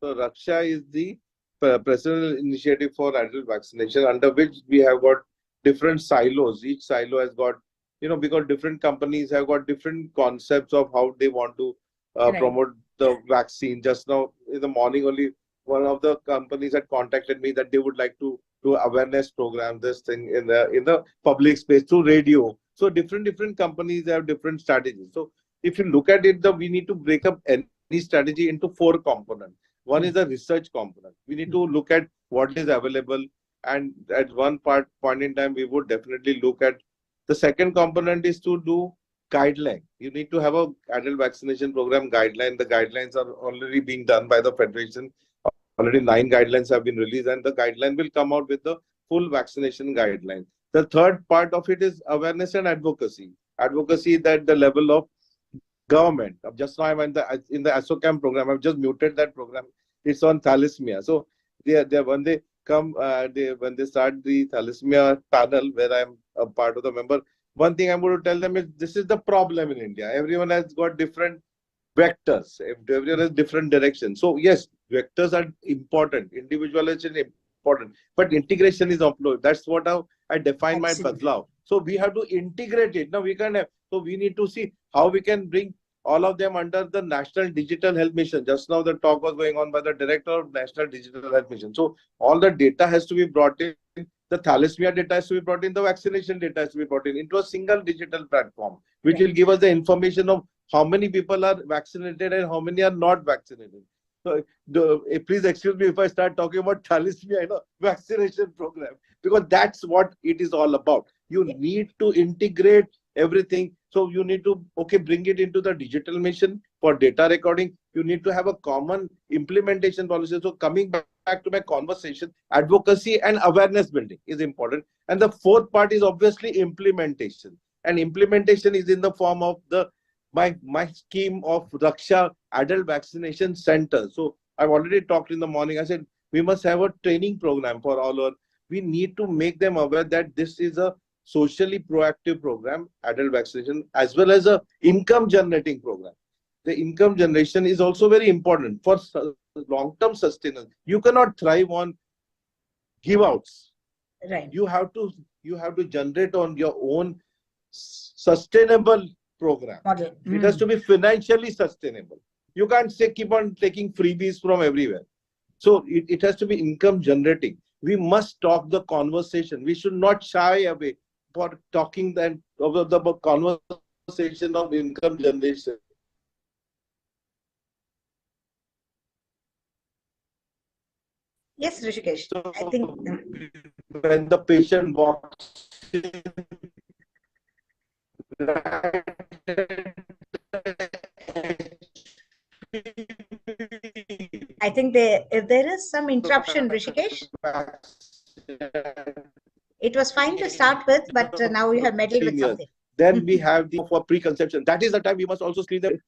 So Raksha is the presidential initiative for adult vaccination, under which we have got different silos. Each silo has got, because different companies have got different concepts of how they want to promote the vaccine. Just now in the morning only, one of the companies had contacted me that they would like to do awareness program, this thing in the public space through radio. So different companies have different strategies. So if you look at it, we need to break up any strategy into 4 components. One is the research component. We need to look at what is available, and at one point in time, we would definitely look at the second component is to do guideline. You need to have a adult vaccination program guideline. The guidelines are already being done by the Federation. Already 9 guidelines have been released, and the guideline will come out with the full vaccination guideline. The third part of it is awareness and advocacy. Advocacy at the level of government. Just now I'm in the ASOCAM program. I've just muted that program. It's on thalassemia. So when they come, when they start the thalassemia panel, where I'm a part of the member, one thing I'm going to tell them is this is the problem in India. Everyone has got different vectors. Everyone has different directions. So yes, vectors are important. Individualization is important, but integration is upload. That's what I define my Badlao. So we have to integrate it. Now we can have, so we need to see how we can bring all of them under the National Digital Health Mission. Just now the talk was going on by the Director of National Digital Health Mission. So all the data has to be brought in. The thalassemia data has to be brought in. The vaccination data has to be brought in into a single digital platform, which will give us the information of how many people are vaccinated and how many are not vaccinated. So please excuse me if I start talking about thalassemia, vaccination program, because that's what it is all about. You need to integrate everything. So you need to, bring it into the digital mission for data recording. You need to have a common implementation policy. So coming back to my conversation, advocacy and awareness building is important. And the fourth part is obviously implementation. And implementation is in the form of my scheme of Raksha Adult Vaccination Center. So I've already talked in the morning. I said, we must have a training program for all our, we need to make them aware that this is a socially proactive program, adult vaccination, as well as a income generating program. The income generation is also very important for long-term sustenance. You cannot thrive on give outs. Right. You have to generate on your own sustainable program. Model. It has to be financially sustainable. You can't say keep on taking freebies from everywhere. So it has to be income generating. We must talk the conversation. We should not shy away for talking the conversation of income generation. Yes, Rishikesh. So I think when the patient walks in, I think if there is some interruption, Rishikesh. It was fine to start with, but now you have meddled with something. Then we have the for preconception. That is the time we must also screen them.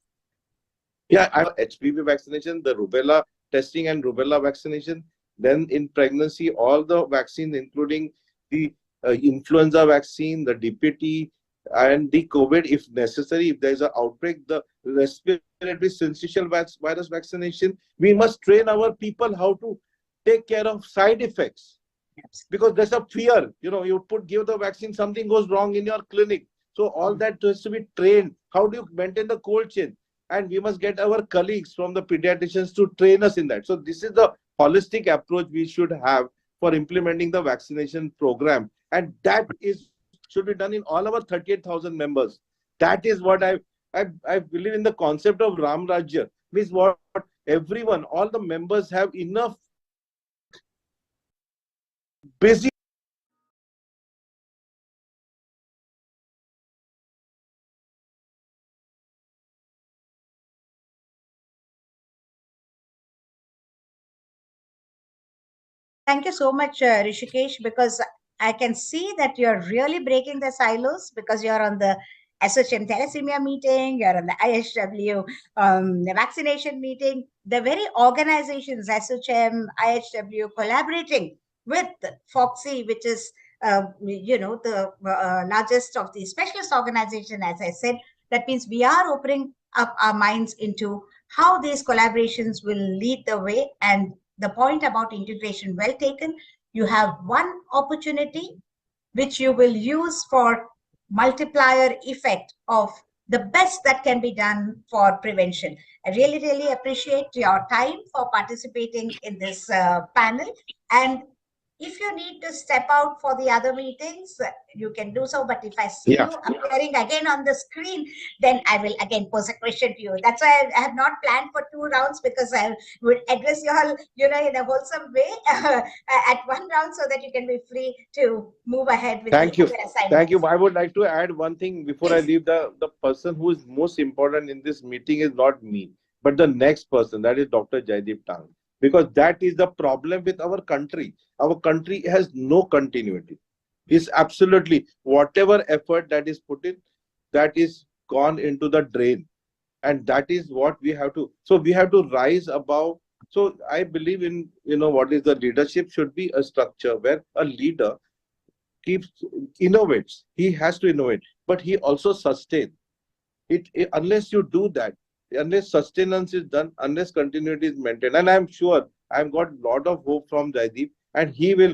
Yeah, I have HPV vaccination, the rubella testing and rubella vaccination. Then in pregnancy, all the vaccines, including the influenza vaccine, the DPT, and the COVID, if necessary, if there is an outbreak, the respiratory syncytial virus vaccination. We must train our people how to take care of side effects. Because there's a fear, you give the vaccine, something goes wrong in your clinic. So all that has to be trained. How do you maintain the cold chain? And we must get our colleagues from the pediatricians to train us in that. So this is the holistic approach we should have for implementing the vaccination program. And that should be done in all our 38,000 members. That is what I believe in, the concept of Ram Rajya. Means what everyone, all the members have enough busy. Thank you so much, Rishikesh, because I can see that you're really breaking the silos, because you're on the SHM thalassemia meeting, you're on the IHW the vaccination meeting, the very organizations, SHM, IHW, collaborating with FOXI, which is the largest of the specialist organization, as I said. That means we are opening up our minds into how these collaborations will lead the way. And the point about integration, well taken. You have one opportunity which you will use for multiplier effect of the best that can be done for prevention. I really, really appreciate your time for participating in this panel. And if you need to step out for the other meetings, you can do so. But if I see you appearing again on the screen, then I will again pose a question to you. That's why I have not planned for 2 rounds, because I would address you all, in a wholesome way at 1 round, so that you can be free to move ahead with the other assignments. Thank you. I would like to add one thing before I leave. The person who is most important in this meeting is not me, but the next person, that is Dr. Jaideep Tang. Because that is the problem with our country. Our country has no continuity. It's absolutely, whatever effort that is put in, that is gone into the drain. And that is what we have to, so we have to rise above. So I believe in, what is the leadership should be a structure where a leader innovates. He has to innovate, but he also sustains. Unless you do that, unless sustenance is done, unless continuity is maintained, and I'm sure I've got a lot of hope from Jaideep, and he will,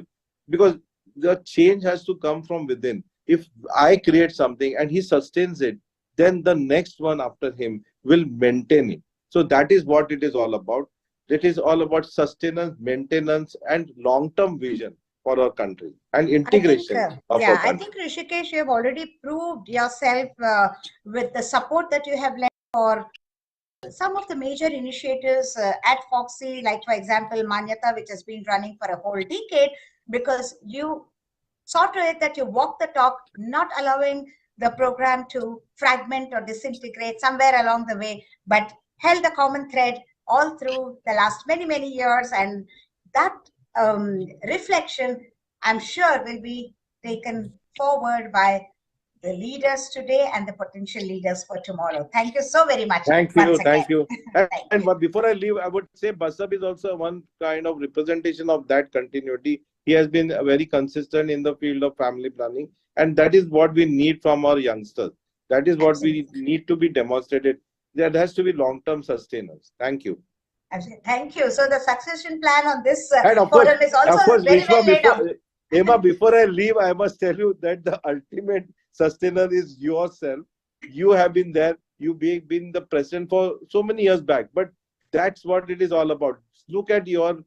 because the change has to come from within. If I create something and he sustains it, then the next one after him will maintain it. So that is what it is all about. It is all about sustenance, maintenance, and long-term vision for our country and integration of our country. I think, Rishikesh, you have already proved yourself with the support that you have lent for some of the major initiatives at FOXI, like, for example, Manyata, which has been running for a whole decade, because you saw to it that you walk the talk, not allowing the program to fragment or disintegrate somewhere along the way, but held a common thread all through the last many, many years. And that reflection, I'm sure, will be taken forward by the leaders today and the potential leaders for tomorrow. Thank you so very much. Thank you. And before I leave, I would say Basab is also one kind of representation of that continuity. He has been very consistent in the field of family planning, and that is what we need from our youngsters. That is what we need to be demonstrated. There has to be long-term sustenance. Thank you. Thank you. So the succession plan on this forum is also very well laid out. Emma, before I leave, I must tell you that the ultimate sustainer is yourself. You have been there. You've been the president for so many years back, but that's what it is all about. Look at your,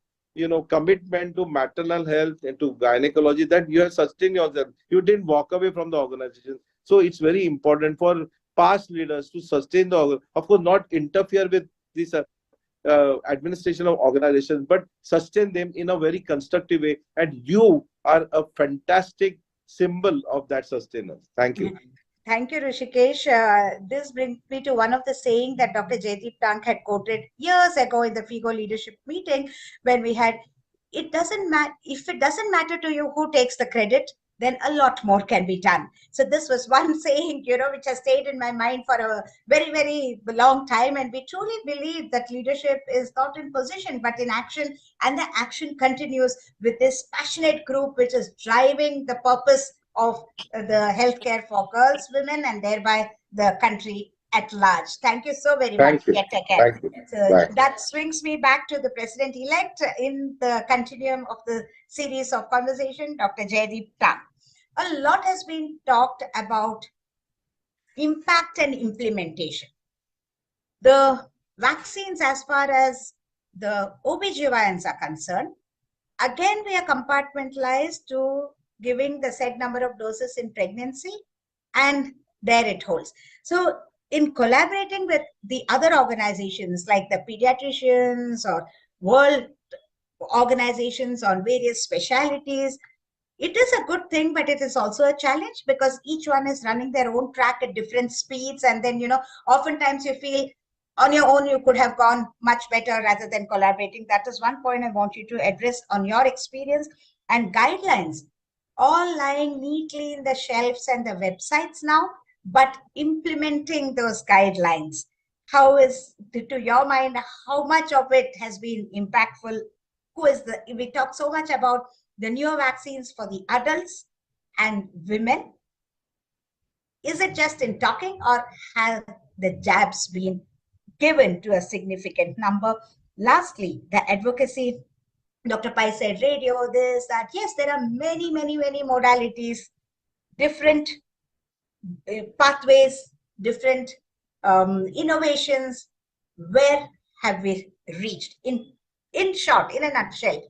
commitment to maternal health and to gynecology, that you have sustained yourself. You didn't walk away from the organization. So it's very important for past leaders to sustain the organization. Of course, not interfere with this administration of organizations, but sustain them in a very constructive way. And you are a fantastic symbol of that sustenance. Thank you. Thank you, Rishikesh. This brings me to one of the saying that Dr. Jaideep Tang had quoted years ago in the FIGO leadership meeting, when we had, it doesn't matter, if it doesn't matter to you who takes the credit, then a lot more can be done. So this was one saying, which has stayed in my mind for a very, very long time. And we truly believe that leadership is not in position, but in action. And the action continues with this passionate group, which is driving the purpose of the healthcare for girls, women, and thereby the country at large. Thank you so very much. Thank you. Yet again. Thank you. So Bye. that swings me back to the president-elect in the continuum of the series of conversation, Dr. Jaideep Tang. A lot has been talked about impact and implementation. The vaccines, as far as the OBGYNs are concerned, again, we are compartmentalized to giving the said number of doses in pregnancy, and there it holds. So in collaborating with the other organizations like the pediatricians or world organizations on various specialties, it is a good thing, but it is also a challenge because each one is running their own track at different speeds. And then, oftentimes you feel on your own, you could have gone much better rather than collaborating. That is one point I want you to address on your experience. And guidelines, all lying neatly in the shelves and the websites now, but implementing those guidelines, how is, to your mind, how much of it has been impactful? We talk so much about the newer vaccines for the adults and women. Is it just in talking, or have the jabs been given to a significant number? Lastly, the advocacy. Dr. Pai said radio, this, that. Yes, there are many, many, many modalities, different pathways, different innovations. Where have we reached? In short, in a nutshell,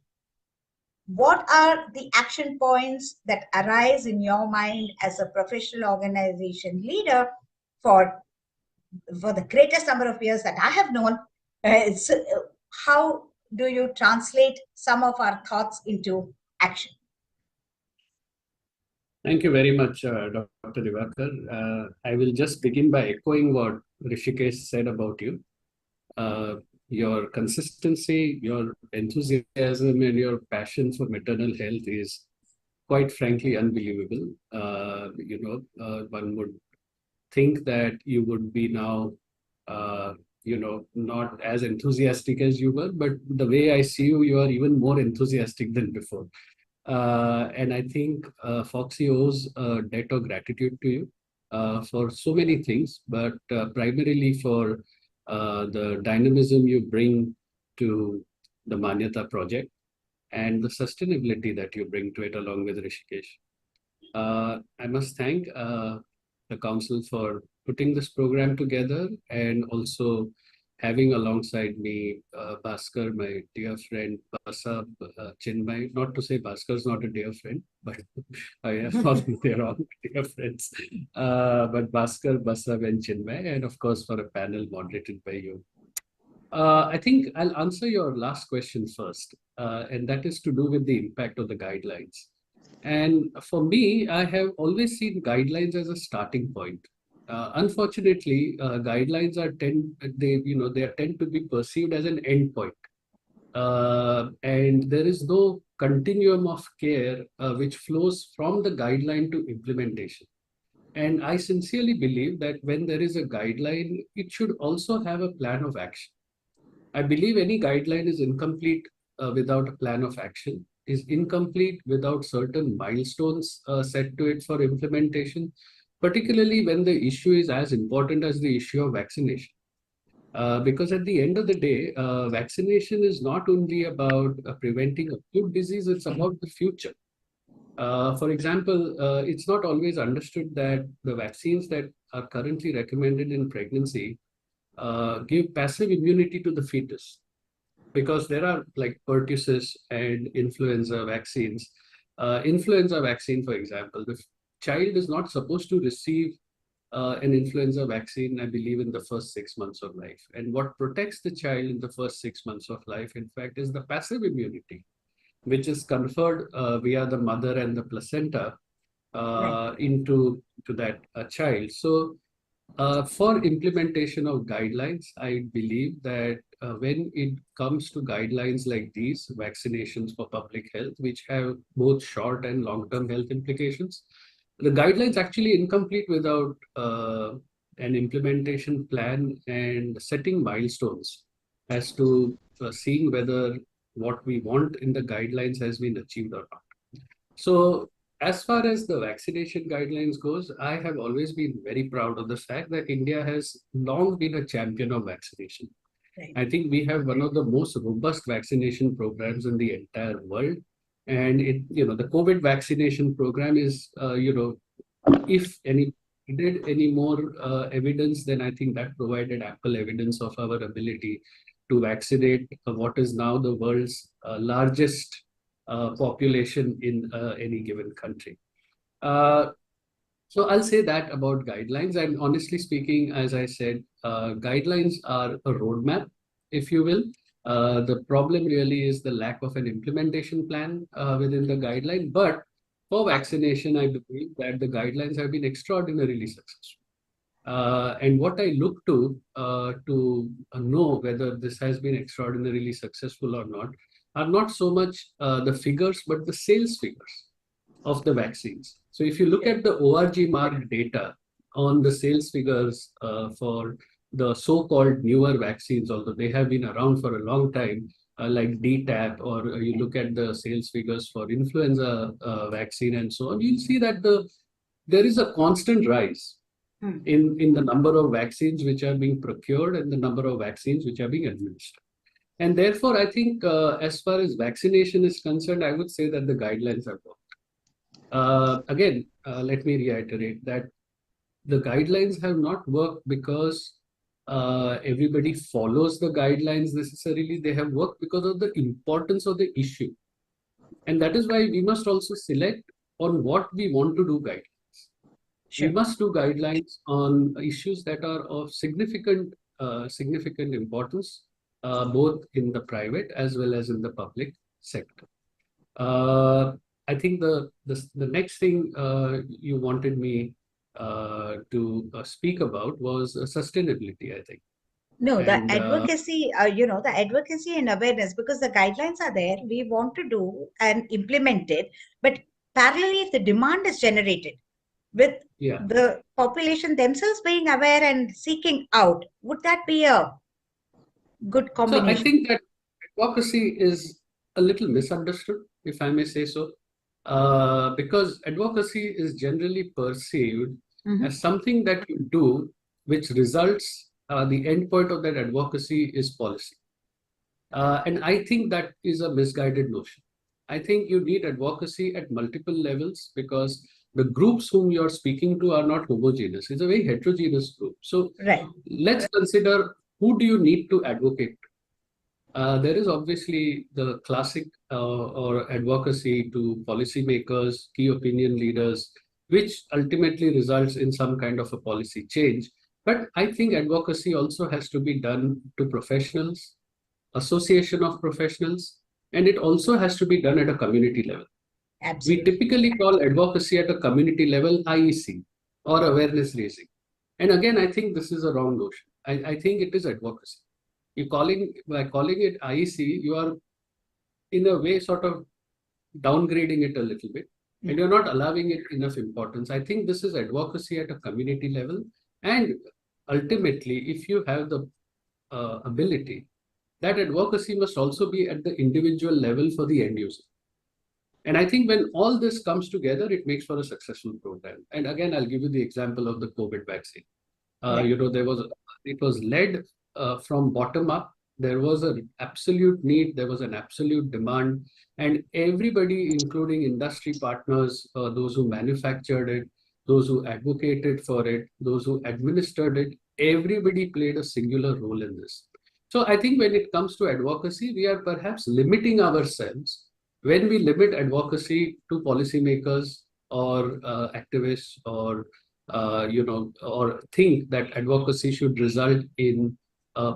what are the action points that arise in your mind as a professional organization leader for the greatest number of years that I have known? How do you translate some of our thoughts into action? Thank you very much, Dr. Divakar. I will just begin by echoing what Rishikesh said about you. Your consistency, your enthusiasm, and your passion for maternal health is quite frankly unbelievable. One would think that you would be now, not as enthusiastic as you were, but the way I see you, you are even more enthusiastic than before. And I think Foxy owes a debt of gratitude to you for so many things, but primarily for the dynamism you bring to the Manyata project and the sustainability that you bring to it along with Rishikesh. I must thank the council for putting this program together and also having alongside me Bhaskar, my dear friend, Basa, Chinmay. Not to say Bhaskar is not a dear friend, but I have all their own dear friends. But Bhaskar, Basa, and Chinmay, and of course for a panel moderated by you. I think I'll answer your last question first, and that is to do with the impact of the guidelines. And for me, I have always seen guidelines as a starting point. Unfortunately, guidelines tend to be perceived as an end point, and there is no continuum of care which flows from the guideline to implementation. And I sincerely believe that when there is a guideline, it should also have a plan of action. I believe any guideline is incomplete without a plan of action, is incomplete without certain milestones set to it for implementation, particularly when the issue is as important as the issue of vaccination. Because at the end of the day, vaccination is not only about preventing acute disease, it's about the future. For example, it's not always understood that the vaccines that are currently recommended in pregnancy give passive immunity to the fetus, because there are like pertussis and influenza vaccines. Influenza vaccine, for example, the child is not supposed to receive an influenza vaccine, I believe, in the first 6 months of life. And what protects the child in the first 6 months of life, in fact, is the passive immunity, which is conferred via the mother and the placenta into that child. So for implementation of guidelines, I believe that when it comes to guidelines like these, vaccinations for public health, which have both short and long-term health implications, the guidelines actually incomplete without an implementation plan and setting milestones as to seeing whether what we want in the guidelines has been achieved or not. So as far as the vaccination guidelines goes, I have always been very proud of the fact that India has long been a champion of vaccination. Right. I think we have one of the most robust vaccination programs in the entire world. And the COVID vaccination program is, if any needed any more evidence, then I think that provided ample evidence of our ability to vaccinate what is now the world's largest population in any given country. So I'll say that about guidelines. And honestly speaking, as I said, guidelines are a roadmap, if you will. The problem really is the lack of an implementation plan within the guideline. But for vaccination, I believe that the guidelines have been extraordinarily successful. And what I look to know whether this has been extraordinarily successful or not are not so much the figures, but the sales figures of the vaccines. So if you look at the ORG mark data on the sales figures for the so-called newer vaccines, although they have been around for a long time, like DTaP, or you look at the sales figures for influenza vaccine and so on, you'll see that there is a constant rise in the number of vaccines which are being procured and the number of vaccines which are being administered. And therefore, I think as far as vaccination is concerned, I would say that the guidelines are worked. Again, let me reiterate that the guidelines have not worked because everybody follows the guidelines necessarily. They have worked because of the importance of the issue. And that is why we must also select on what we want to do guidelines. Sure. We must do guidelines on issues that are of significant importance, both in the private as well as in the public sector. I think the next thing you wanted me to speak about was sustainability, I think. No, the advocacy, the advocacy and awareness, because the guidelines are there, we want to do and implement it, but parallelly, if the demand is generated with the population themselves being aware and seeking out, would that be a good combination? So I think that advocacy is a little misunderstood, if I may say so, because advocacy is generally perceived as something that you do which results, the end point of that advocacy is policy. And I think that is a misguided notion. I think you need advocacy at multiple levels because the groups whom you're speaking to are not homogeneous. It's a very heterogeneous group. So let's consider, who do you need to advocate to? There is obviously the classic or advocacy to policymakers, key opinion leaders, which ultimately results in some kind of a policy change. But I think advocacy also has to be done to professionals, association of professionals, and it also has to be done at a community level. Absolutely. We typically call advocacy at a community level IEC or awareness raising. And again, I think this is a wrong notion. I think it is advocacy. By calling it IEC, you are in a way sort of downgrading it a little bit, and you're not allowing it enough importance. I think this is advocacy at a community level. And ultimately, if you have the ability, that advocacy must also be at the individual level for the end user. And I think when all this comes together, it makes for a successful program. And again, I'll give you the example of the COVID vaccine. It was led from bottom up. There was an absolute need, there was an absolute demand, and everybody, including industry partners, those who manufactured it, those who advocated for it, those who administered it, everybody played a singular role in this. So I think when it comes to advocacy, we are perhaps limiting ourselves when we limit advocacy to policymakers or activists or or think that advocacy should result in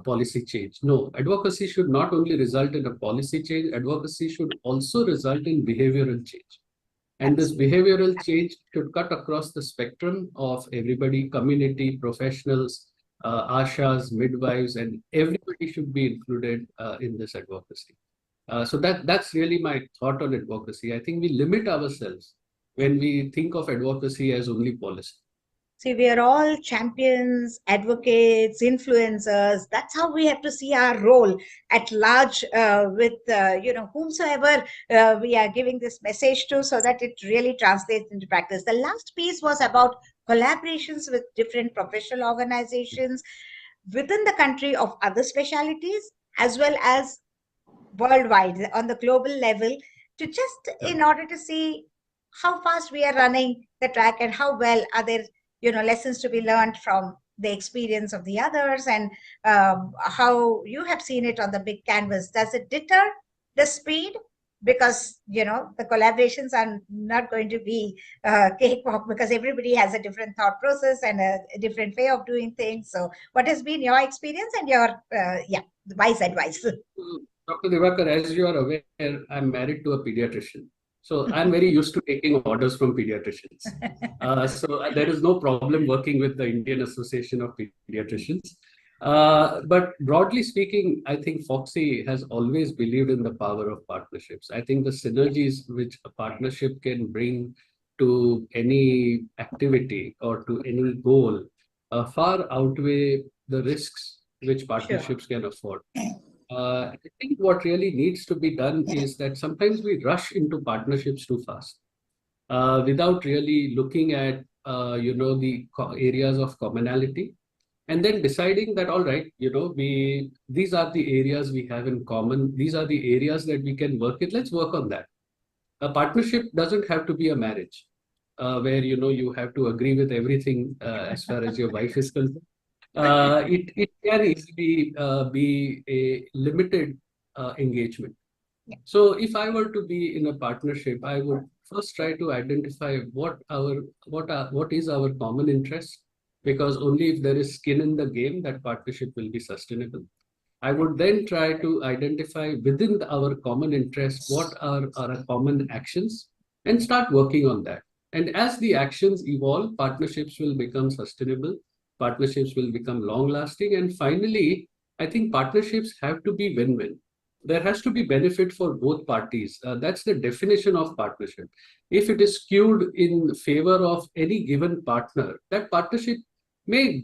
policy change. No, advocacy should not only result in a policy change, advocacy should also result in behavioral change. And this behavioral change should cut across the spectrum of everybody, community, professionals, ASHAs, midwives, and everybody should be included in this advocacy. So that's really my thought on advocacy. I think we limit ourselves when we think of advocacy as only policy. See, we are all champions, advocates, influencers. That's how we have to see our role at large with, whomsoever we are giving this message to, so that it really translates into practice. The last piece was about collaborations with different professional organizations within the country of other specialities, as well as worldwide on the global level, to just in order to see how fast we are running the track and how well are there lessons to be learned from the experience of the others, and how you have seen it on the big canvas. Does it deter the speed? Because the collaborations are not going to be cakewalk, because everybody has a different thought process and a different way of doing things. So what has been your experience and your wise advice? Dr. Divakar, as you are aware, I'm married to a pediatrician. So I'm very used to taking orders from pediatricians. So there is no problem working with the Indian Association of Pediatricians. But broadly speaking, I think Foxy has always believed in the power of partnerships. I think the synergies which a partnership can bring to any activity or to any goal far outweigh the risks which partnerships can afford. I think what really needs to be done is that sometimes we rush into partnerships too fast without really looking at the areas of commonality, and then deciding that, all right, these are the areas we have in common, these are the areas that we can work with, let's work on that. A partnership doesn't have to be a marriage where you have to agree with everything as far as your wife is concerned. It can easily be a limited engagement. So if I were to be in a partnership, I would first try to identify what is our common interest, because only if there is skin in the game that partnership will be sustainable. I would then try to identify within our common interest what are our common actions and start working on that. And as the actions evolve, partnerships will become sustainable. Partnerships will become long-lasting. And finally, I think partnerships have to be win-win. There has to be benefit for both parties. That's the definition of partnership. If it is skewed in favor of any given partner, that partnership may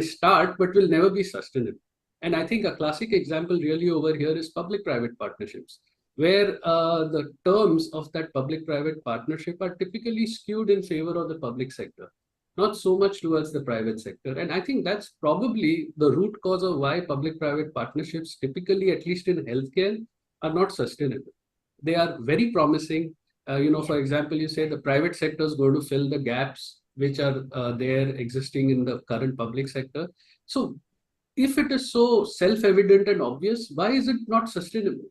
start, but will never be sustainable. And I think a classic example really over here is public-private partnerships, where the terms of that public-private partnership are typically skewed in favor of the public sector, not so much towards the private sector. And I think that's probably the root cause of why public-private partnerships, typically, at least in healthcare, are not sustainable. They are very promising. For example, you say the private sector is going to fill the gaps which are there existing in the current public sector. So if it is so self-evident and obvious, why is it not sustainable?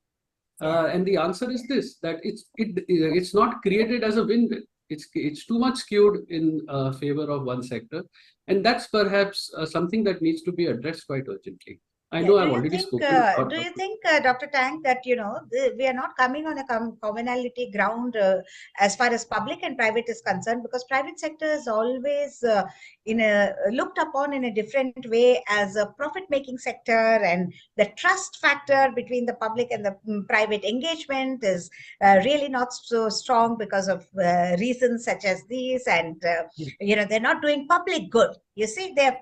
And the answer is this, that it's not created as a win-win. It's too much skewed in favor of one sector, and that's perhaps something that needs to be addressed quite urgently. I know I've already spoken about. Do you think, Dr. Tang, that we are not coming on a commonality ground as far as public and private is concerned, because private sector is always looked upon in a different way as a profit-making sector, and the trust factor between the public and the private engagement is really not so strong because of reasons such as these, and they're not doing public good. You see, they're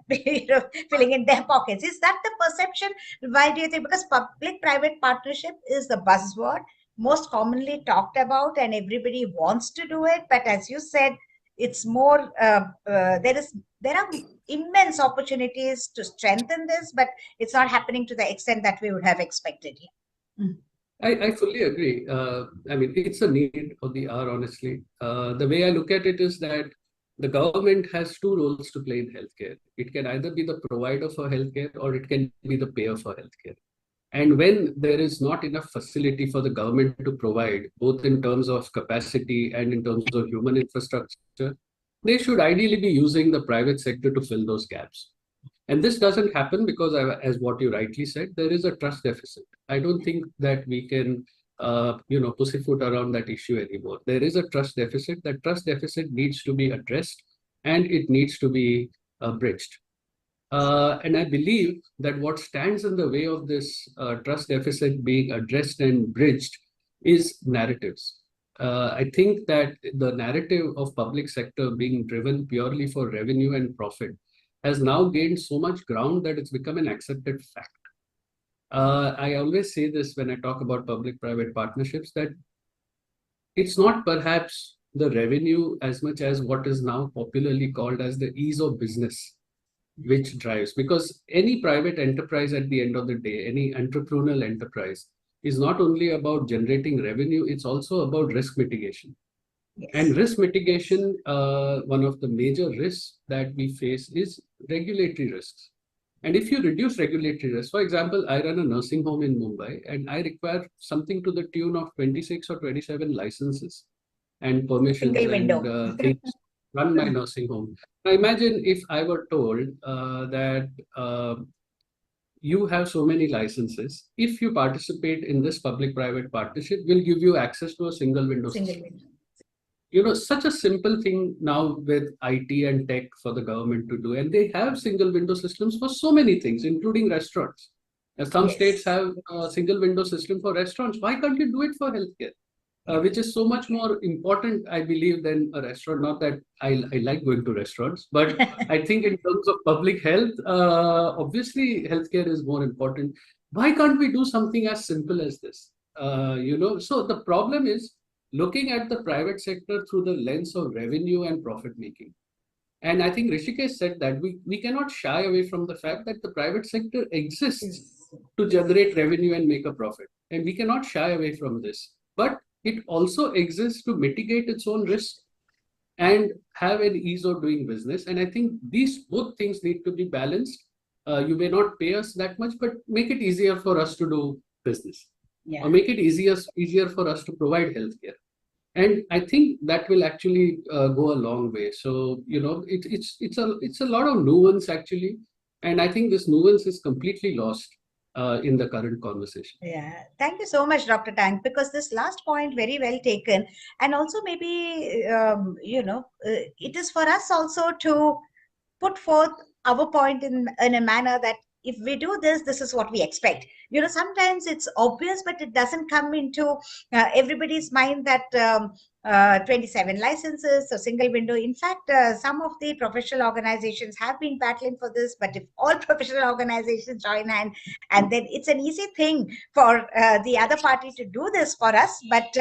filling in their pockets. Is that the perception? Why do you think? Because public-private partnership is the buzzword most commonly talked about, and everybody wants to do it. But as you said, it's more. There are immense opportunities to strengthen this, but it's not happening to the extent that we would have expected here. I fully agree. I mean, it's a need of the hour, honestly. The way I look at it is that the government has two roles to play in healthcare. It can either be the provider for healthcare or it can be the payer for healthcare. And when there is not enough facility for the government to provide, both in terms of capacity and in terms of human infrastructure, they should ideally be using the private sector to fill those gaps. And this doesn't happen because, as what you rightly said, there is a trust deficit. I don't think that we can pussyfoot around that issue anymore. There is a trust deficit. That trust deficit needs to be addressed and it needs to be bridged. And I believe that what stands in the way of this trust deficit being addressed and bridged is narratives. I think that the narrative of public sector being driven purely for revenue and profit has now gained so much ground that it's become an accepted fact. I always say this when I talk about public-private partnerships, that it's not perhaps the revenue as much as what is now popularly called as the ease of business which drives, because any private enterprise at the end of the day, any entrepreneurial enterprise is not only about generating revenue, it's also about risk mitigation. Yes. And risk mitigation, one of the major risks that we face is regulatory risks. And if you reduce regulatory risks, for example, I run a nursing home in Mumbai and I require something to the tune of 26 or 27 licenses and permissions and things to run my nursing home. Now imagine if I were told that you have so many licenses. If you participate in this public-private partnership, we'll give you access to a single window system. You know, such a simple thing now with IT and tech for the government to do. And they have single window systems for so many things, including restaurants. Some states have a single window system for restaurants. Why can't you do it for healthcare? Which is so much more important, I believe, than a restaurant. Not that I like going to restaurants, but I think in terms of public health, obviously healthcare is more important. Why can't we do something as simple as this? You know, so the problem is looking at the private sector through the lens of revenue and profit making. And I think Rishikesh said that we cannot shy away from the fact that the private sector exists to generate revenue and make a profit. And we cannot shy away from this. But it also exists to mitigate its own risk and have an ease of doing business. And I think these both things need to be balanced. You may not pay us that much, but make it easier for us to do business. Or make it easier for us to provide healthcare. And I think that will actually go a long way. So, you know, it's a lot of nuance actually. And I think this nuance is completely lost in the current conversation. Yeah, thank you so much, Dr. Tank, because this last point very well taken. And also maybe, you know, it is for us also to put forth our point in a manner that if we do this, this is what we expect. You know, sometimes it's obvious, but it doesn't come into everybody's mind that 27 licenses, so single window. In fact, some of the professional organizations have been battling for this, but if all professional organizations join hand, and then it's an easy thing for the other party to do this for us. But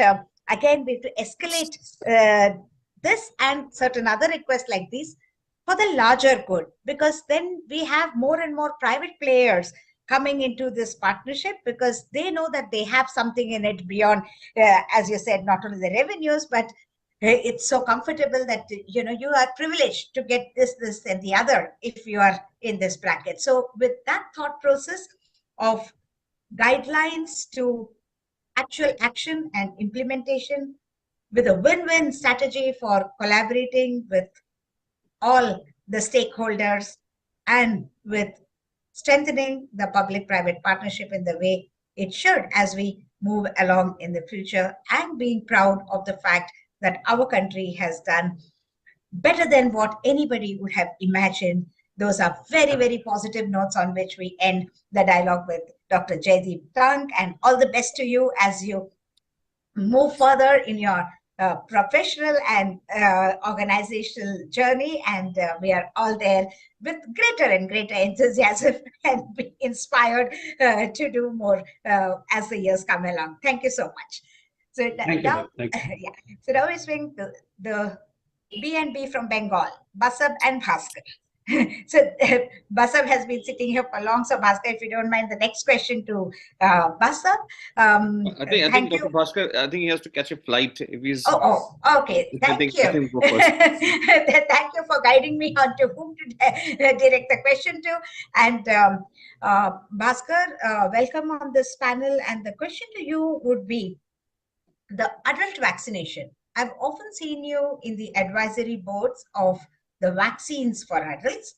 again, we have to escalate this and certain other requests like these for the larger good, because then we have more and more private players coming into this partnership because they know that they have something in it beyond, as you said, not only the revenues, but it's so comfortable that, you know, you are privileged to get this, and the other if you are in this bracket. So with that thought process of guidelines to actual action and implementation with a win-win strategy for collaborating with all the stakeholders and with strengthening the public-private partnership in the way it should as we move along in the future, and being proud of the fact that our country has done better than what anybody would have imagined. Those are very, very positive notes on which we end the dialogue with Dr. Jaideep Tank, and all the best to you as you move further in your professional and organizational journey, and we are all there with greater and greater enthusiasm and be inspired to do more as the years come along. Thank you so much. So now, yeah. So now we swing to the B&B from Bengal, Basab and Bhaskar. So Basab has been sitting here for long. So Bhaskar, if you don't mind, the next question to Basab. I think Dr. Bhaskar, I think he has to catch a flight. If he's okay. Thank you. Thank you for guiding me on to whom to direct the question to. And Bhaskar, welcome on this panel. And the question to you would be the adult vaccination. I've often seen you in the advisory boards of the vaccines for adults,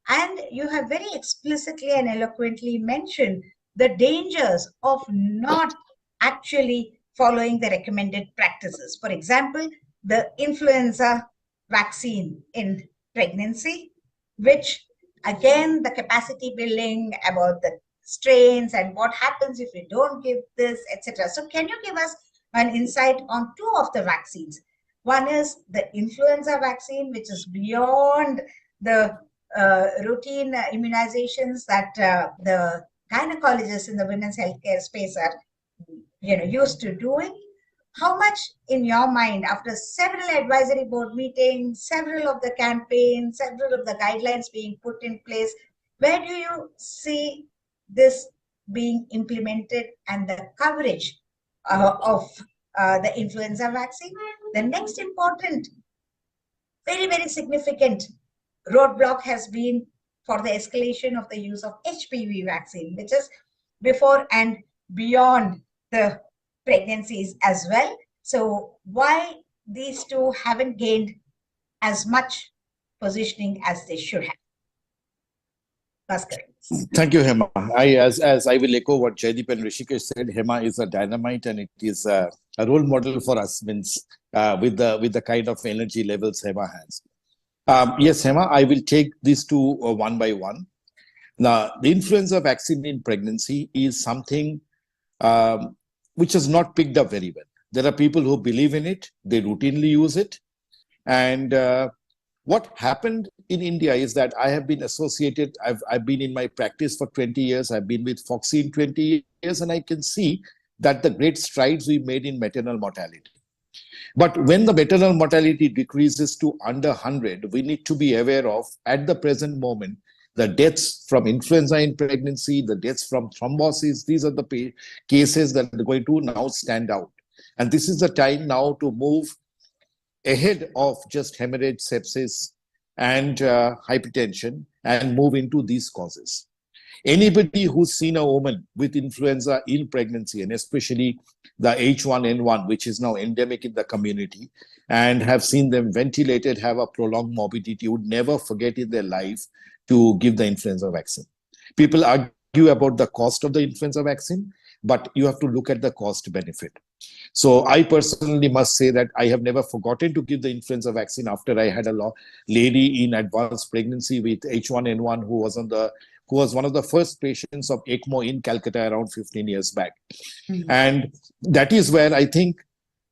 and you have very explicitly and eloquently mentioned the dangers of not actually following the recommended practices. For example, the influenza vaccine in pregnancy, which again, the capacity building about the strains and what happens if we don't give this, etc. So can you give us an insight on two of the vaccines? One is the influenza vaccine, which is beyond the routine immunizations that the gynecologists in the women's healthcare space are used to doing. How much, in your mind, after several advisory board meetings, several of the campaigns, several of the guidelines being put in place, where do you see this being implemented and the coverage of the influenza vaccine? The next important, very, very significant roadblock has been for the escalation of the use of HPV vaccine, which is before and beyond the pregnancies as well. So why these two haven't gained as much positioning as they should have? Bhaskar. Thank you, Hema. As I will echo what Jaideep and Rishikesh said, Hema is a dynamite and it is a role model for us, means with the kind of energy levels Hema has. Yes, Hema, I will take these two one by one. Now, the influenza vaccine in pregnancy is something which has not picked up very well. There are people who believe in it, they routinely use it. And what happened in India is that I have been associated, I've been in my practice for 20 years, I've been with Foxy in 20 years, and I can see that the great strides we made in maternal mortality. But when the maternal mortality decreases to under 100, we need to be aware of, at the present moment, the deaths from influenza in pregnancy, the deaths from thrombosis. These are the cases that are going to now stand out. And this is the time now to move ahead of just hemorrhage, sepsis, and hypertension, and move into these causes. Anybody who's seen a woman with influenza in pregnancy, and especially the H1N1, which is now endemic in the community, and have seen them ventilated, have a prolonged morbidity, would never forget in their life to give the influenza vaccine. People argue about the cost of the influenza vaccine, but you have to look at the cost benefit. So I personally must say that I have never forgotten to give the influenza vaccine after I had a lady in advanced pregnancy with H1N1 who was one of the first patients of ECMO in Calcutta around 15 years back. Mm-hmm. And that is where I think,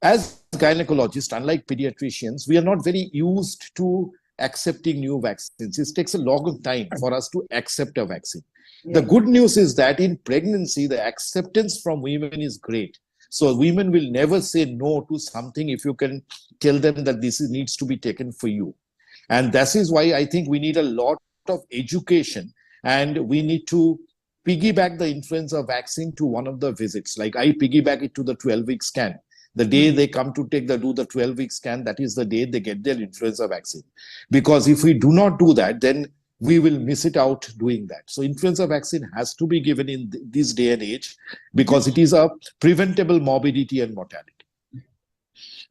as gynecologists, unlike pediatricians, we are not very used to accepting new vaccines. It takes a long time for us to accept a vaccine. Yeah. The good news is that in pregnancy, the acceptance from women is great. So women will never say no to something if you can tell them that this needs to be taken for you. And that is why I think we need a lot of education, and we need to piggyback the influenza vaccine to one of the visits. Like I piggyback it to the 12-week scan. The day they come to do the 12-week scan, that is the day they get their influenza vaccine. Because if we do not do that, then we will miss it out doing that. So influenza vaccine has to be given in this day and age because it is a preventable morbidity and mortality.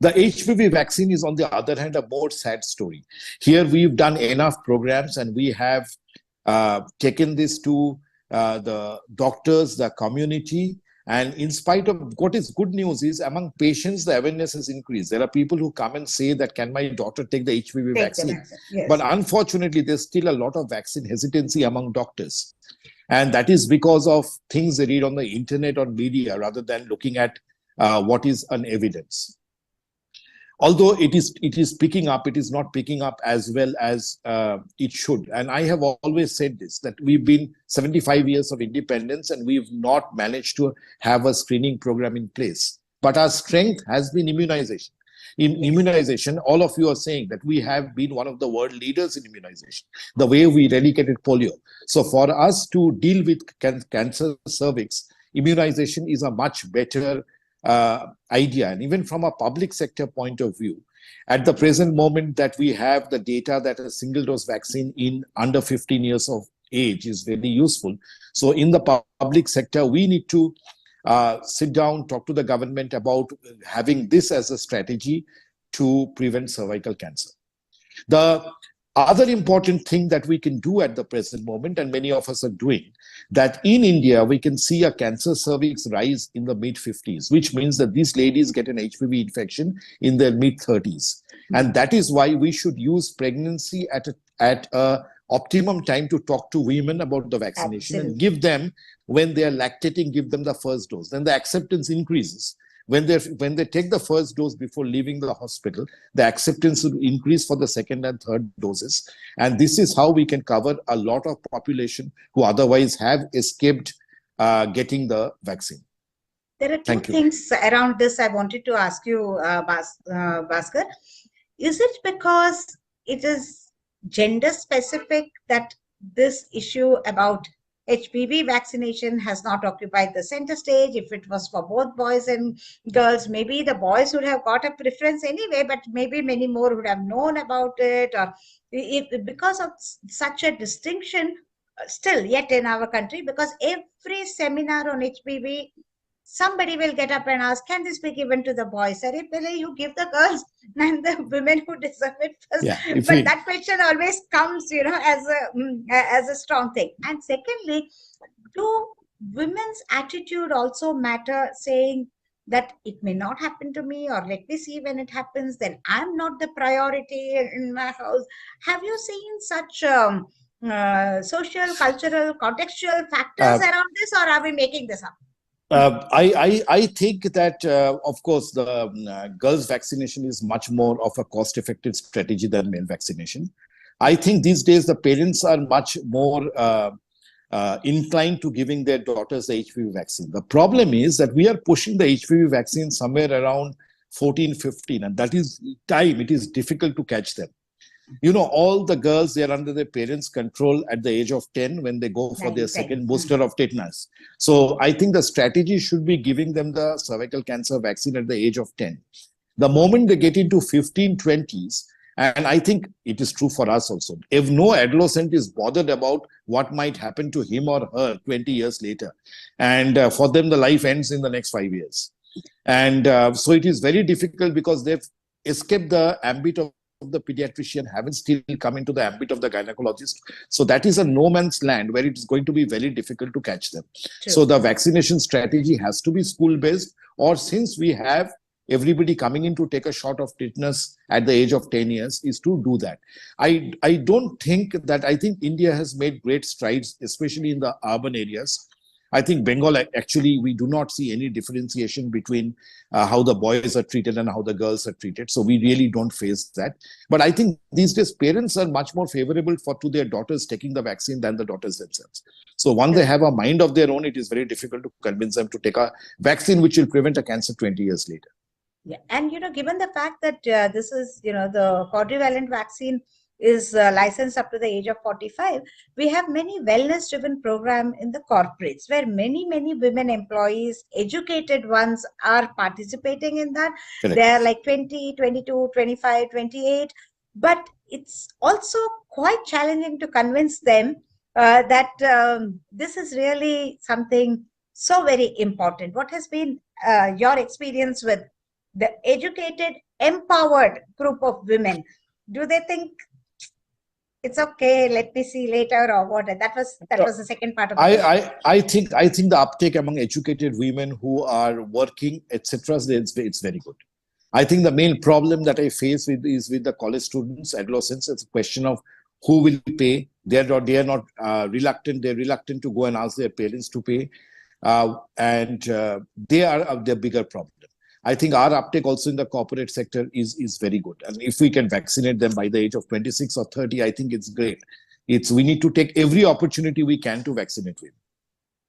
The HPV vaccine is, on the other hand, a more sad story. Here we've done enough programs and we have taken this to the doctors, the community. And in spite of what is good news is among patients, the awareness has increased. There are people who come and say that, can my daughter take the HPV vaccine? Yes. But unfortunately, there's still a lot of vaccine hesitancy among doctors. And that is because of things they read on the internet or media rather than looking at what is an evidence. Although it is picking up, it is not picking up as well as it should. And I have always said this, that we've been 75 years of independence and we've not managed to have a screening program in place. But our strength has been immunization. In immunization, all of you are saying that we have been one of the world leaders in immunization, the way we eradicated polio. So for us to deal with cancer cervix, immunization is a much better idea. And even from a public sector point of view, at the present moment that we have the data that a single dose vaccine in under 15 years of age is very useful. So in the public sector, we need to sit down, talk to the government about having this as a strategy to prevent cervical cancer. The other important thing that we can do at the present moment, and many of us are doing, that in India, we can see a cancer cervix rise in the mid-50s, which means that these ladies get an HPV infection in their mid-30s. And that is why we should use pregnancy at a optimum time to talk to women about the vaccination and give them, when they are lactating, give them the first dose. Then the acceptance increases. When they take the first dose before leaving the hospital, the acceptance will increase for the second and third doses. And this is how we can cover a lot of population who otherwise have escaped getting the vaccine. There are two things around this I wanted to ask you, Bhaskar. Is it because it is gender specific that this issue about HPV vaccination has not occupied the center stage? If it was for both boys and girls, maybe the boys would have got a preference anyway, but maybe many more would have known about it. Or because of such a distinction still yet in our country, because every seminar on HPV, somebody will get up and ask, can this be given to the boys? Sir, you give the girls and the women who deserve it first. Yeah, but that question always comes, as a strong thing. And secondly, do women's attitude also matter, saying that it may not happen to me, or let me see when it happens, then I'm not the priority in my house? Have you seen such social, cultural, contextual factors around this, or are we making this up? I think that, of course, the girls' vaccination is much more of a cost-effective strategy than male vaccination. I think these days the parents are much more inclined to giving their daughters the HPV vaccine. The problem is that we are pushing the HPV vaccine somewhere around 14, 15, and that is time. It is difficult to catch them. All the girls, they are under their parents' control at the age of 10 when they go for their second booster of tetanus. So I think the strategy should be giving them the cervical cancer vaccine at the age of 10. The moment they get into 15, 20s, and I think it is true for us also, if no adolescent is bothered about what might happen to him or her 20 years later, and for them the life ends in the next 5 years. And so it is very difficult because they've escaped the ambit of the pediatrician, haven't still come into the ambit of the gynecologist. So that is a no man's land where it is going to be very difficult to catch them. True. So the vaccination strategy has to be school-based, or since we have everybody coming in to take a shot of tetanus at the age of 10 years, is to do that. I think India has made great strides, especially in the urban areas. I think Bengal, actually, we do not see any differentiation between how the boys are treated and how the girls are treated. So we really don't face that. But I think these days parents are much more favorable to their daughters taking the vaccine than the daughters themselves. So once they have a mind of their own, it is very difficult to convince them to take a vaccine which will prevent a cancer 20 years later. Yeah, and given the fact that this is, the quadrivalent vaccine is licensed up to the age of 45, we have many wellness-driven programs in the corporates where many women employees, educated ones, are participating in that. Correct. They are like 20, 22, 25, 28. But it's also quite challenging to convince them that this is really something so very important. What has been your experience with the educated, empowered group of women? Do they think it's okay, let me see later, or what? That was the second part of the question. I think the uptake among educated women who are working, etc., it's very good. I think the main problem that I face is with the college students, adolescents. It's a question of who will pay. They are not reluctant. They're reluctant to go and ask their parents to pay, and they are the bigger problem. I think our uptake also in the corporate sector is very good. And if we can vaccinate them by the age of 26 or 30, I think it's great. We need to take every opportunity we can to vaccinate women.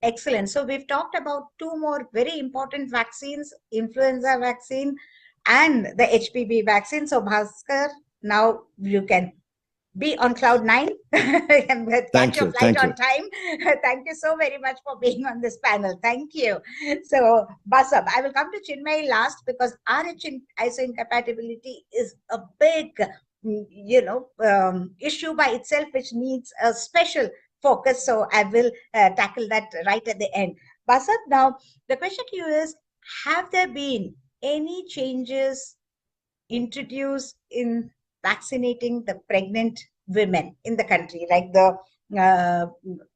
Excellent. So we've talked about two more very important vaccines, influenza vaccine and the HPV vaccine. So Bhaskar, now you can be on cloud 9 and catch your flight on time. Thank you so very much for being on this panel. Thank you. So Basab, I will come to Chinmay last because RH isoincompatibility is a big, issue by itself, which needs a special focus. So I will tackle that right at the end. Basab, now the question to you is, have there been any changes introduced in vaccinating the pregnant women in the country, like the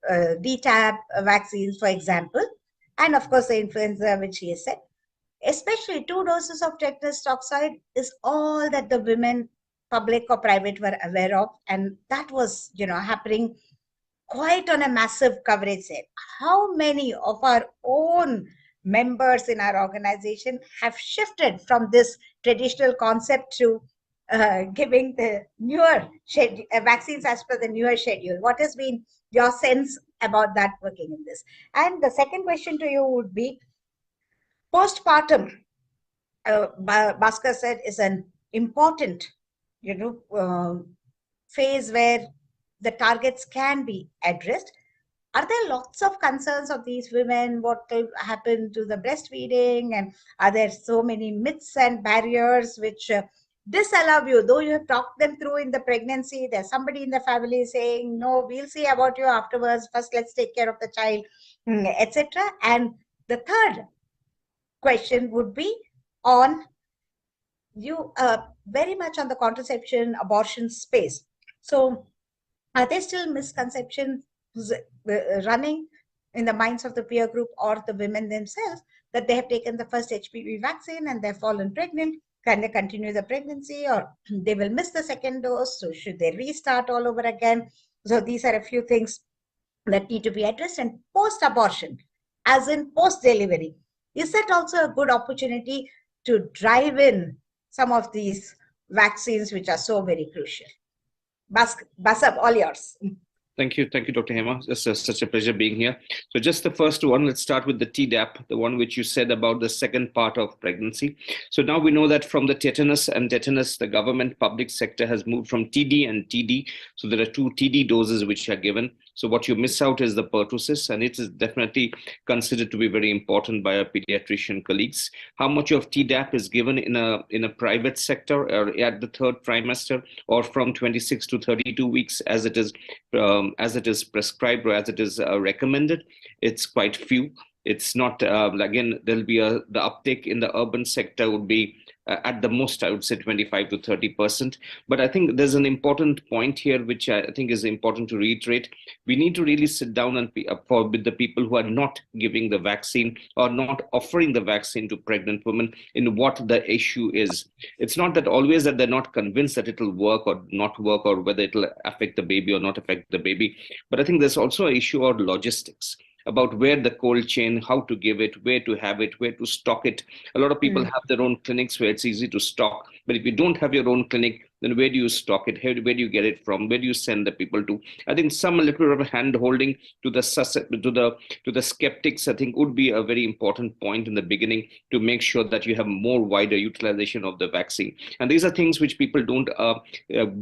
DTaP vaccines, for example, and of course the influenza, which he has said. Especially 2 doses of tetanus toxoid is all that the women public or private were aware of, and that was, happening quite on a massive coverage set. How many of our own members in our organization have shifted from this traditional concept to giving the newer vaccines as per the newer schedule? What has been your sense about that working in this? And the second question to you would be, postpartum, Bhaskar said, is an important, phase where the targets can be addressed. Are there lots of concerns of these women? What will happen to the breastfeeding? And are there so many myths and barriers which disallow you, though you have talked them through in the pregnancy? There's somebody in the family saying, no, we'll see about you afterwards. First, let's take care of the child, etc. And the third question would be on you, very much on the contraception, abortion space. So are there still misconceptions running in the minds of the peer group or the women themselves that they have taken the first HPV vaccine and they've fallen pregnant? Can they continue the pregnancy, or they will miss the second dose? So should they restart all over again? So these are a few things that need to be addressed. And post-abortion, as in post-delivery, is that also a good opportunity to drive in some of these vaccines which are so very crucial? Basab, all yours. Thank you, Dr. Hema. It's such a pleasure being here. So just the first one, let's start with the Tdap, the one which you said about the second part of pregnancy. So now we know that from the tetanus, the government public sector has moved from TD and TD. So there are 2 TD doses which are given. So what you miss out is the pertussis, and it is definitely considered to be very important by our pediatrician colleagues. How much of Tdap is given in a private sector or at the 3rd trimester, or from 26 to 32 weeks as it is prescribed or as it is recommended? It's quite few. It's not, again, there'll be the uptake in the urban sector would be at the most, I would say 25 to 30%. But I think there's an important point here, which I think is important to reiterate. We need to really sit down and with the people who are not giving the vaccine or not offering the vaccine to pregnant women in what the issue is. It's not that always that they're not convinced that it'll work or not work, or whether it'll affect the baby or not affect the baby. But I think there's also an issue of logistics, about where the cold chain, how to give it, where to have it, where to stock it. A lot of people have their own clinics where it's easy to stock. But if you don't have your own clinic, then where do you stock it? Where do you get it from? Where do you send the people to? I think some little bit of hand holding to the skeptics, I think, would be a very important point in the beginning to make sure that you have more wider utilization of the vaccine. And these are things which people don't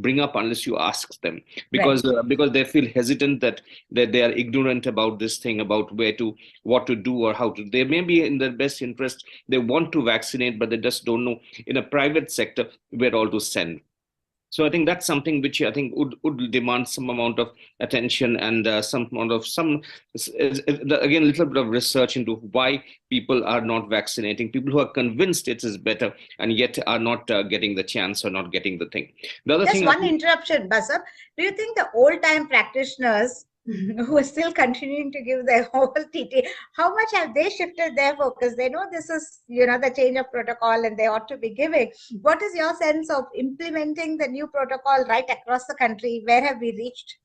bring up unless you ask them, because they feel hesitant that they are ignorant about this thing, about what to do or how to. They may be in their best interest. They want to vaccinate, but they just don't know in a private sector where all to send. So I think that's something which I think would demand some amount of attention and again, a little bit of research into why people are not vaccinating, people who are convinced it is better and yet are not getting the chance or not getting the thing. The other thing, one interruption, Basab. Do you think the old-time practitioners who are still continuing to give their whole TT, how much have they shifted their focus? They know this is, the change of protocol and they ought to be giving. What is your sense of implementing the new protocol right across the country? Where have we reached?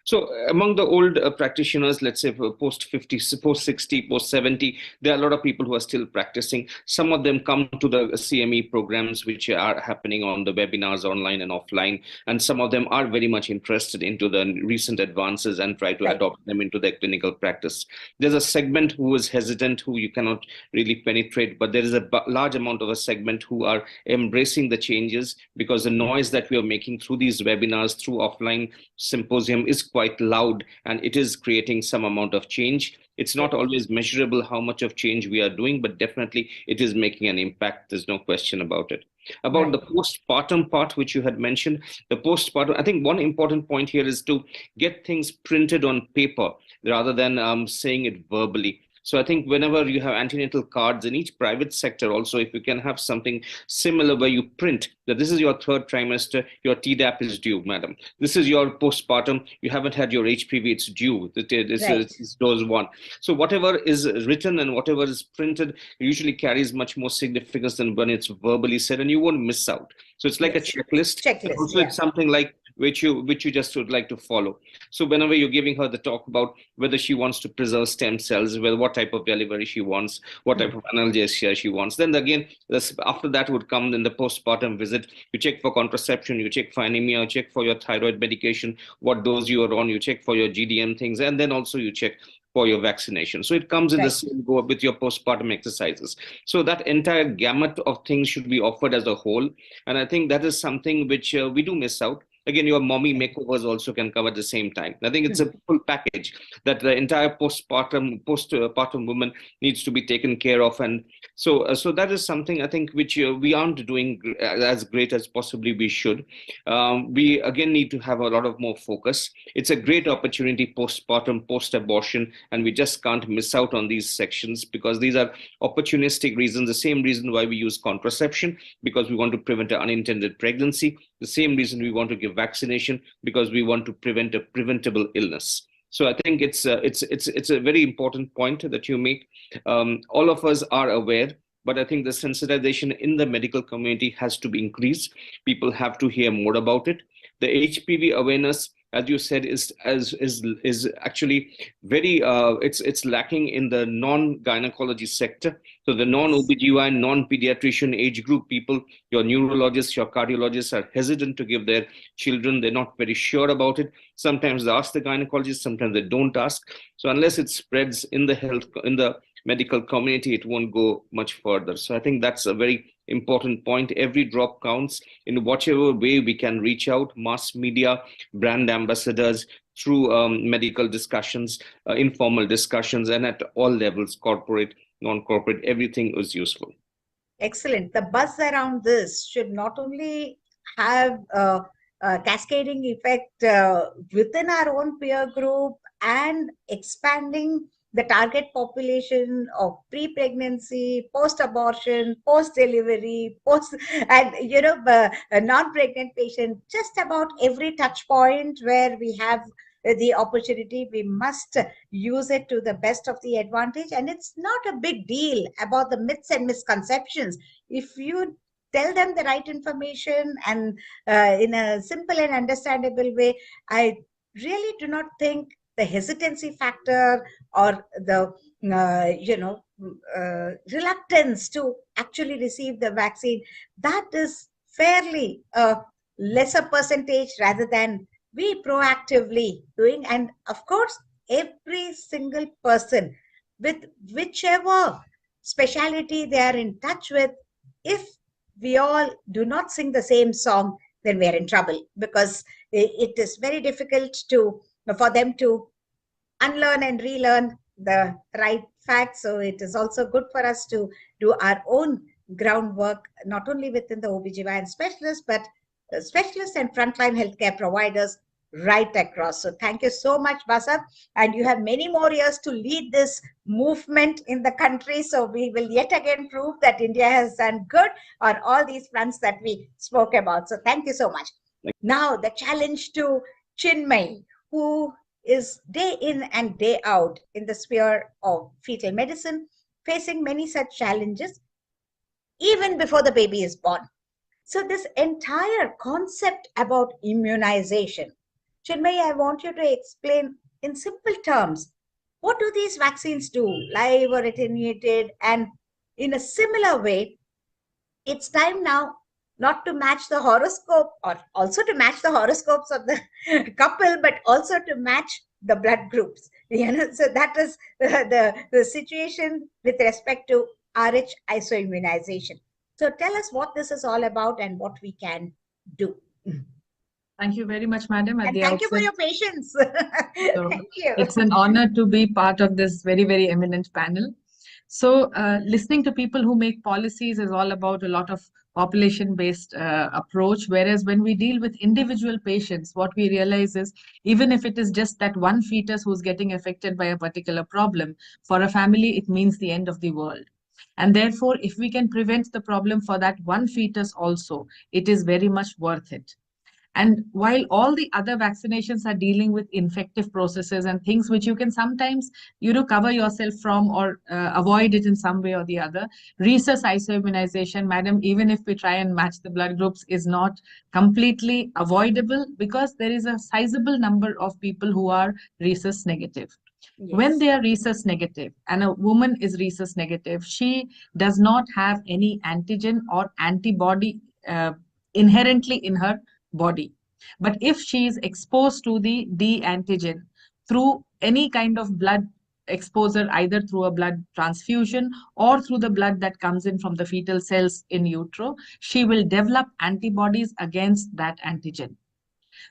So among the old practitioners, let's say post 50, post 60, post 70, there are a lot of people who are still practicing. Some of them come to the CME programs, which are happening on the webinars online and offline. And some of them are very much interested into the recent advances and try to adopt them into their clinical practice. There's a segment who is hesitant, who you cannot really penetrate, but there is a large amount of a segment who are embracing the changes, because the noise that we are making through these webinars, through offline symposium is quite loud, and it is creating some amount of change. It's not always measurable how much of change we are doing, but definitely it is making an impact. There's no question about it. About the postpartum part, which you had mentioned, the postpartum, I think one important point here is to get things printed on paper rather than saying it verbally. So I think whenever you have antenatal cards in each private sector also, if you can have something similar where you print that this is your third trimester, your Tdap is due, madam. This is your postpartum, you haven't had your HPV, it's due. This is dose 1. So whatever is written and whatever is printed usually carries much more significance than when it's verbally said, and you won't miss out. So it's like a checklist. But also it's something like which you just would like to follow. So whenever you're giving her the talk about whether she wants to preserve stem cells, whether what type of delivery she wants, what type of analgesia she wants, then again after that would come in the postpartum visit. You check for contraception, you check for anemia, you check for your thyroid medication, what dose you are on, you check for your GDM things, and then also you check for your vaccination. So it comes in the same go with your postpartum exercises. So that entire gamut of things should be offered as a whole. And I think that is something which we do miss out. Again, your mommy makeovers also can come at the same time. I think it's a full package that the entire postpartum woman needs to be taken care of. And so that is something I think which we aren't doing as great as possibly we should. We again need to have a lot of more focus. It's a great opportunity postpartum, post-abortion, and we just can't miss out on these sections because these are opportunistic reasons. The same reason why we use contraception, because we want to prevent an unintended pregnancy. The same reason we want to give vaccination, because we want to prevent a preventable illness. So I think it's a very important point that you make. All of us are aware, but I think the sensitization in the medical community has to be increased. People have to hear more about it. The HPV awareness, as you said, is actually very it's lacking in the non-gynecology sector. So the non-OBGYN, non-pediatrician age group people, your neurologists, your cardiologists are hesitant to give their children. They're not very sure about it. Sometimes they ask the gynecologist, sometimes they don't ask. So unless it spreads in the medical community, it won't go much further. So I think that's a very important point. Every drop counts. In whichever way we can reach out, mass media, brand ambassadors, through medical discussions, informal discussions, and at all levels, corporate, non-corporate, everything is useful. Excellent. The buzz around this should not only have a cascading effect within our own peer group and expanding the target population of pre-pregnancy, post-abortion, post-delivery, a non-pregnant patient, just about every touch point where we have the opportunity, we must use it to the best of the advantage. And it's not a big deal about the myths and misconceptions. If you tell them the right information and in a simple and understandable way, I really do not think the hesitancy factor or the reluctance to actually receive the vaccine, that is fairly a lesser percentage rather than we proactively doing. And of course, every single person with whichever specialty they are in touch with, if we all do not sing the same song, then we are in trouble, because it is very difficult for them to unlearn and relearn the right facts. So it is also good for us to do our own groundwork, not only within the OBGYN specialists, but specialists and frontline healthcare providers right across. So thank you so much, Basab. And you have many more years to lead this movement in the country. So we will yet again prove that India has done good on all these fronts that we spoke about. So thank you so much. Now the challenge to Chinmay, who is day in and day out in the sphere of fetal medicine, facing many such challenges even before the baby is born. So this entire concept about immunization, Chinmay, I want you to explain in simple terms, what do these vaccines do, live or attenuated? And in a similar way, it's time now not to match the horoscope, or also to match the horoscopes of the couple, but also to match the blood groups. So that is the situation with respect to RH isoimmunization. So tell us what this is all about and what we can do. Thank you very much, madam. And thank you for your patience. Thank you. It's an honor to be part of this very, very eminent panel. So listening to people who make policies is all about a lot of population-based approach. Whereas when we deal with individual patients, what we realize is even if it is just that one fetus who's getting affected by a particular problem, for a family, it means the end of the world. And therefore, if we can prevent the problem for that one fetus also, it is very much worth it. And while all the other vaccinations are dealing with infective processes and things which you can sometimes, cover yourself from or avoid it in some way or the other, rhesus isoimmunization, madam, even if we try and match the blood groups, is not completely avoidable because there is a sizable number of people who are rhesus negative. When they are rhesus negative and a woman is rhesus negative, she does not have any antigen or antibody inherently in her body. But if she is exposed to the D antigen through any kind of blood exposure, either through a blood transfusion or through the blood that comes in from the fetal cells in utero, she will develop antibodies against that antigen.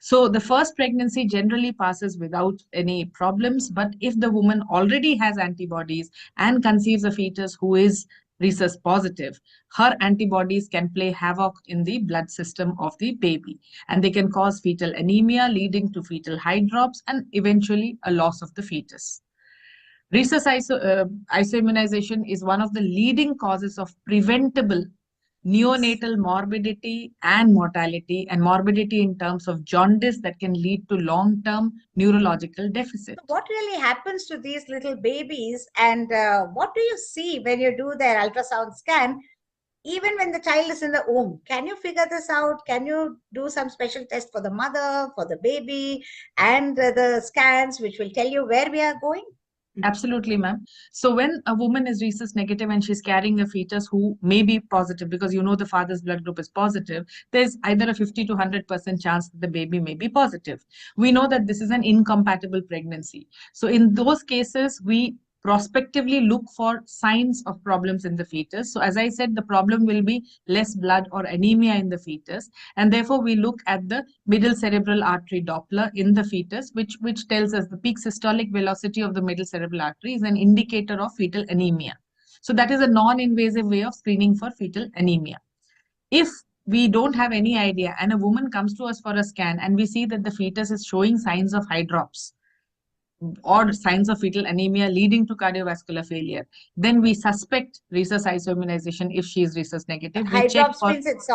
So the first pregnancy generally passes without any problems, but if the woman already has antibodies and conceives a fetus who is rhesus positive, her antibodies can play havoc in the blood system of the baby, and they can cause fetal anemia, leading to fetal hydrops and eventually a loss of the fetus. Rhesus isoimmunization is one of the leading causes of preventable neonatal morbidity and mortality, and morbidity in terms of jaundice that can lead to long-term neurological deficit. So what really happens to these little babies, and what do you see when you do their ultrasound scan, even when the child is in the womb? Can you figure this out? Can you do some special test for the mother, for the baby, and the scans which will tell you where we are going? Absolutely, ma'am. So when a woman is rhesus negative and she's carrying a fetus who may be positive, because the father's blood group is positive, there's either a 50 to 100% chance that the baby may be positive. We know that this is an incompatible pregnancy. So in those cases, we prospectively look for signs of problems in the fetus. So as I said, the problem will be less blood or anemia in the fetus. And therefore, we look at the middle cerebral artery Doppler in the fetus, which tells us the peak systolic velocity of the middle cerebral artery is an indicator of fetal anemia. So that is a non-invasive way of screening for fetal anemia. If we don't have any idea and a woman comes to us for a scan and we see that the fetus is showing signs of hydrops or signs of fetal anemia leading to cardiovascular failure, then we suspect rhesus isoimmunization if she is rhesus negative. Hydrops means it's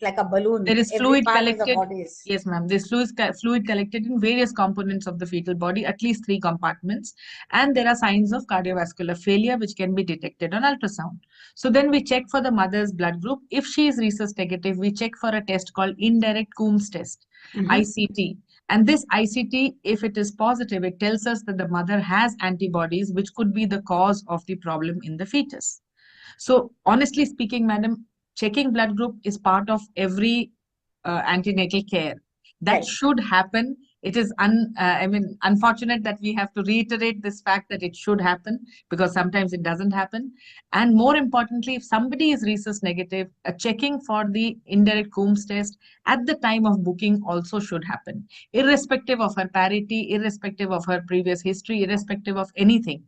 like a balloon. There is Every fluid part collected. of the body is. Yes, ma'am. There's fluid collected in various components of the fetal body, at least 3 compartments. And there are signs of cardiovascular failure, which can be detected on ultrasound. So then we check for the mother's blood group. If she is rhesus negative, we check for a test called indirect Coombs test, ICT. And this ICT, if it is positive, it tells us that the mother has antibodies, which could be the cause of the problem in the fetus. So honestly speaking, madam, checking blood group is part of every antenatal care. That should happen. It is unfortunate that we have to reiterate this fact that it should happen because sometimes it doesn't happen. And more importantly, if somebody is rhesus negative, checking for the indirect Coombs test at the time of booking also should happen, irrespective of her parity, irrespective of her previous history, irrespective of anything.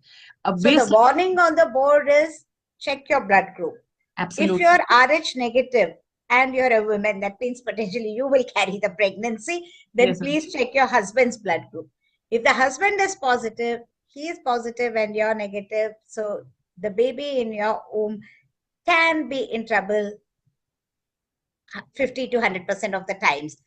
So the warning on the board is check your blood group. Absolutely. If you're RH negative, and you're a woman, that means potentially you will carry the pregnancy, then please check your husband's blood group. If the husband is positive, he is positive and you're negative, so the baby in your womb can be in trouble 50 to 100% of the times.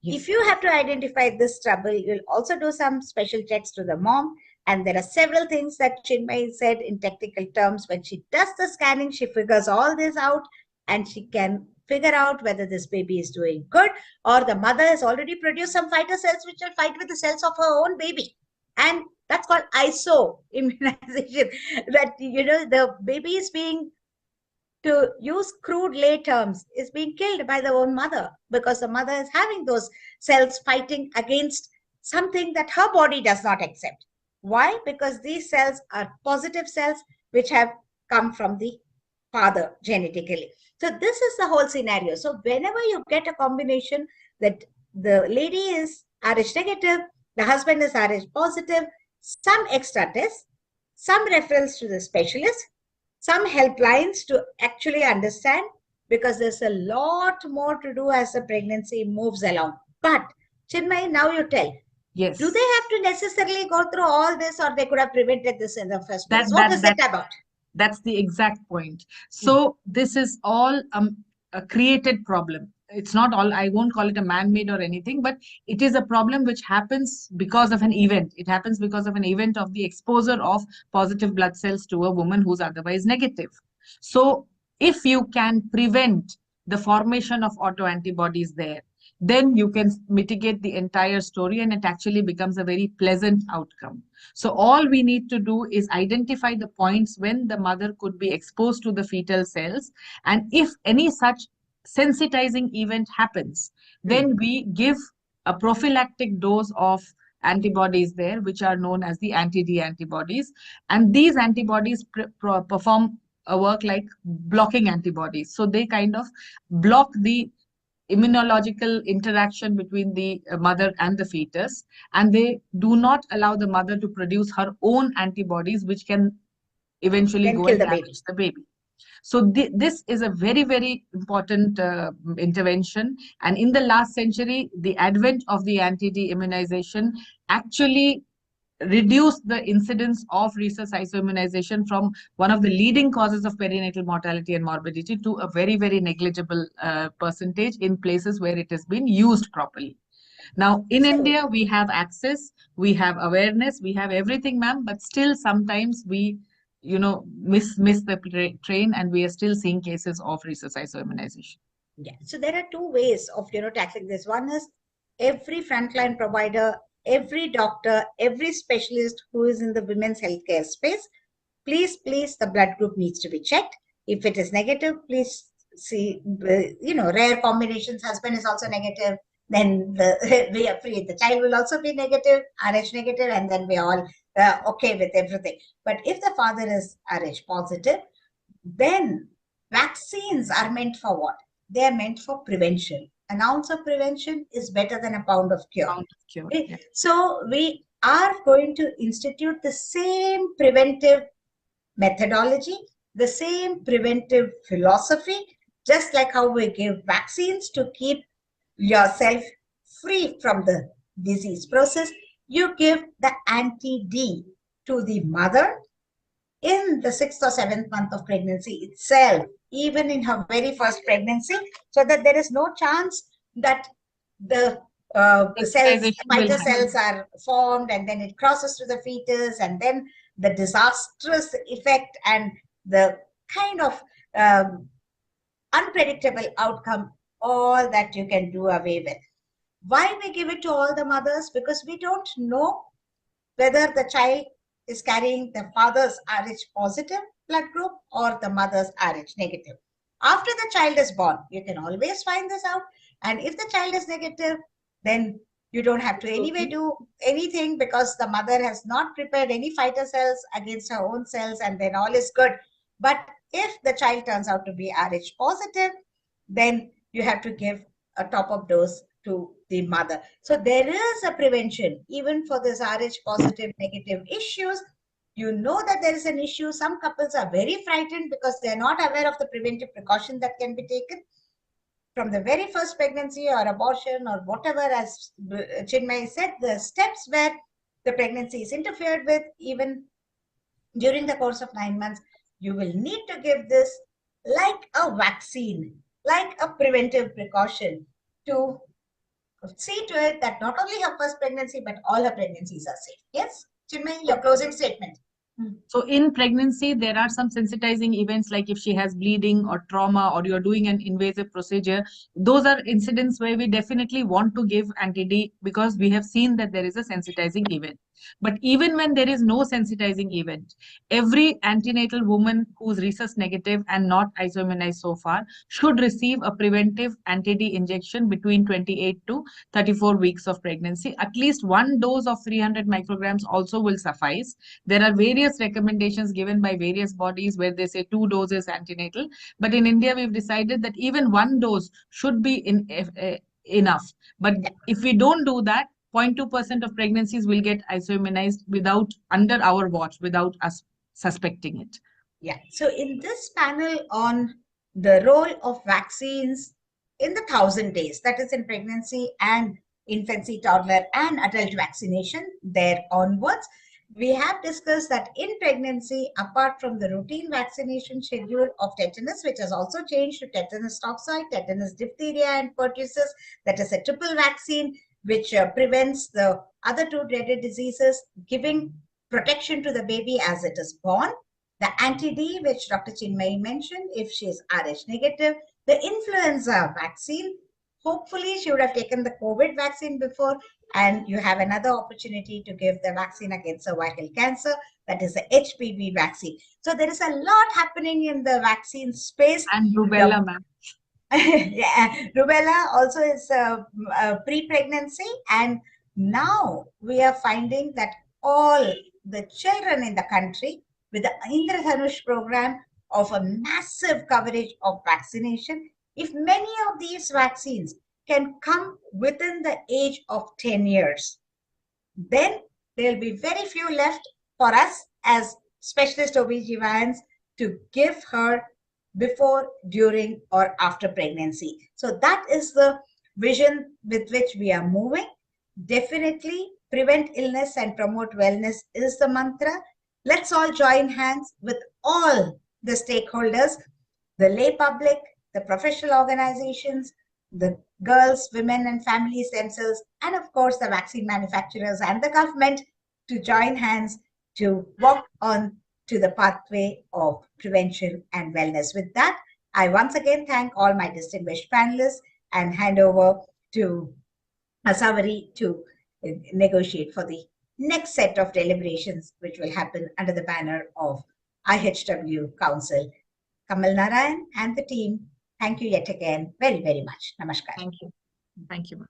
If you have to identify this trouble, you'll also do some special checks to the mom. And there are several things that Chinmay said in technical terms. When she does the scanning, she figures all this out and she can figure out whether this baby is doing good or the mother has already produced some fighter cells which will fight with the cells of her own baby. And that's called iso-immunization. That, the baby is being, to use crude lay terms, is being killed by the own mother because the mother is having those cells fighting against something that her body does not accept. Why? Because these cells are positive cells which have come from the father genetically. So this is the whole scenario. So whenever you get a combination that the lady is RH negative, the husband is RH positive, some extra tests, some reference to the specialist, some helplines to actually understand because there's a lot more to do as the pregnancy moves along. But Chinmay, now you tell. Yes. Do they have to necessarily go through all this, or they could have prevented this in the first place? What is it about? That's the exact point. So this is all a created problem. It's not all, I won't call it a man-made or anything, but it is a problem which happens because of an event. It happens because of an event of the exposure of positive blood cells to a woman who's otherwise negative. So if you can prevent the formation of autoantibodies there, then you can mitigate the entire story, and it actually becomes a very pleasant outcome. So all we need to do is identify the points when the mother could be exposed to the fetal cells, and if any such sensitizing event happens, then we give a prophylactic dose of antibodies there, which are known as the anti-D antibodies, and these antibodies perform a work like blocking antibodies. So they kind of block the immunological interaction between the mother and the fetus, and they do not allow the mother to produce her own antibodies, which can eventually go and damage the baby. So this is a very, very important intervention. And in the last century, the advent of the anti-D immunization actually reduce the incidence of rhesus isoimmunization from one of the leading causes of perinatal mortality and morbidity to a very, very negligible percentage in places where it has been used properly. Now, in India, we have access, we have awareness, we have everything, ma'am, but still sometimes we, miss the train, and we are still seeing cases of rhesus isoimmunization. Yeah. So there are two ways of, tackling this. One is every frontline provider, every doctor, every specialist who is in the women's healthcare space, please, the blood group needs to be checked. If it is negative, please see, rare combinations, husband is also negative, then we are free. The child will also be negative, Rh negative, and then we are all okay with everything. But if the father is Rh positive, then vaccines are meant for what? They are meant for prevention. An ounce of prevention is better than a pound of cure. Okay? Yeah. So we are going to institute the same preventive methodology, the same preventive philosophy, just like how we give vaccines to keep yourself free from the disease process. You give the anti-D to the mother in the 6th or 7th month of pregnancy itself, even in her very first pregnancy, so that there is no chance that the fighter cells are formed and then it crosses to the fetus, and then the disastrous effect and the kind of unpredictable outcome, all that you can do away with. Why we give it to all the mothers? Because we don't know whether the child is carrying the father's Rh positive blood group or the mother's Rh negative. After the child is born, you can always find this out. And if the child is negative, then you don't have to anyway do anything, because the mother has not prepared any fighter cells against her own cells, and then all is good. But if the child turns out to be Rh positive, then you have to give a top-up dose to the mother. So there is a prevention even for this Rh positive negative issues. You know that there is an issue. Some couples are very frightened because they are not aware of the preventive precaution that can be taken from the very first pregnancy or abortion or whatever. As Chinmay said, the steps where the pregnancy is interfered with, even during the course of 9 months, you will need to give this like a vaccine, like a preventive precaution, to see to it that not only her first pregnancy, but all her pregnancies are safe. Yes, Chinmay, your closing statement. So in pregnancy, there are some sensitizing events, like if she has bleeding or trauma, or you're doing an invasive procedure. Those are incidents where we definitely want to give anti-D, because we have seen that there is a sensitizing event. But even when there is no sensitizing event, every antenatal woman who's rhesus negative and not isoimmunized so far should receive a preventive anti-D injection between 28 to 34 weeks of pregnancy. At least one dose of 300 micrograms also will suffice. There are various recommendations given by various bodies where they say 2 doses antenatal. But in India, we've decided that even 1 dose should be enough. But if we don't do that, 0.2% of pregnancies will get isoimmunized under our watch, without us suspecting it. Yeah. So in this panel on the role of vaccines in the 1,000 days, that is in pregnancy and infancy, toddler and adult vaccination there onwards. We have discussed that in pregnancy, apart from the routine vaccination schedule of tetanus, which has also changed to tetanus toxoid, tetanus diphtheria and pertussis, that is a triple vaccine, which prevents the other two dreaded diseases, giving protection to the baby as it is born. The anti-D, which Dr. Chinmay mentioned, if she is Rh negative, the influenza vaccine. Hopefully, she would have taken the COVID vaccine before, and you have another opportunity to give the vaccine against cervical cancer, that is the HPV vaccine. So there is a lot happening in the vaccine space. And rubella, ma'am. Yeah, rubella also is pre-pregnancy, and now we are finding that all the children in the country, with the Indradhanush program of a massive coverage of vaccination, if many of these vaccines can come within the age of 10 years, then there will be very few left for us as specialist OBGYNs to give her before, during, or after pregnancy. So that is the vision with which we are moving. Definitely, prevent illness and promote wellness is the mantra. Let's all join hands with all the stakeholders, the lay public, the professional organizations, the girls, women, and families themselves, and of course the vaccine manufacturers and the government, to join hands to walk on to the pathway of prevention and wellness. With that, I once again thank all my distinguished panelists and hand over to Asawari to negotiate for the next set of deliberations, which will happen under the banner of IHW Council. Kamal Narayan and the team, thank you yet again very, very much. Namaskar. Thank you. Thank you, ma'am.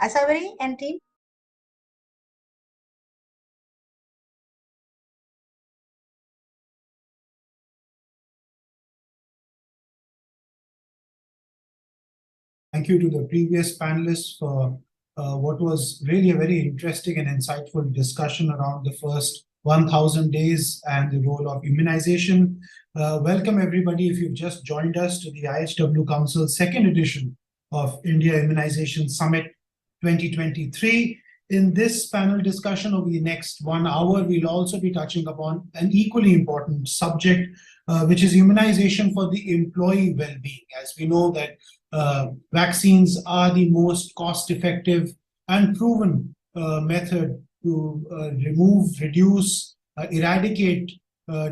Asawari and team. Thank you to the previous panelists for what was really a very interesting and insightful discussion around the first 1,000 days and the role of immunization. Welcome everybody if you've just joined us to the IHW Council's second edition of India Immunization Summit 2023. In this panel discussion over the next 1 hour, we'll also be touching upon an equally important subject, which is immunization for the employee well-being. As we know that vaccines are the most cost-effective and proven method to remove, reduce, eradicate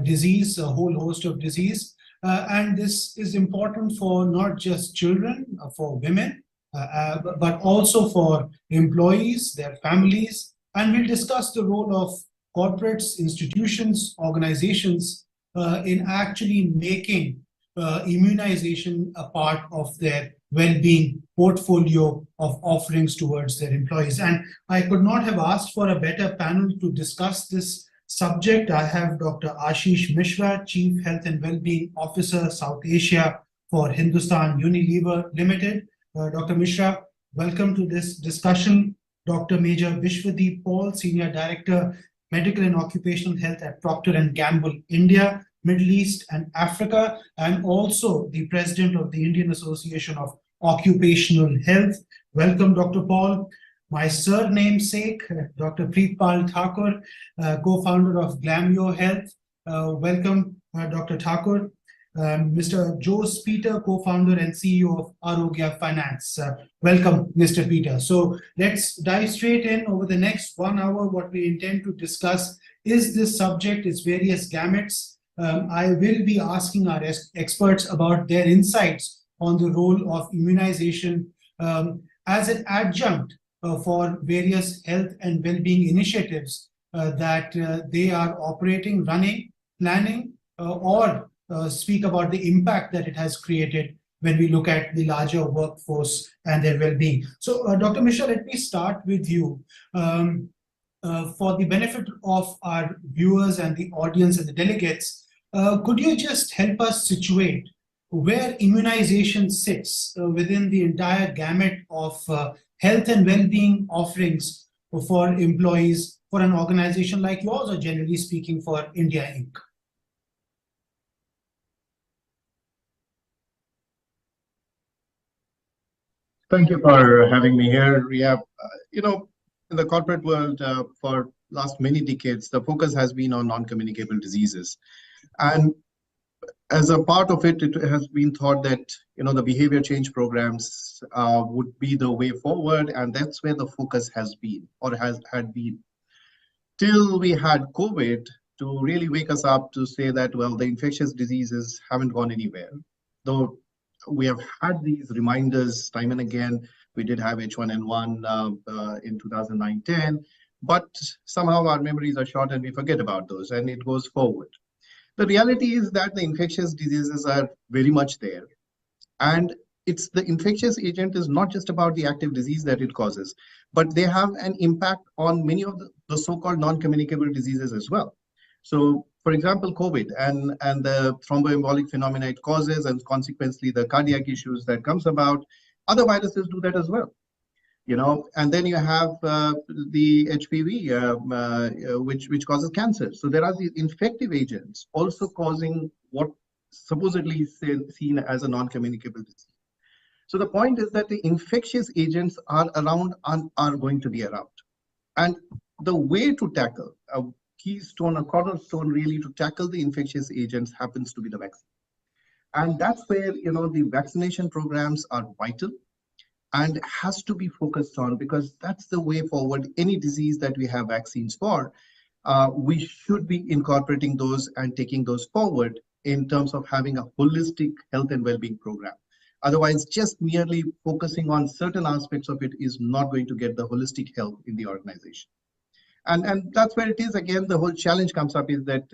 disease, a whole host of disease. And this is important for not just children, for women, but also for employees, their families. And we'll discuss the role of corporates, institutions, organizations in actually making immunization a part of their well-being portfolio of offerings towards their employees. And I could not have asked for a better panel to discuss this subject. I have Dr. Ashish Mishra, Chief Health and Wellbeing Officer, South Asia for Hindustan Unilever Limited. Dr. Mishra, welcome to this discussion. Dr. Major Vishwadeep Paul, Senior Director, Medical and Occupational Health at Procter & Gamble, India, Middle East and Africa, and also the President of the Indian Association of Occupational Health. Welcome, Dr. Paul. My surnamesake, Dr. Preetpal Thakur, co-founder of Glamio Health. Welcome, Dr. Thakur. Mr. Jose Peter, co-founder and CEO of Arogya Finance. Welcome, Mr. Peter. So let's dive straight in. Over the next 1 hour, what we intend to discuss is this subject, its various gamuts. I will be asking our experts about their insights on the role of immunization as an adjunct for various health and well-being initiatives that they are operating, running, planning, or speak about the impact that it has created when we look at the larger workforce and their well-being. So, Dr. Mishra, let me start with you. For the benefit of our viewers and the audience and the delegates, could you just help us situate where immunization sits within the entire gamut of health and well-being offerings for employees for an organization like yours, or generally speaking for India Inc.? Thank you for having me here. Yeah, in the corporate world, for last many decades, the focus has been on non-communicable diseases. And as a part of it, it has been thought that, the behavior change programs would be the way forward. And that's where the focus has been, or had been. Till we had COVID to really wake us up to say that, well, the infectious diseases haven't gone anywhere. Though we have had these reminders time and again. We did have H1N1 in 2009-10, but somehow our memories are short and we forget about those, and it goes forward. The reality is that the infectious diseases are very much there, and it's the infectious agent is not just about the active disease that it causes, but they have an impact on many of the so-called non-communicable diseases as well. So, for example, COVID and the thromboembolic phenomena it causes, and consequently the cardiac issues that comes about, other viruses do that as well. And then you have the HPV, which causes cancer. So there are these infective agents also causing what supposedly is seen as a non-communicable disease. So the point is that the infectious agents are around and are going to be around. And the way to tackle a keystone, a cornerstone really to tackle the infectious agents happens to be the vaccine. And that's where, the vaccination programs are vital and has to be focused on, because that's the way forward. Any disease that we have vaccines for, we should be incorporating those and taking those forward in terms of having a holistic health and well-being program. Otherwise, just merely focusing on certain aspects of it is not going to get the holistic health in the organization. And that's where it is. Again, the whole challenge comes up is that,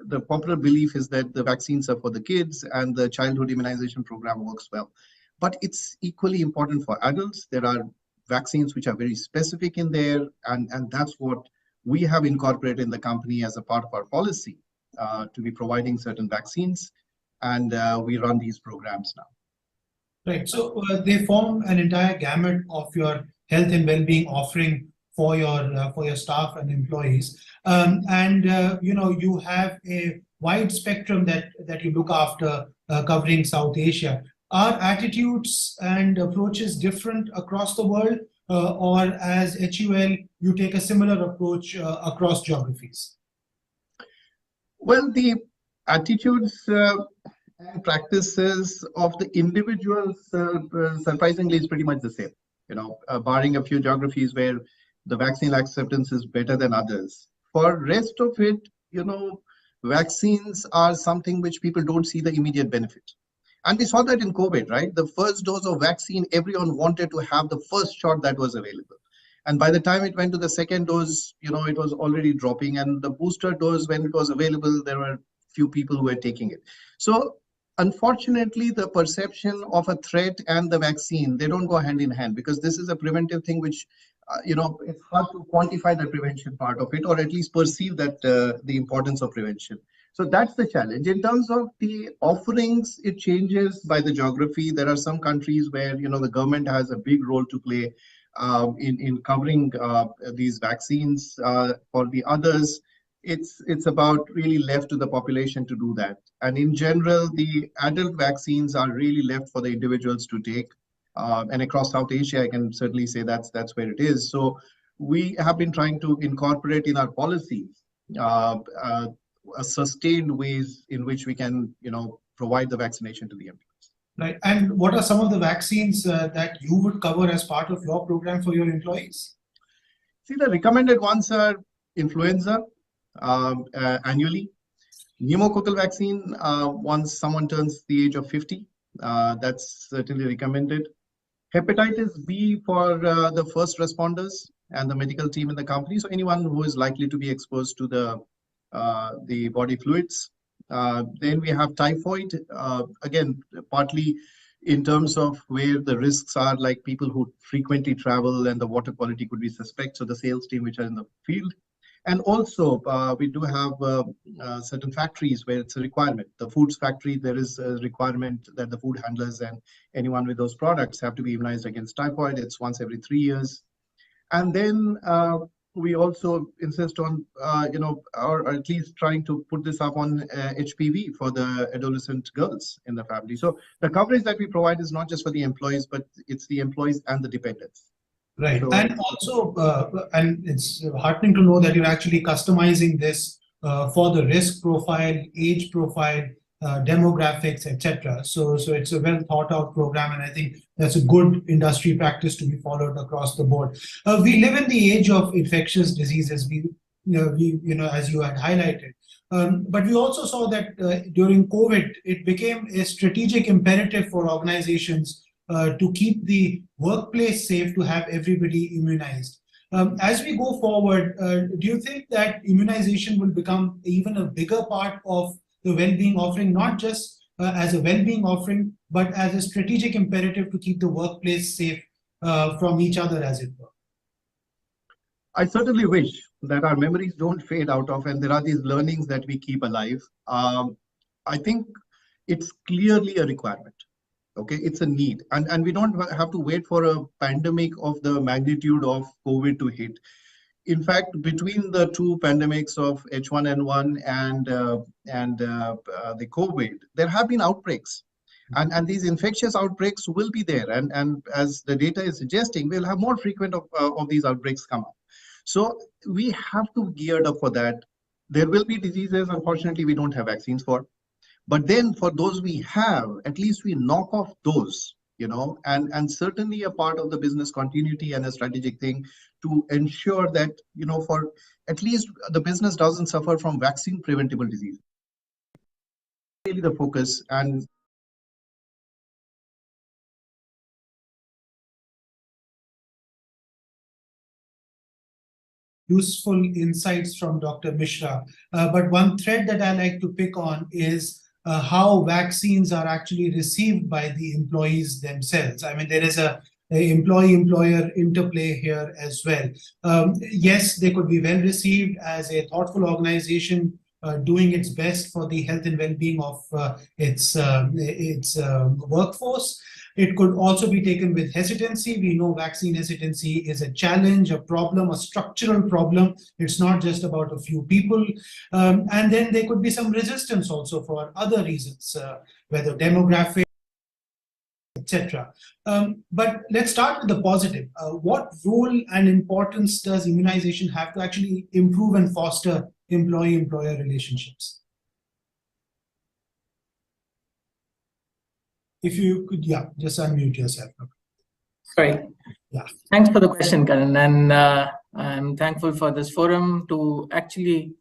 the popular belief is that the vaccines are for the kids and the childhood immunization program works well. But it's equally important for adults. There are vaccines which are very specific in there, and that's what we have incorporated in the company as a part of our policy, to be providing certain vaccines, and we run these programs now. Right. So they form an entire gamut of your health and well-being offering for your staff and employees, you have a wide spectrum that you look after, covering South Asia. Are attitudes and approaches different across the world, or as HUL, you take a similar approach across geographies? Well, the attitudes and practices of the individuals, surprisingly, is pretty much the same. Barring a few geographies where the vaccine acceptance is better than others. For rest of it, vaccines are something which people don't see the immediate benefit. And we saw that in COVID, right? The first dose of vaccine, everyone wanted to have the first shot that was available. And by the time it went to the second dose, it was already dropping. And the booster dose, when it was available, there were few people who were taking it. So unfortunately, the perception of a threat and the vaccine, they don't go hand in hand, because this is a preventive thing which, it's hard to quantify the prevention part of it, or at least perceive that the importance of prevention. So that's the challenge. In terms of the offerings, it changes by the geography. There are some countries where, the government has a big role to play in covering these vaccines. For the others, it's about really left to the population to do that. And in general, the adult vaccines are really left for the individuals to take. And across South Asia, I can certainly say that's where it is. So we have been trying to incorporate in our policies a sustained ways in which we can, provide the vaccination to the employees. Right. And what are some of the vaccines that you would cover as part of your program for your employees? See, the recommended ones are influenza annually, pneumococcal vaccine once someone turns the age of 50. That's certainly recommended. Hepatitis B for the first responders and the medical team in the company. So anyone who is likely to be exposed to the body fluids. Then we have typhoid, again, partly in terms of where the risks are, like people who frequently travel and the water quality could be suspect. So the sales team which are in the field. And also we do have certain factories where it's a requirement. The foods factory, there is a requirement that the food handlers and anyone with those products have to be immunized against typhoid. It's once every 3 years. And then we also insist on, or at least trying to put this up on HPV for the adolescent girls in the family. So the coverage that we provide is not just for the employees, but it's the employees and the dependents. Right. So, and also, and it's heartening to know that you're actually customizing this for the risk profile, age profile, demographics, etc. So it's a well thought out program, and I think that's a good industry practice to be followed across the board. We live in the age of infectious diseases. We as you had highlighted. But we also saw that during COVID, it became a strategic imperative for organizations to keep the workplace safe, to have everybody immunized. As we go forward, do you think that immunization will become even a bigger part of the well-being offering, not just as a well-being offering, but as a strategic imperative to keep the workplace safe from each other, as it were? I certainly wish that our memories don't fade out of, and there are these learnings that we keep alive. I think it's clearly a requirement. Okay, it's a need, and we don't have to wait for a pandemic of the magnitude of COVID to hit. In fact, between the two pandemics of H1N1 and the COVID, there have been outbreaks, and these infectious outbreaks will be there, and as the data is suggesting, we'll have more frequent of these outbreaks come up. So we have to gear up for that. There will be diseases, unfortunately, we don't have vaccines for. But then for those we have, at least we knock off those, and certainly a part of the business continuity and a strategic thing to ensure that, for at least the business doesn't suffer from vaccine preventable disease. Really the focus. And useful insights from Dr. Mishra. But one thread that I like to pick on is how vaccines are actually received by the employees themselves. I mean, there is a employee-employer interplay here as well. Yes, they could be well received as a thoughtful organization doing its best for the health and well-being of its workforce. It could also be taken with hesitancy. We know vaccine hesitancy is a challenge, a problem, a structural problem. It's not just about a few people. And then there could be some resistance also for other reasons, whether demographic, etc. But let's start with the positive. What role and importance does immunization have to actually improve and foster employee-employer relationships? If you could, just unmute yourself. Right. Yeah. Thanks for the question, Karan. And I'm thankful for this forum to actually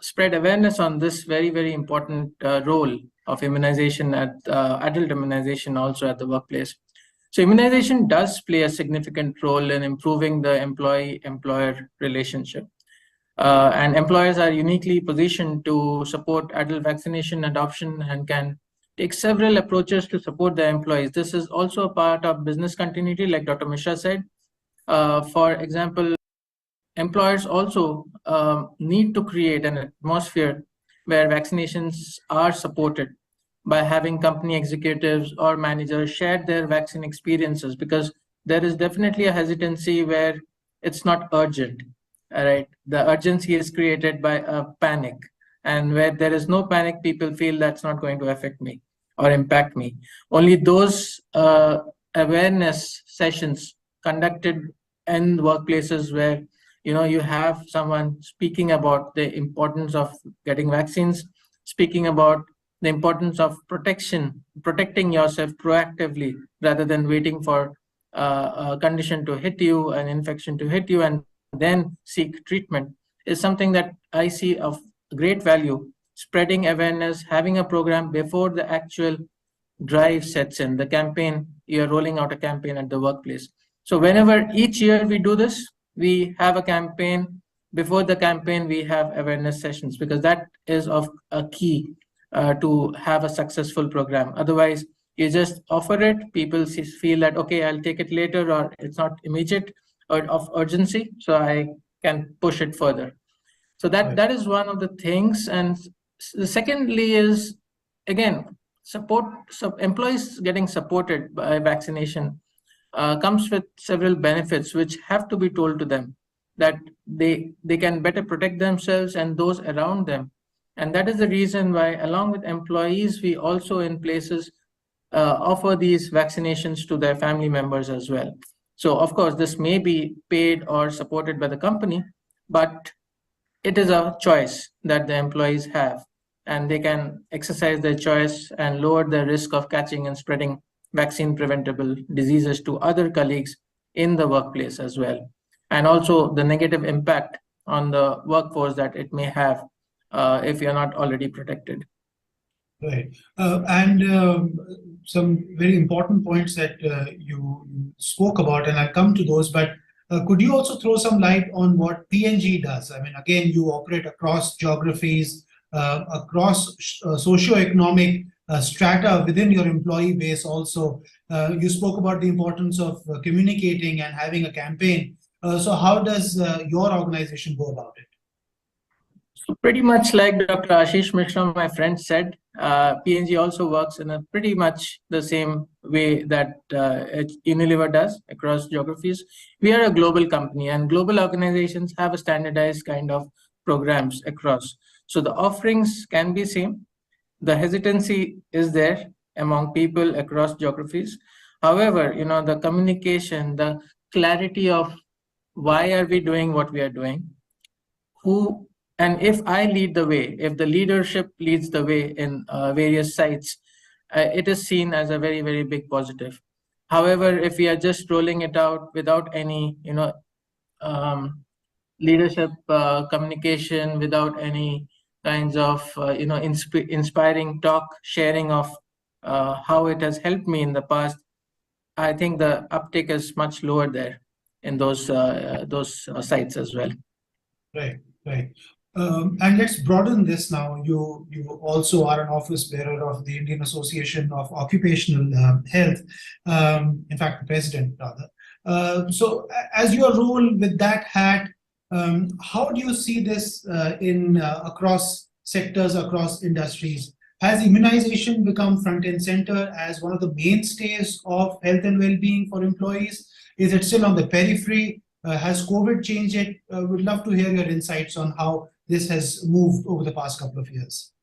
spread awareness on this very, very important role of immunization at adult immunization also at the workplace. So immunization does play a significant role in improving the employee-employer relationship. And employers are uniquely positioned to support adult vaccination adoption and can take several approaches to support their employees. This is also a part of business continuity, like Dr. Mishra said. For example, employers also need to create an atmosphere where vaccinations are supported by having company executives or managers share their vaccine experiences, because there is definitely a hesitancy where it's not urgent. All right, the urgency is created by a panic, and where there is no panic, people feel that's not going to affect me or impact me. Only those awareness sessions conducted in workplaces where you have someone speaking about the importance of getting vaccines, speaking about the importance of protecting yourself proactively rather than waiting for a condition to hit you, an infection to hit you, and then seek treatment, is something that I see of great value. Spreading awareness, having a program before the actual drive sets in, the campaign, you're rolling out a campaign at the workplace. So whenever each year we do this, we have a campaign. Before the campaign, we have awareness sessions, because that is of a key to have a successful program. Otherwise, you just offer it, people feel that, okay, I'll take it later, or it's not immediate or of urgency, so I can push it further. So that is one of the things. And secondly is, again, employees getting supported by vaccination. comes with several benefits which have to be told to them, that they can better protect themselves and those around them. And that is the reason why, along with employees, we also in places offer these vaccinations to their family members as well. So of course, this may be paid or supported by the company, but it is a choice that the employees have, and they can exercise their choice and lower the risk of catching and spreading vaccine preventable diseases to other colleagues in the workplace as well. And also the negative impact on the workforce that it may have if you're not already protected. Right. Some very important points that you spoke about, and I'll come to those, but could you also throw some light on what PNG does? I mean, again, you operate across geographies, across socioeconomic strata within your employee base also. You spoke about the importance of communicating and having a campaign. So how does your organization go about it? So pretty much like Dr. Ashish Mishra, my friend, said, PNG also works in a pretty much the same way that Unilever does across geographies. We are a global company, and global organizations have a standardized kind of programs across. So the offerings can be same. The hesitancy is there among people across geographies. However, the communication, the clarity of why are we doing what we are doing, and if I lead the way, if the leadership leads the way in various sites, it is seen as a very, very big positive. However, if we are just rolling it out without any, leadership communication, without any kinds of, inspiring talk, sharing of how it has helped me in the past, I think the uptake is much lower there in those sites as well. Right, right. And let's broaden this now. You also are an office bearer of the Indian Association of Occupational Health, in fact, the president rather. So as your role with that hat, how do you see this across sectors, across industries? Has immunization become front and center as one of the mainstays of health and well-being for employees? Is it still on the periphery? Has COVID changed it? We'd love to hear your insights on how this has moved over the past couple of years.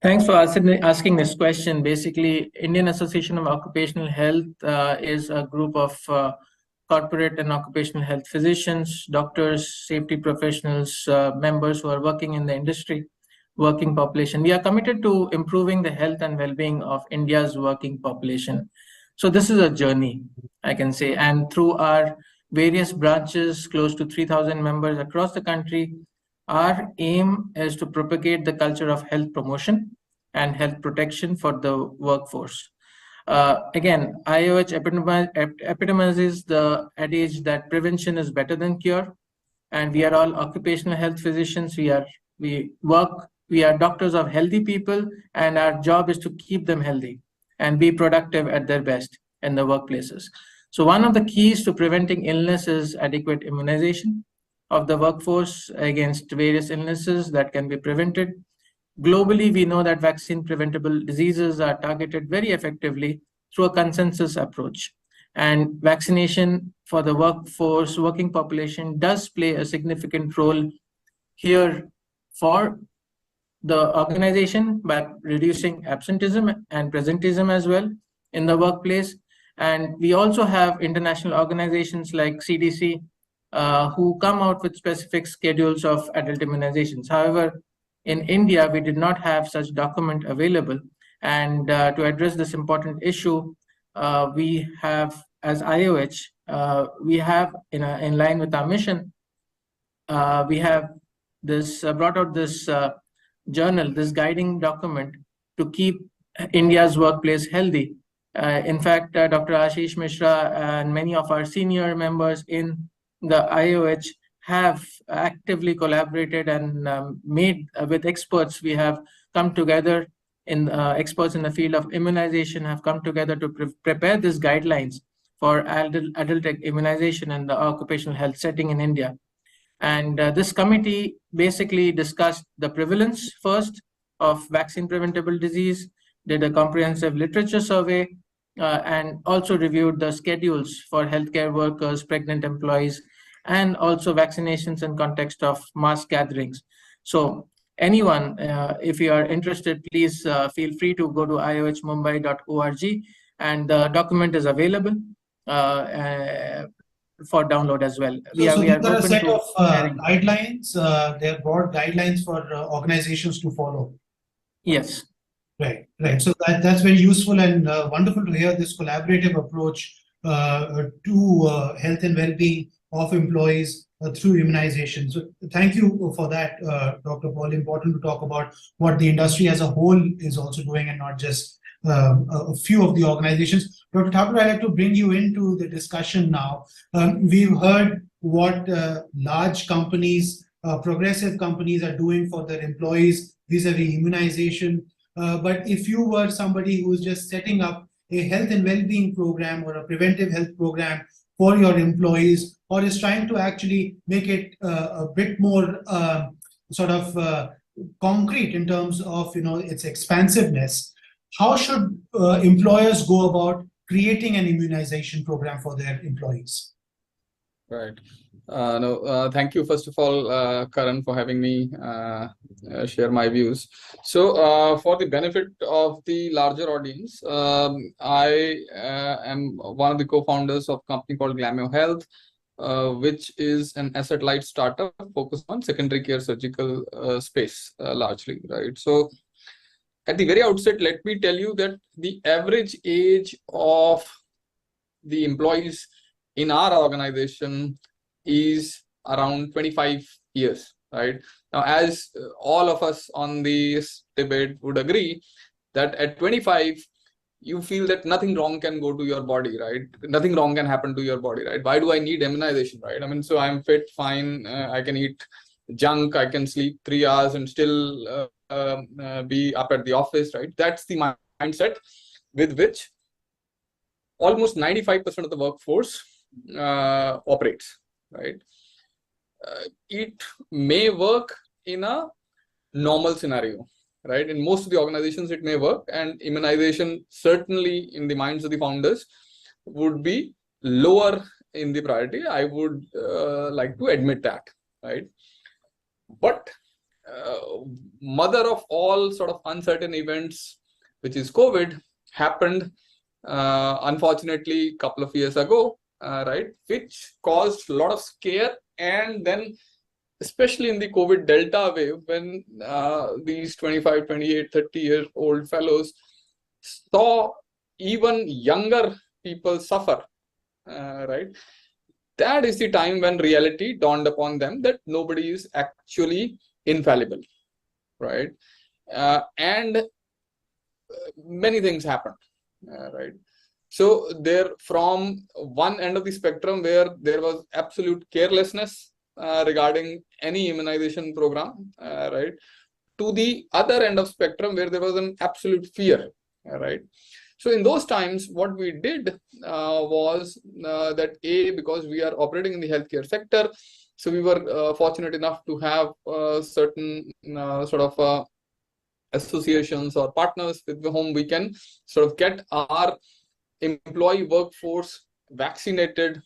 Thanks for asking this question. Basically, Indian Association of Occupational Health is a group of corporate and occupational health physicians, doctors, safety professionals, members who are working in the industry, working population. We are committed to improving the health and well-being of India's working population. So this is a journey, I can say, and through our various branches, close to 3,000 members across the country, our aim is to propagate the culture of health promotion and health protection for the workforce. Again, IOH epitomizes the adage that prevention is better than cure, and we are all occupational health physicians. We are doctors of healthy people, and our job is to keep them healthy and be productive at their best in the workplaces. So one of the keys to preventing illness is adequate immunization of the workforce against various illnesses that can be prevented. Globally, we know that vaccine preventable diseases are targeted very effectively through a consensus approach. And vaccination for the workforce, working population does play a significant role here for the organization by reducing absenteeism and presenteeism as well in the workplace. And we also have international organizations like CDC who come out with specific schedules of adult immunizations. However, in India, we did not have such document available. And to address this important issue, we have, as IOH, we have in line with our mission, we have this brought out this journal, this guiding document to keep India's workplace healthy. In fact, Dr. Ashish Mishra and many of our senior members in the IOH have actively collaborated and made with experts. We have come together experts in the field of immunization have come together to prepare these guidelines for adult immunization in the occupational health setting in India. And this committee basically discussed the prevalence first of vaccine preventable disease, did a comprehensive literature survey, and also reviewed the schedules for healthcare workers, pregnant employees, and also vaccinations in context of mass gatherings. So anyone, if you are interested, please feel free to go to iohmumbai.org, and the document is available for download as well. We are these are a open set to of guidelines. They're broad guidelines for organizations to follow. Yes. Right. So that's very useful and wonderful to hear this collaborative approach to health and well-being of employees through immunization. So thank you for that, Dr. Paul. Important to talk about what the industry as a whole is also doing and not just a few of the organizations. Dr. Thakur, I'd like to bring you into the discussion now. We've heard what large companies, progressive companies are doing for their employees vis-a-vis immunization. But if you were somebody who's just setting up a health and well-being program or a preventive health program for your employees, or is trying to actually make it a bit more concrete in terms of its expansiveness, how should employers go about creating an immunization program for their employees? Right. Thank you, first of all, Karan, for having me share my views. So, for the benefit of the larger audience, I am one of the co-founders of a company called Glamio Health, which is an asset-light startup focused on secondary care surgical space largely, right? So, at the very outset, let me tell you that the average age of the employees in our organization is around 25 years, right? Now, as all of us on this debate would agree, that at 25, you feel that nothing wrong can go to your body, right? Nothing wrong can happen to your body, right? Why do I need immunization, right? I mean, so I'm fit, fine, I can eat junk, I can sleep 3 hours and still be up at the office, right? That's the mindset with which almost 95% of the workforce operates, right? It may work in a normal scenario, right? In most of the organizations, it may work, and immunization, certainly in the minds of the founders, would be lower in the priority. I would like to admit that, right? But mother of all sort of uncertain events, which is COVID, happened unfortunately a couple of years ago, right, which caused a lot of scare. And then especially in the COVID Delta wave, when these 25, 28, 30-year-old fellows saw even younger people suffer, right, that is the time when reality dawned upon them that nobody is actually infallible, right? And many things happened, right? So there, from one end of the spectrum where there was absolute carelessness regarding any immunization program, right, to the other end of spectrum where there was an absolute fear, right? So in those times, what we did was that because we are operating in the healthcare sector, so we were fortunate enough to have certain sort of associations or partners with whom we can sort of get our employee workforce vaccinated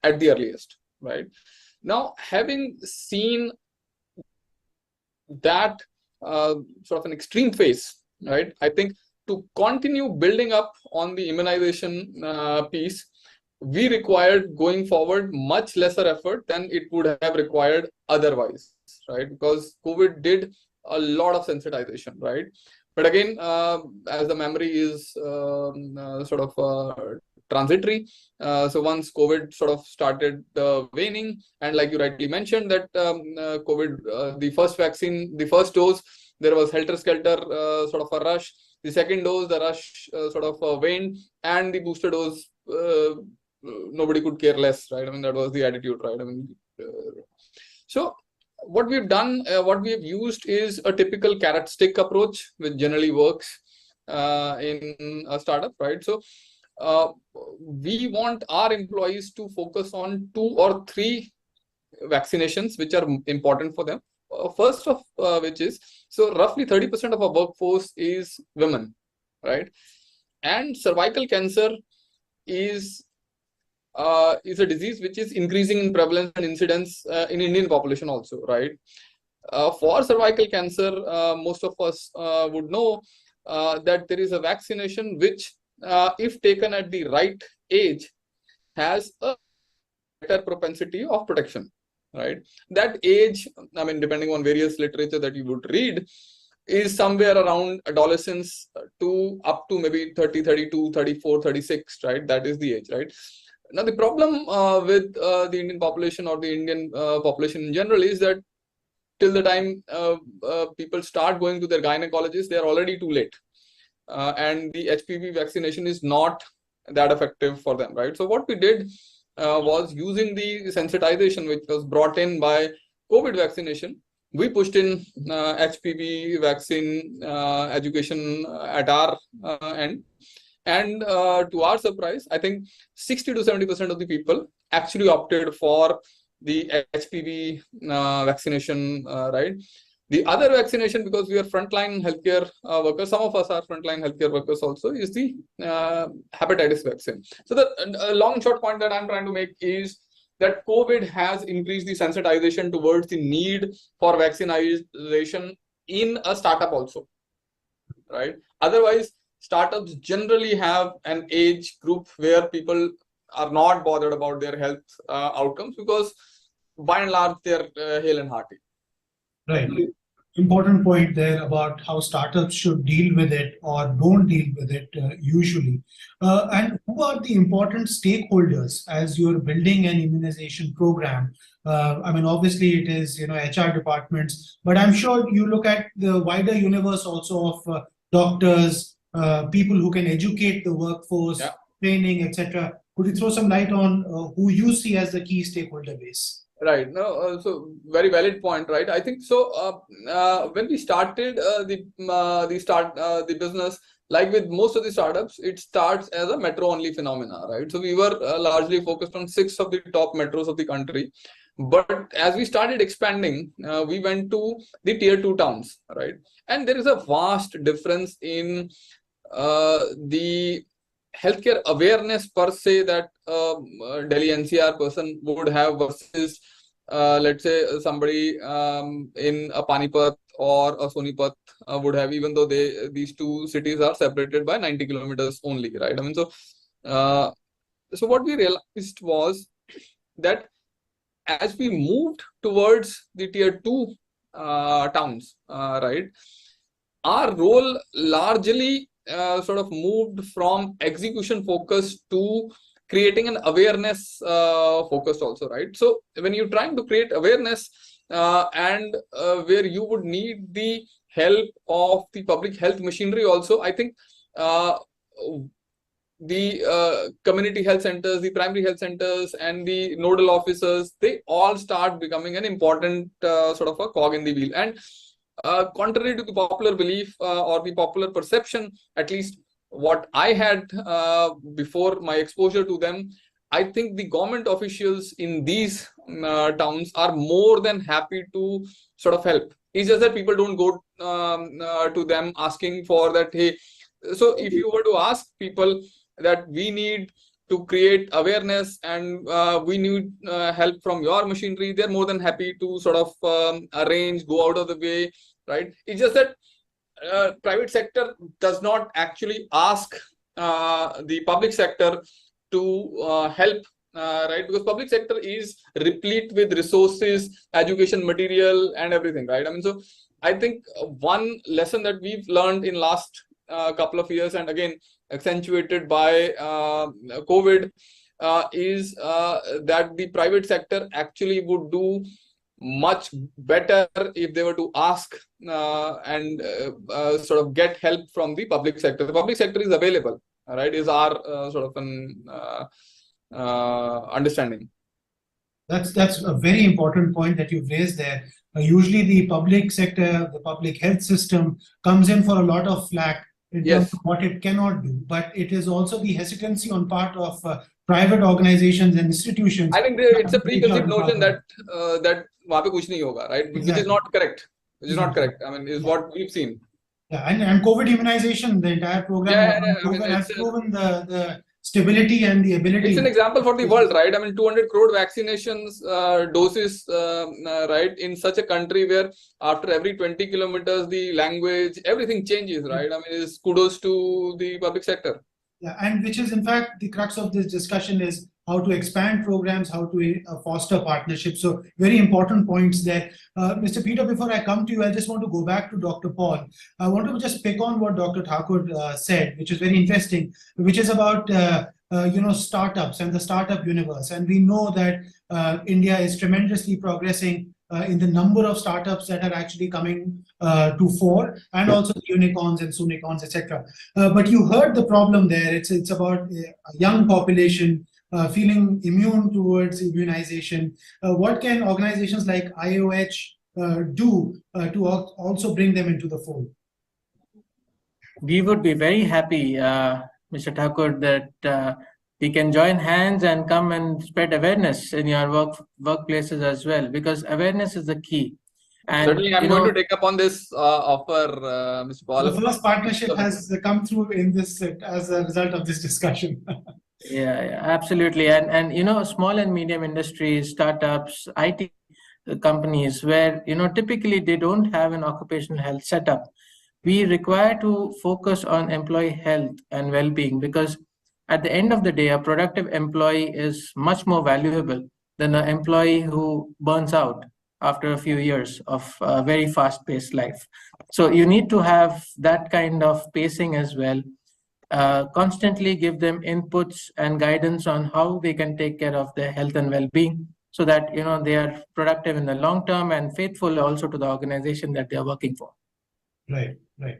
at the earliest, right? Now, having seen that sort of an extreme phase, right, I think to continue building up on the immunization piece, we required going forward much lesser effort than it would have required otherwise, right? Because COVID did a lot of sensitization, right? But again, as the memory is sort of transitory, so once COVID sort of started waning, and like you rightly mentioned that COVID, the first vaccine, the first dose, there was helter-skelter sort of a rush. The second dose, the rush sort of waned, and the booster dose, nobody could care less, right? I mean, that was the attitude, right? I mean, so what we've done, what we have used is a typical carrot stick approach, which generally works in a startup, right? So we want our employees to focus on 2 or 3 vaccinations which are important for them. First of which is, so roughly 30% of our workforce is women, right? And cervical cancer is a disease which is increasing in prevalence and incidence in Indian population also, right? For cervical cancer, most of us would know that there is a vaccination which, if taken at the right age, has a better propensity of protection, right? That age, I mean, depending on various literature that you would read, is somewhere around adolescence to up to maybe 30, 32, 34, 36, right? That is the age, right? Now, the problem with the Indian population or the Indian population in general is that till the time people start going to their gynecologist, they are already too late. And the HPV vaccination is not that effective for them, right? So what we did was using the sensitization which was brought in by COVID vaccination. We pushed in HPV vaccine education at our end. And to our surprise, I think 60 to 70% of the people actually opted for the HPV vaccination, right? The other vaccination, because we are frontline healthcare workers, some of us are frontline healthcare workers also, is the hepatitis vaccine. So the long and short point that I'm trying to make is that COVID has increased the sensitization towards the need for vaccination in a startup also, right? Otherwise, startups generally have an age group where people are not bothered about their health outcomes because by and large they're hale and hearty. Right. Important point there about how startups should deal with it or don't deal with it usually. And who are the important stakeholders as you're building an immunization program? I mean, obviously it is, HR departments, but I'm sure you look at the wider universe also of doctors, people who can educate the workforce, training, etc. Could you throw some light on who you see as the key stakeholder base? Right. No, so very valid point, right? I think so. When we started the business, like with most of the startups, it starts as a metro only phenomena, right? So we were largely focused on 6 of the top metros of the country. But as we started expanding, we went to the tier 2 towns, right? And there is a vast difference in the healthcare awareness per se that Delhi NCR person would have versus let's say somebody in a Panipat or a Sonipat would have, even though these two cities are separated by 90 kilometers only, right? I mean, so what we realized was that as we moved towards the tier 2 towns, right, our role largely sort of moved from execution focus to creating an awareness focused also, right? So when you're trying to create awareness and where you would need the help of the public health machinery also, I think the community health centers, the primary health centers, and the nodal officers, they all start becoming an important sort of a cog in the wheel. And contrary to the popular belief or the popular perception, at least what I had before my exposure to them, I think the government officials in these towns are more than happy to sort of help. It's just that people don't go to them asking for that, hey, so if you were to ask people that we need to create awareness and we need help from your machinery, they're more than happy to sort of arrange, go out of the way, right? It's just that private sector does not actually ask the public sector to help, right? Because public sector is replete with resources, education material, and everything, right? I mean, so I think one lesson that we've learned in last couple of years, and again accentuated by COVID, is that the private sector actually would do much better if they were to ask and sort of get help from the public sector. The public sector is available, right? Is our sort of an understanding. That's a very important point that you've raised there. Usually the public sector, the public health system comes in for a lot of flack in terms of what it cannot do, but it is also the hesitancy on part of private organizations and institutions. I think it's a preconceived notion that that वहाँ पे कुछ नहीं होगा, right? Exactly. Which is not correct. Which is not correct. I mean, is what we've seen. Yeah, and COVID immunization, the entire program has proven the stability and the ability. It's an example for the world, right? I mean, 200 crore vaccinations doses, right, in such a country where after every 20 kilometers, the language, everything changes, right? I mean, it's kudos to the public sector. Yeah, and which is in fact the crux of this discussion is how to expand programs, how to foster partnerships. So very important points there. Mr. Peter, before I come to you, I just want to go back to Dr. Paul. I want to just pick on what Dr. Thakur said, which is very interesting, which is about startups and the startup universe. And we know that India is tremendously progressing in the number of startups that are actually coming to fore, and also the unicorns and soonicorns, etc. But you heard the problem there. It's about a young population feeling immune towards immunization. What can organizations like IOH do to also bring them into the fold? We would be very happy, Mr. Thakur, that we can join hands and come and spread awareness in your workplaces as well, because awareness is the key. And certainly, I'm going to take up on this offer, Mr. Paul. The first partnership has come through in this as a result of this discussion. Yeah, absolutely. And small and medium industries, startups, IT companies, where typically they don't have an occupational health setup. We require to focus on employee health and well-being, because at the end of the day, a productive employee is much more valuable than an employee who burns out after a few years of a very fast-paced life. So you need to have that kind of pacing as well. Constantly give them inputs and guidance on how they can take care of their health and well-being, so that they are productive in the long term and faithful also to the organization that they are working for. Right.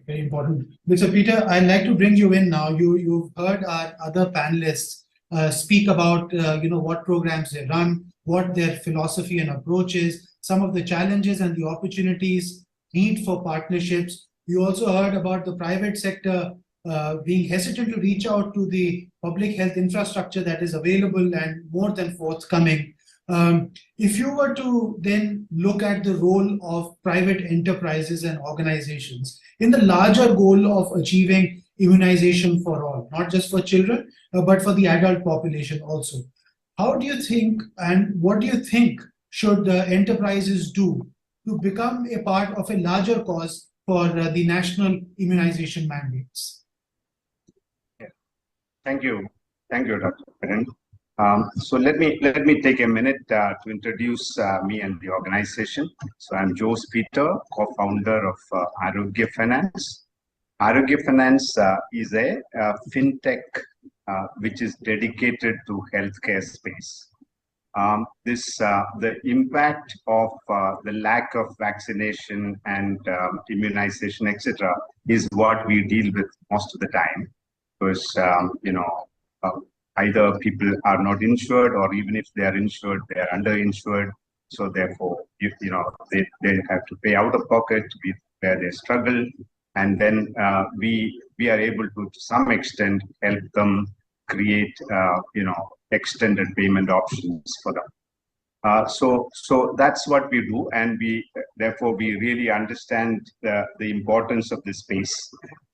Very important. Mr. Peter, I'd like to bring you in now. You've heard our other panelists speak about what programs they run, what their philosophy and approach is, some of the challenges and the opportunities, need for partnerships. You also heard about the private sector being hesitant to reach out to the public health infrastructure that is available and more than forthcoming. If you were to then look at the role of private enterprises and organizations in the larger goal of achieving immunization for all, not just for children, but for the adult population also, how do you think, and what do you think should enterprises do to become a part of a larger cause for the national immunization mandates? Thank you, Dr. Karan. So let me take a minute to introduce me and the organization. So I'm Jose Peter, co-founder of Arogya Finance. Arogya Finance is a fintech which is dedicated to healthcare space. The impact of the lack of vaccination and immunization, etc., is what we deal with most of the time, because either people are not insured, or even if they are insured, they are underinsured. So therefore, they have to pay out of pocket where they struggle, and then we are able to some extent help them create extended payment options for them. So that's what we do, and therefore we really understand the importance of this space.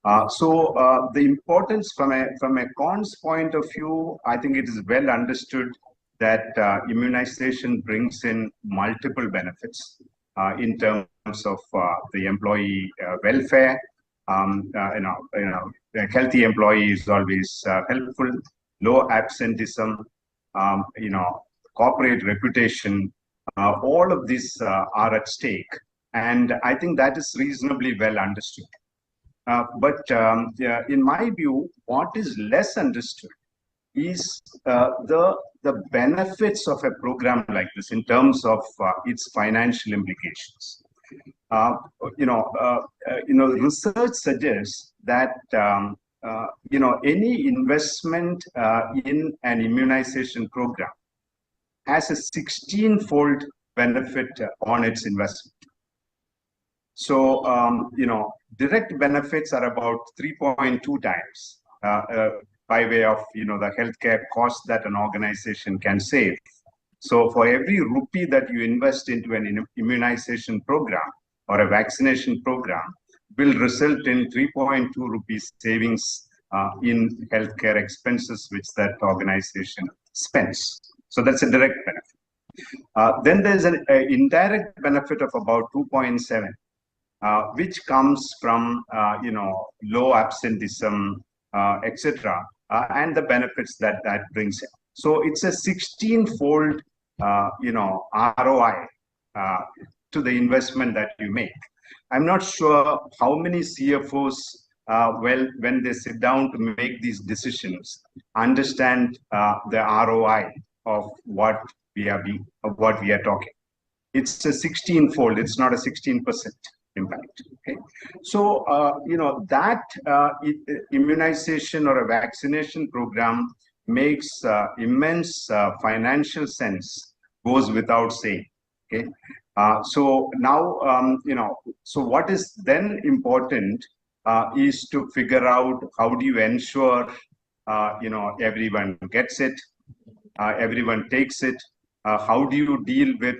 The importance from a cons point of view, I think it is well understood that immunization brings in multiple benefits in terms of the employee welfare. A healthy employee is always helpful. Low absenteeism, corporate reputation, all of these are at stake, and I think that is reasonably well understood. But in my view, what is less understood is the benefits of a program like this in terms of its financial implications. Research suggests that any investment in an immunization program has a 16-fold benefit on its investment. So, direct benefits are about 3.2 times by way of, the healthcare cost that an organization can save. So for every rupee that you invest into an immunization program or a vaccination program, will result in 3.2 rupees savings in healthcare expenses which that organization spends. So that's a direct benefit. Then there's an indirect benefit of about 2.7, which comes from low absenteeism, etc., and the benefits that brings in. So it's a 16-fold ROI to the investment that you make. I'm not sure how many CFOs, when they sit down to make these decisions, understand the ROI of what we are talking. It's a 16-fold. It's not a 16% impact. Okay, so that immunization or a vaccination program makes immense financial sense, goes without saying. Okay, so now so what is then important is to figure out how do you ensure everyone gets it, everyone takes it. How do you deal with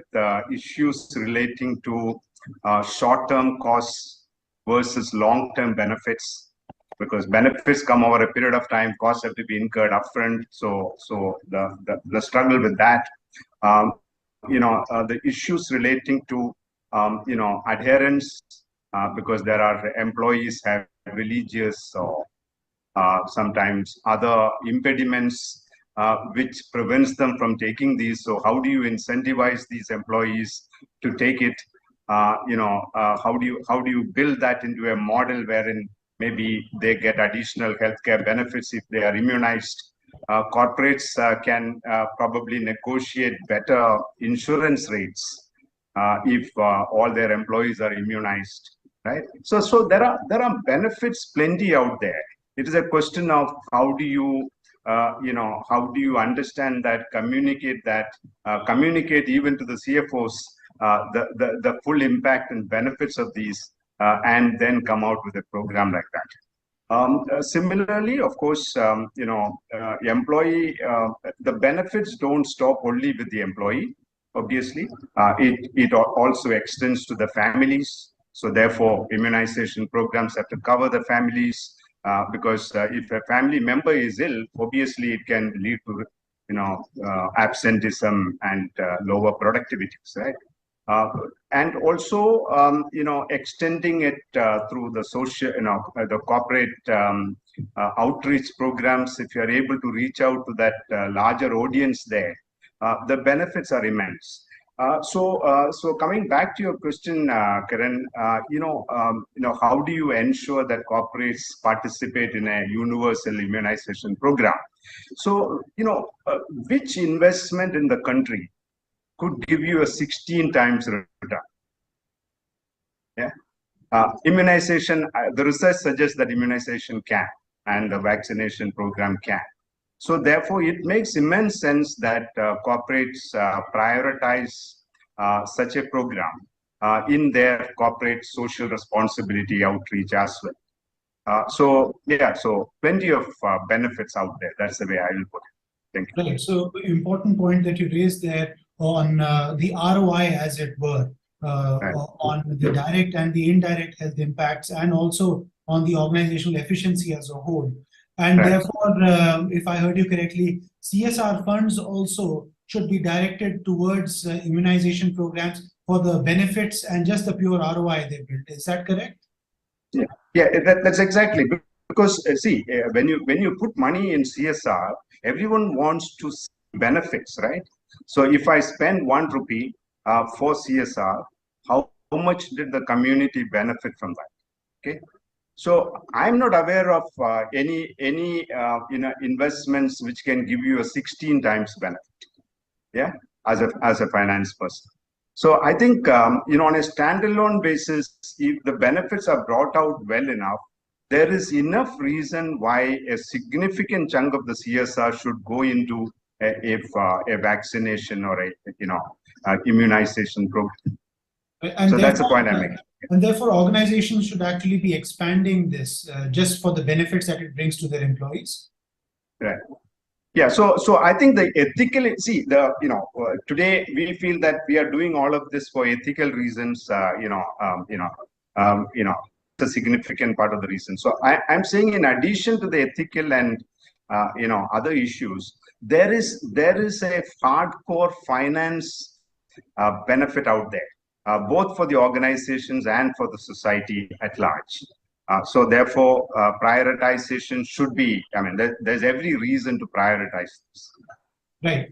issues relating to short-term costs versus long-term benefits? Because benefits come over a period of time, costs have to be incurred upfront. So the struggle with that, the issues relating to adherence, because there are employees have religious or sometimes other impediments which prevents them from taking these. So how do you incentivize these employees to take it? How do you build that into a model wherein maybe they get additional healthcare benefits if they are immunized? Corporates can probably negotiate better insurance rates if all their employees are immunized, right? So there are benefits plenty out there. It is a question of how do you understand that, communicate even to the CFOs the full impact and benefits of these, and then come out with a program like that. Similarly, of course, employee, the benefits don't stop only with the employee. Obviously, it also extends to the families. So therefore, immunization programs have to cover the families, because if a family member is ill, obviously it can lead to absenteeism and lower productivity, right? And also, extending it through the social, the corporate outreach programs. If you are able to reach out to that larger audience there, the benefits are immense. So coming back to your question, Karan, how do you ensure that corporates participate in a universal immunization program? So, which investment in the country could give you a 16 times return? Yeah, immunization. The research suggests that immunization can, and the vaccination program can. So therefore, it makes immense sense that corporates prioritize such a program in their corporate social responsibility outreach as well. So plenty of benefits out there. That's the way I will put it. Thank you. Right. So important point that you raised there on the ROI, as it were, on the direct and the indirect health impacts, and also on the organizational efficiency as a whole. And therefore, if I heard you correctly, CSR funds also should be directed towards immunization programs for the benefits and just the pure ROI they build. Is that correct? Yeah, that's exactly. Because see, when you put money in CSR, everyone wants to see benefits, right? So if I spend 1 rupee for CSR, how much did the community benefit from that? Okay. So I'm not aware of any investments which can give you a 16 times benefit. Yeah, as a finance person. So I think on a standalone basis, if the benefits are brought out well enough, there is enough reason why a significant chunk of the CSR should go into a vaccination or a immunization program. And so that's the point I'm making. And therefore, organizations should actually be expanding this just for the benefits that it brings to their employees. Right. Yeah. So I think the ethical, today we feel that we are doing all of this for ethical reasons. a significant part of the reason. So I'm saying, in addition to the ethical and other issues, there is a hardcore finance benefit out there, both for the organizations and for the society at large. So therefore, prioritization should be, there's every reason to prioritize this. Right.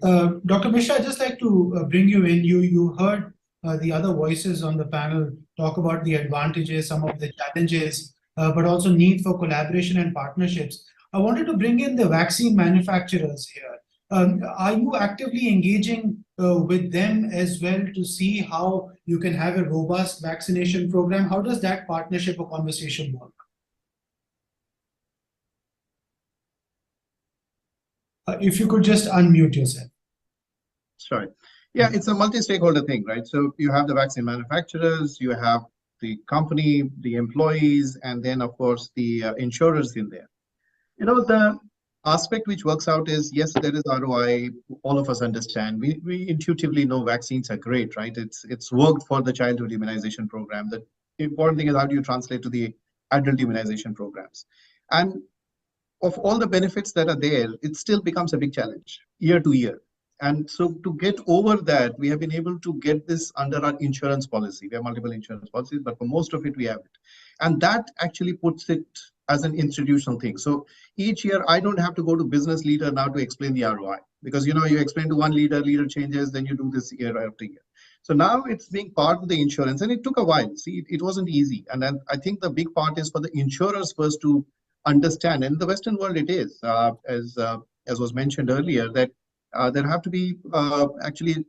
Dr. Mishra, I'd just like to bring you in. You heard the other voices on the panel talk about the advantages, some of the challenges, but also need for collaboration and partnerships. I wanted to bring in the vaccine manufacturers here. Are you actively engaging with them as well to see how you can have a robust vaccination program? How does that partnership or conversation work? If you could just unmute yourself. Sorry. Yeah, it's a multi-stakeholder thing, right? So you have the vaccine manufacturers, you have the company, the employees, and then, of course, the insurers in there. The aspect which works out is, yes, there is ROI. All of us understand. We intuitively know vaccines are great, right? It's worked for the childhood immunization program. The important thing is, how do you translate to the adult immunization programs? And of all the benefits that are there, it still becomes a big challenge year to year. And so to get over that, we have been able to get this under our insurance policy. We have multiple insurance policies, but for most of it, we have it. And that actually puts it as an institutional thing. So each year, I don't have to go to business leader now to explain the ROI, because you explain to one leader changes, then you do this year after year. So now it's being part of the insurance, and it took a while. See, it wasn't easy. And then I think the big part is for the insurers first to understand. And in the Western world, it is, as was mentioned earlier, that there have to be actually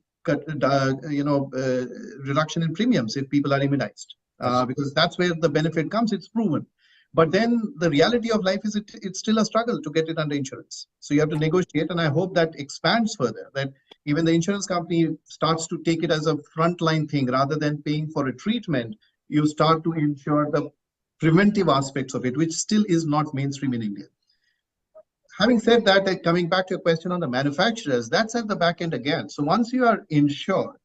reduction in premiums if people are immunized, because that's where the benefit comes. It's proven. But then the reality of life is it's still a struggle to get it under insurance. So you have to negotiate, and I hope that expands further, that even the insurance company starts to take it as a frontline thing rather than paying for a treatment. You start to ensure the preventive aspects of it, which still is not mainstream in India. Having said that, coming back to your question on the manufacturers, that's at the back end again. So once you are insured,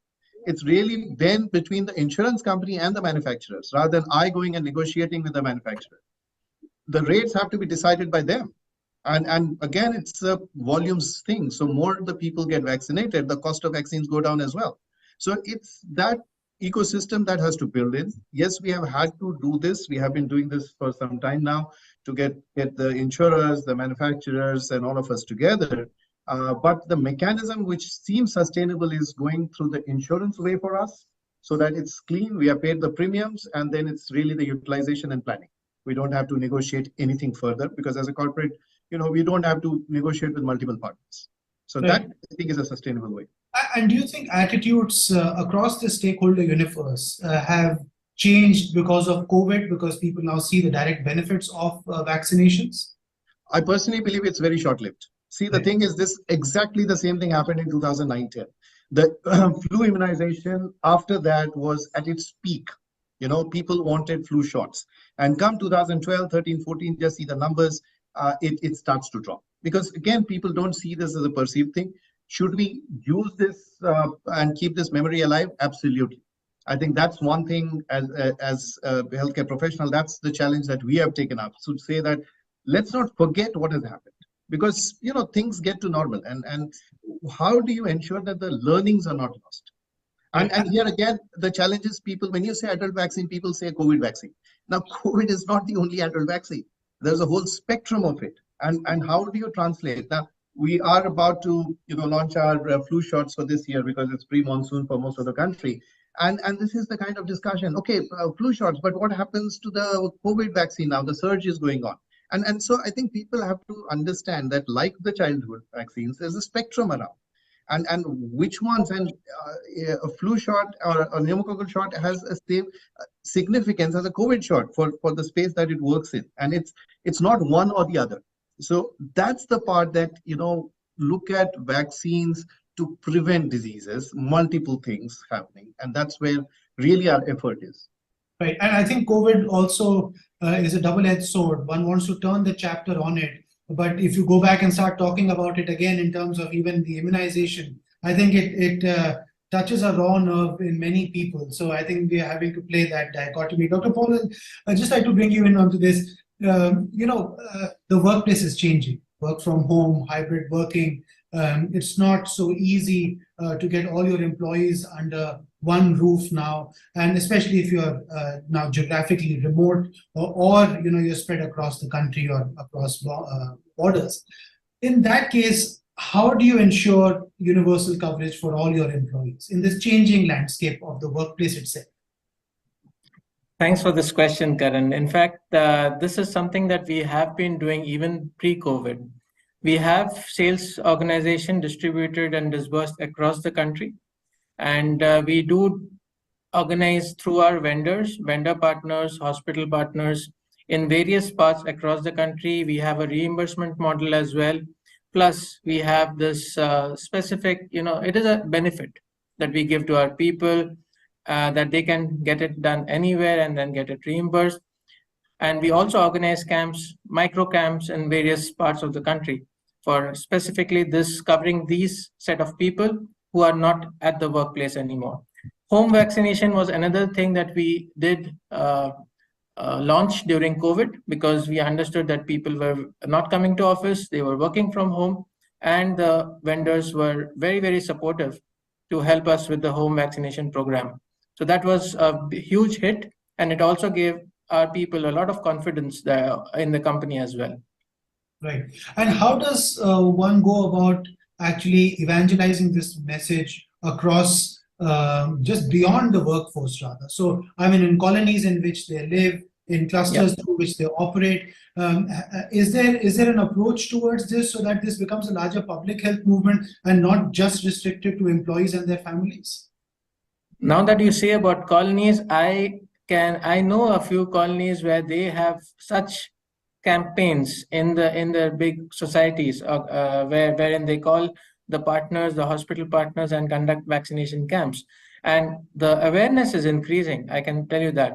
it's really then between the insurance company and the manufacturers, rather than I going and negotiating with the manufacturer. The rates have to be decided by them. And again, it's a volumes thing. So more the people get vaccinated, the cost of vaccines go down as well. So it's that ecosystem that has to build in. Yes, we have had to do this. We have been doing this for some time now to get the insurers, the manufacturers, and all of us together. But the mechanism which seems sustainable is going through the insurance way for us, so that it's clean. We have paid the premiums, and then it's really the utilization and planning. We don't have to negotiate anything further, because as a corporate, we don't have to negotiate with multiple partners. So that, I think, is a sustainable way. And do you think attitudes across the stakeholder universe have changed because of COVID, because people now see the direct benefits of vaccinations? I personally believe it's very short-lived. See, the thing is, this exactly the same thing happened in 2009-10. The flu immunization after that was at its peak. People wanted flu shots. And come 2012, 13, 14, just see the numbers, it starts to drop. Because again, people don't see this as a perceived thing. Should we use this and keep this memory alive? Absolutely. I think that's one thing as a healthcare professional, that's the challenge that we have taken up. So to say that, let's not forget what has happened. Because, things get to normal. And how do you ensure that the learnings are not lost? And here again, the challenge is people, when you say adult vaccine, people say COVID vaccine. Now, COVID is not the only adult vaccine. There's a whole spectrum of it. And how do you translate? Now, we are about to launch our flu shots for this year, because it's pre-monsoon for most of the country. And this is the kind of discussion. Okay, flu shots, but what happens to the COVID vaccine now? The surge is going on. And so I think people have to understand that, like the childhood vaccines, there's a spectrum around. And which ones, and a flu shot or a pneumococcal shot has the same significance as a COVID shot for the space that it works in. And it's not one or the other. So that's the part that, look at vaccines to prevent diseases, multiple things happening. And that's where really our effort is. Right. And I think COVID also is a double-edged sword. One wants to turn the chapter on it. But if you go back and start talking about it again in terms of even the immunization, I think it touches a raw nerve in many people. So I think we are having to play that dichotomy. Dr. Paul, I'd just like to bring you in onto this. The workplace is changing. Work from home, hybrid working. It's not so easy to get all your employees under one roof now, and especially if you're now geographically remote, or you're spread across the country or across borders. In that case, how do you ensure universal coverage for all your employees in this changing landscape of the workplace itself? Thanks for this question, Karan. In fact, this is something that we have been doing even pre-COVID. We have sales organization distributed and disbursed across the country. And we do organize through our vendor partners, hospital partners in various parts across the country. We have a reimbursement model as well. Plus, we have this specific, it is a benefit that we give to our people, that they can get it done anywhere and then get it reimbursed. And we also organize camps, micro camps in various parts of the country for specifically this, covering these set of people who are not at the workplace anymore. Home vaccination was another thing that we did launch during COVID, because we understood that people were not coming to office, they were working from home, and the vendors were very, very supportive to help us with the home vaccination program. So that was a huge hit, and it also gave our people a lot of confidence there in the company as well. Right. And how does one go about actually evangelizing this message across just beyond the workforce, rather? So, I mean, in colonies in which they live, in clusters through which they operate, is there an approach towards this so that this becomes a larger public health movement and not just restricted to employees and their families? Now that you say about colonies, I know a few colonies where they have such campaigns in the big societies, wherein they call the partners, the hospital partners, and conduct vaccination camps. And the awareness is increasing, I can tell you that.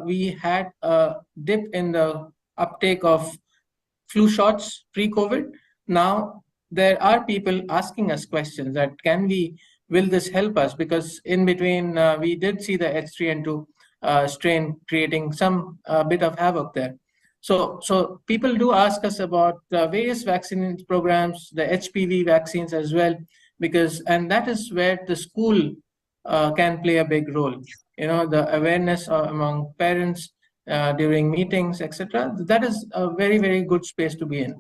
We had a dip in the uptake of flu shots pre-COVID. Now there are people asking us questions that will this help us? Because in between, we did see the H3N2 strain creating some bit of havoc there. So people do ask us about various vaccine programs, the HPV vaccines as well, and that is where the school can play a big role. The awareness among parents during meetings, etc. That is a very, very good space to be in.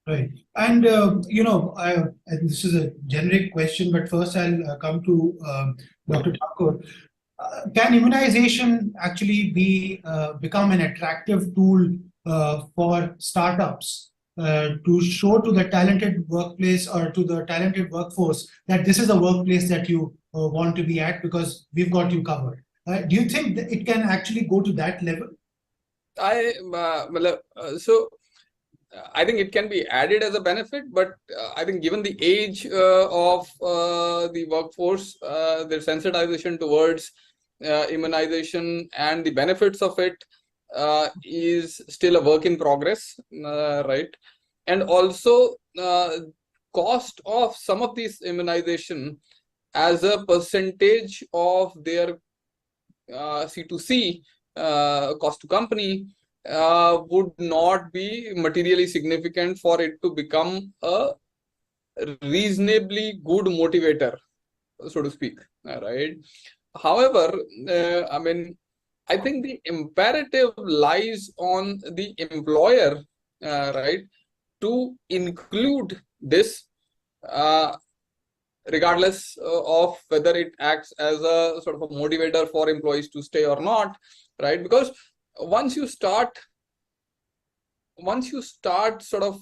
Right. And, this is a generic question, but first I'll come to Dr. Thakur. Can immunization actually become an attractive tool for startups to show to the talented workplace or to the talented workforce that this is a workplace that you want to be at because we've got you covered? Do you think that it can actually go to that level? I think it can be added as a benefit, but I think given the age of the workforce, their sensitization towards immunization and the benefits of it is still a work in progress, right? And also cost of some of these immunization as a percentage of their C2C cost to company would not be materially significant for it to become a reasonably good motivator, so to speak, right? However, I think the imperative lies on the employer, right, to include this, regardless of whether it acts as a sort of a motivator for employees to stay or not, right? Because once you start sort of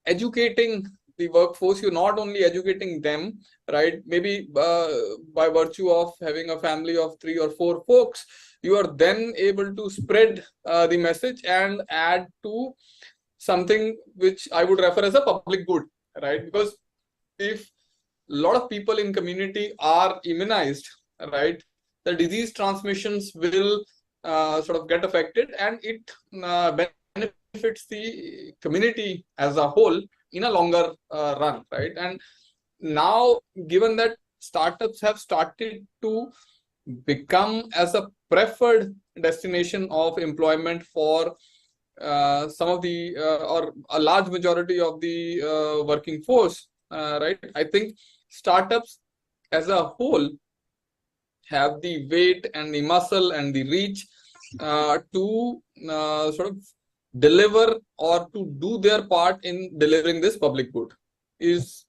educating the workforce, you're not only educating them, right? Maybe by virtue of having a family of 3 or 4 folks, you are then able to spread the message and add to something which I would refer as a public good, right? Because if a lot of people in community are immunized, right, the disease transmissions will sort of get affected, and it benefits the community as a whole, in a longer run, right? And now, given that startups have started to become as a preferred destination of employment for some of the or a large majority of the working force, right? I think startups as a whole have the weight and the muscle and the reach to sort of deliver or to do their part in delivering this public good. Is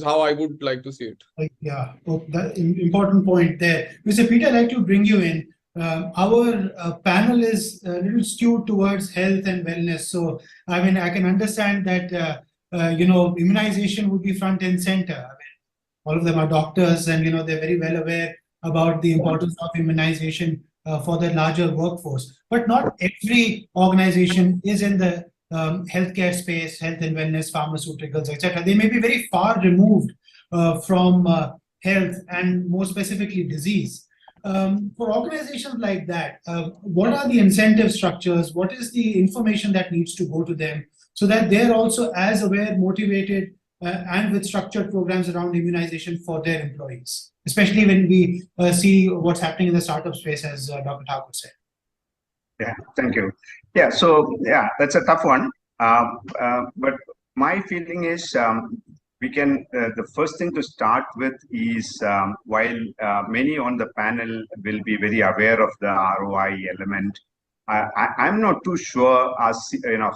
how I would like to see it. Yeah, that important point there. Mr. Peter, I'd like to bring you in. Our panel is a little skewed towards health and wellness. So, I mean, I can understand that, immunization would be front and center. I mean, all of them are doctors and, they're very well aware about the importance of immunization for the larger workforce. But not every organization is in the healthcare space, health and wellness, pharmaceuticals, etc. They may be very far removed from health and more specifically disease. For organizations like that, what are the incentive structures? What is the information that needs to go to them so that they're also as aware, motivated, and with structured programs around immunization for their employees, especially when we see what's happening in the startup space, as Dr. Thakur said. Yeah, thank you. Yeah, so yeah, that's a tough one. But my feeling is we can, the first thing to start with is while many on the panel will be very aware of the ROI element, I'm not too sure as,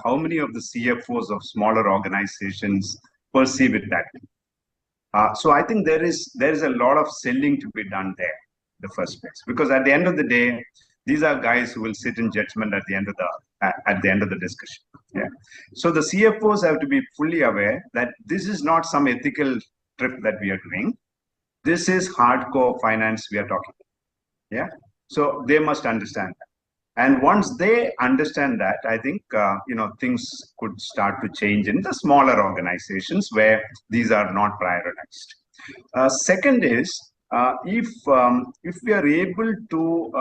how many of the CFOs of smaller organizations perceive it that way. So I think there is a lot of selling to be done there in the first place, because at the end of the day, these are guys who will sit in judgment at the end of the discussion. Yeah. So the CFOs have to be fully aware that this is not some ethical trip that we are doing. This is hardcore finance we are talking about. Yeah. So they must understand that. And once they understand that, I think things could start to change in the smaller organizations where these are not prioritized. Second is, if we are able to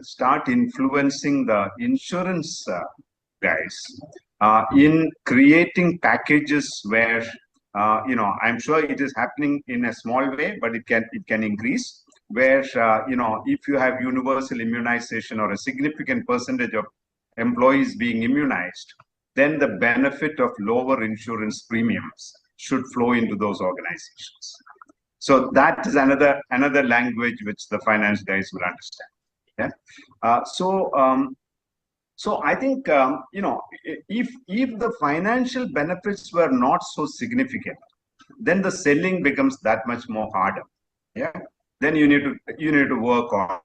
start influencing the insurance guys in creating packages where I'm sure it is happening in a small way, but it can increase, where if you have universal immunization or a significant percentage of employees being immunized, then the benefit of lower insurance premiums should flow into those organizations. So that is another language which the finance guys will understand. Yeah. So I think if the financial benefits were not so significant, then the selling becomes that much more harder. Yeah. Then you need to work on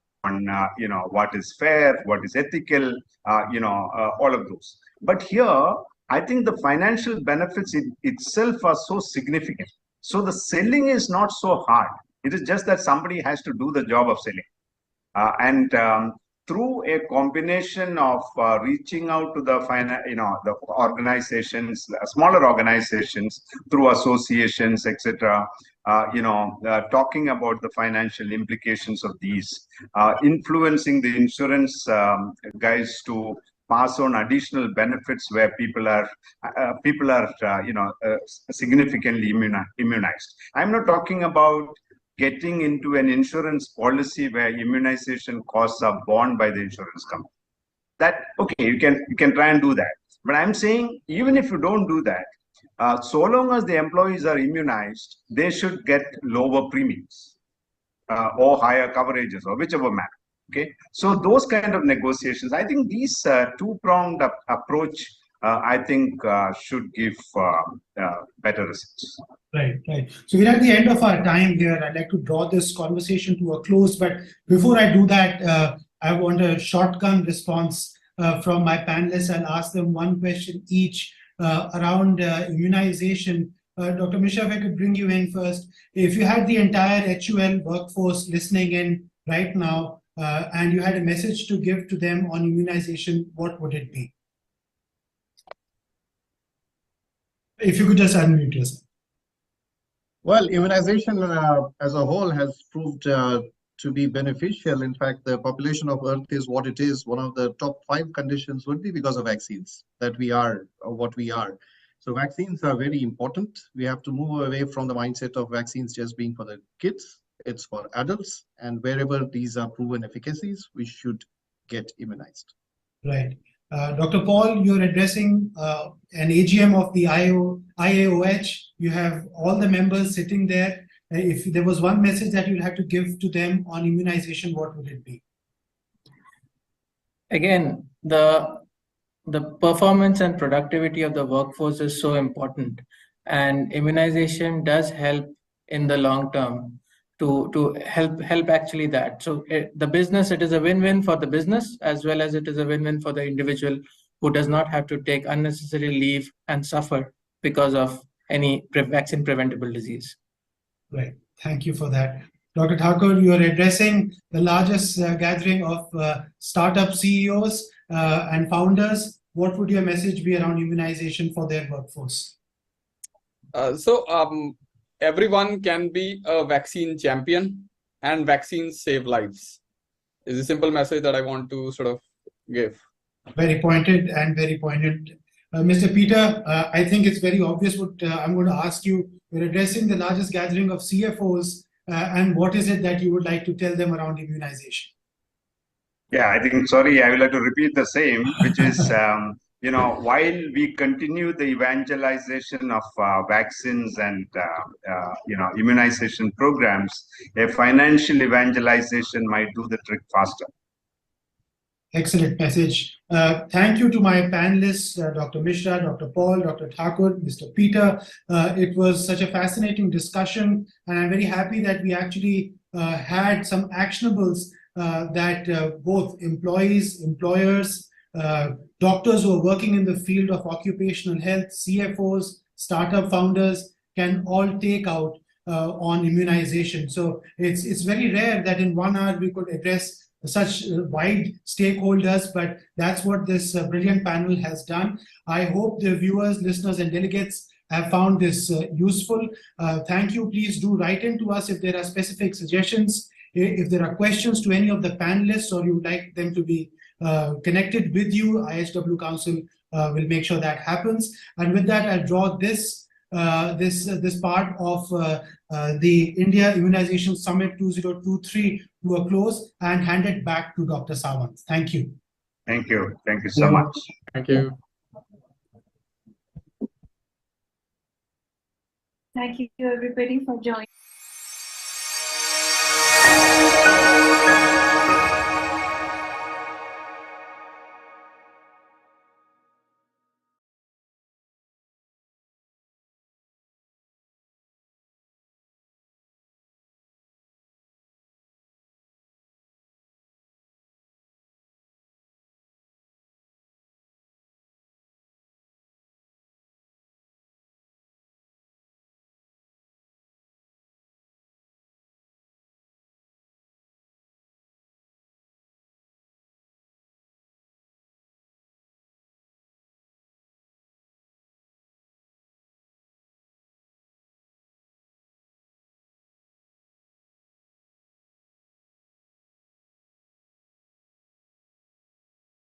what is fair, what is ethical, all of those. But here, I think the financial benefits itself are so significant. So the selling is not so hard. It is just that somebody has to do the job of selling. Through a combination of reaching out to the the organizations, smaller organizations, through associations, etc., talking about the financial implications of these, influencing the insurance guys to pass on additional benefits where people are significantly immunized. I'm not talking about getting into an insurance policy where immunization costs are borne by the insurance company. That, okay, you can try and do that. But I'm saying, even if you don't do that, so long as the employees are immunized, they should get lower premiums or higher coverages or whichever manner. Okay, so those kind of negotiations, I think these two-pronged approach, I think should give better results. Right. So we're at the end of our time here. I'd like to draw this conversation to a close. But before I do that, I want a shotgun response from my panelists. I'll ask them one question each around immunization. Dr. Mishra, if I could bring you in first. If you had the entire HUL workforce listening in right now, and you had a message to give to them on immunization, what would it be? If you could just unmute yourself. Well, immunization as a whole has proved to be beneficial. In fact, the population of Earth is what it is. One of the top 5 conditions would be because of vaccines, that we are what we are. So vaccines are very important. We have to move away from the mindset of vaccines just being for the kids. It's for adults, and wherever these are proven efficacies, we should get immunized. Right. Dr. Paul, you're addressing an AGM of the IAOH. You have all the members sitting there. If there was one message that you'd have to give to them on immunization, what would it be? Again, the performance and productivity of the workforce is so important, and immunization does help in the long term to help actually that. So the business, it is a win-win for the business as well as it is a win-win for the individual who does not have to take unnecessary leave and suffer because of any vaccine preventable disease. Right. Thank you for that. Dr. Thakur, you are addressing the largest gathering of startup CEOs and founders. What would your message be around immunization for their workforce? Everyone can be a vaccine champion, and vaccines save lives. Is a simple message that I want to sort of give. Very pointed and very poignant. Mr. Peter, I think it's very obvious what I'm going to ask you. You're addressing the largest gathering of CFOs, and what is it that you would like to tell them around immunization? Yeah, I think, sorry, I will have to repeat the same, which is, while we continue the evangelization of vaccines and, immunization programs, a financial evangelization might do the trick faster. Excellent message. Thank you to my panelists, Dr. Mishra, Dr. Paul, Dr. Thakur, Mr. Peter. It was such a fascinating discussion, and I'm very happy that we actually had some actionables that both employees, employers, doctors who are working in the field of occupational health, CFOs, startup founders can all take out on immunization. So it's very rare that in 1 hour we could address such wide stakeholders, but that's what this brilliant panel has done. I hope the viewers, listeners, and delegates have found this useful. Thank you. Please do write in to us if there are specific suggestions, if there are questions to any of the panelists, or you would like them to be connected with you. IHW Council will make sure that happens. And with that, I'll draw this part of the India Immunization Summit 2023 to a close and hand it back to Dr. Sawant. Thank you. Thank you. Thank you so much. Thank you. Thank you everybody for joining.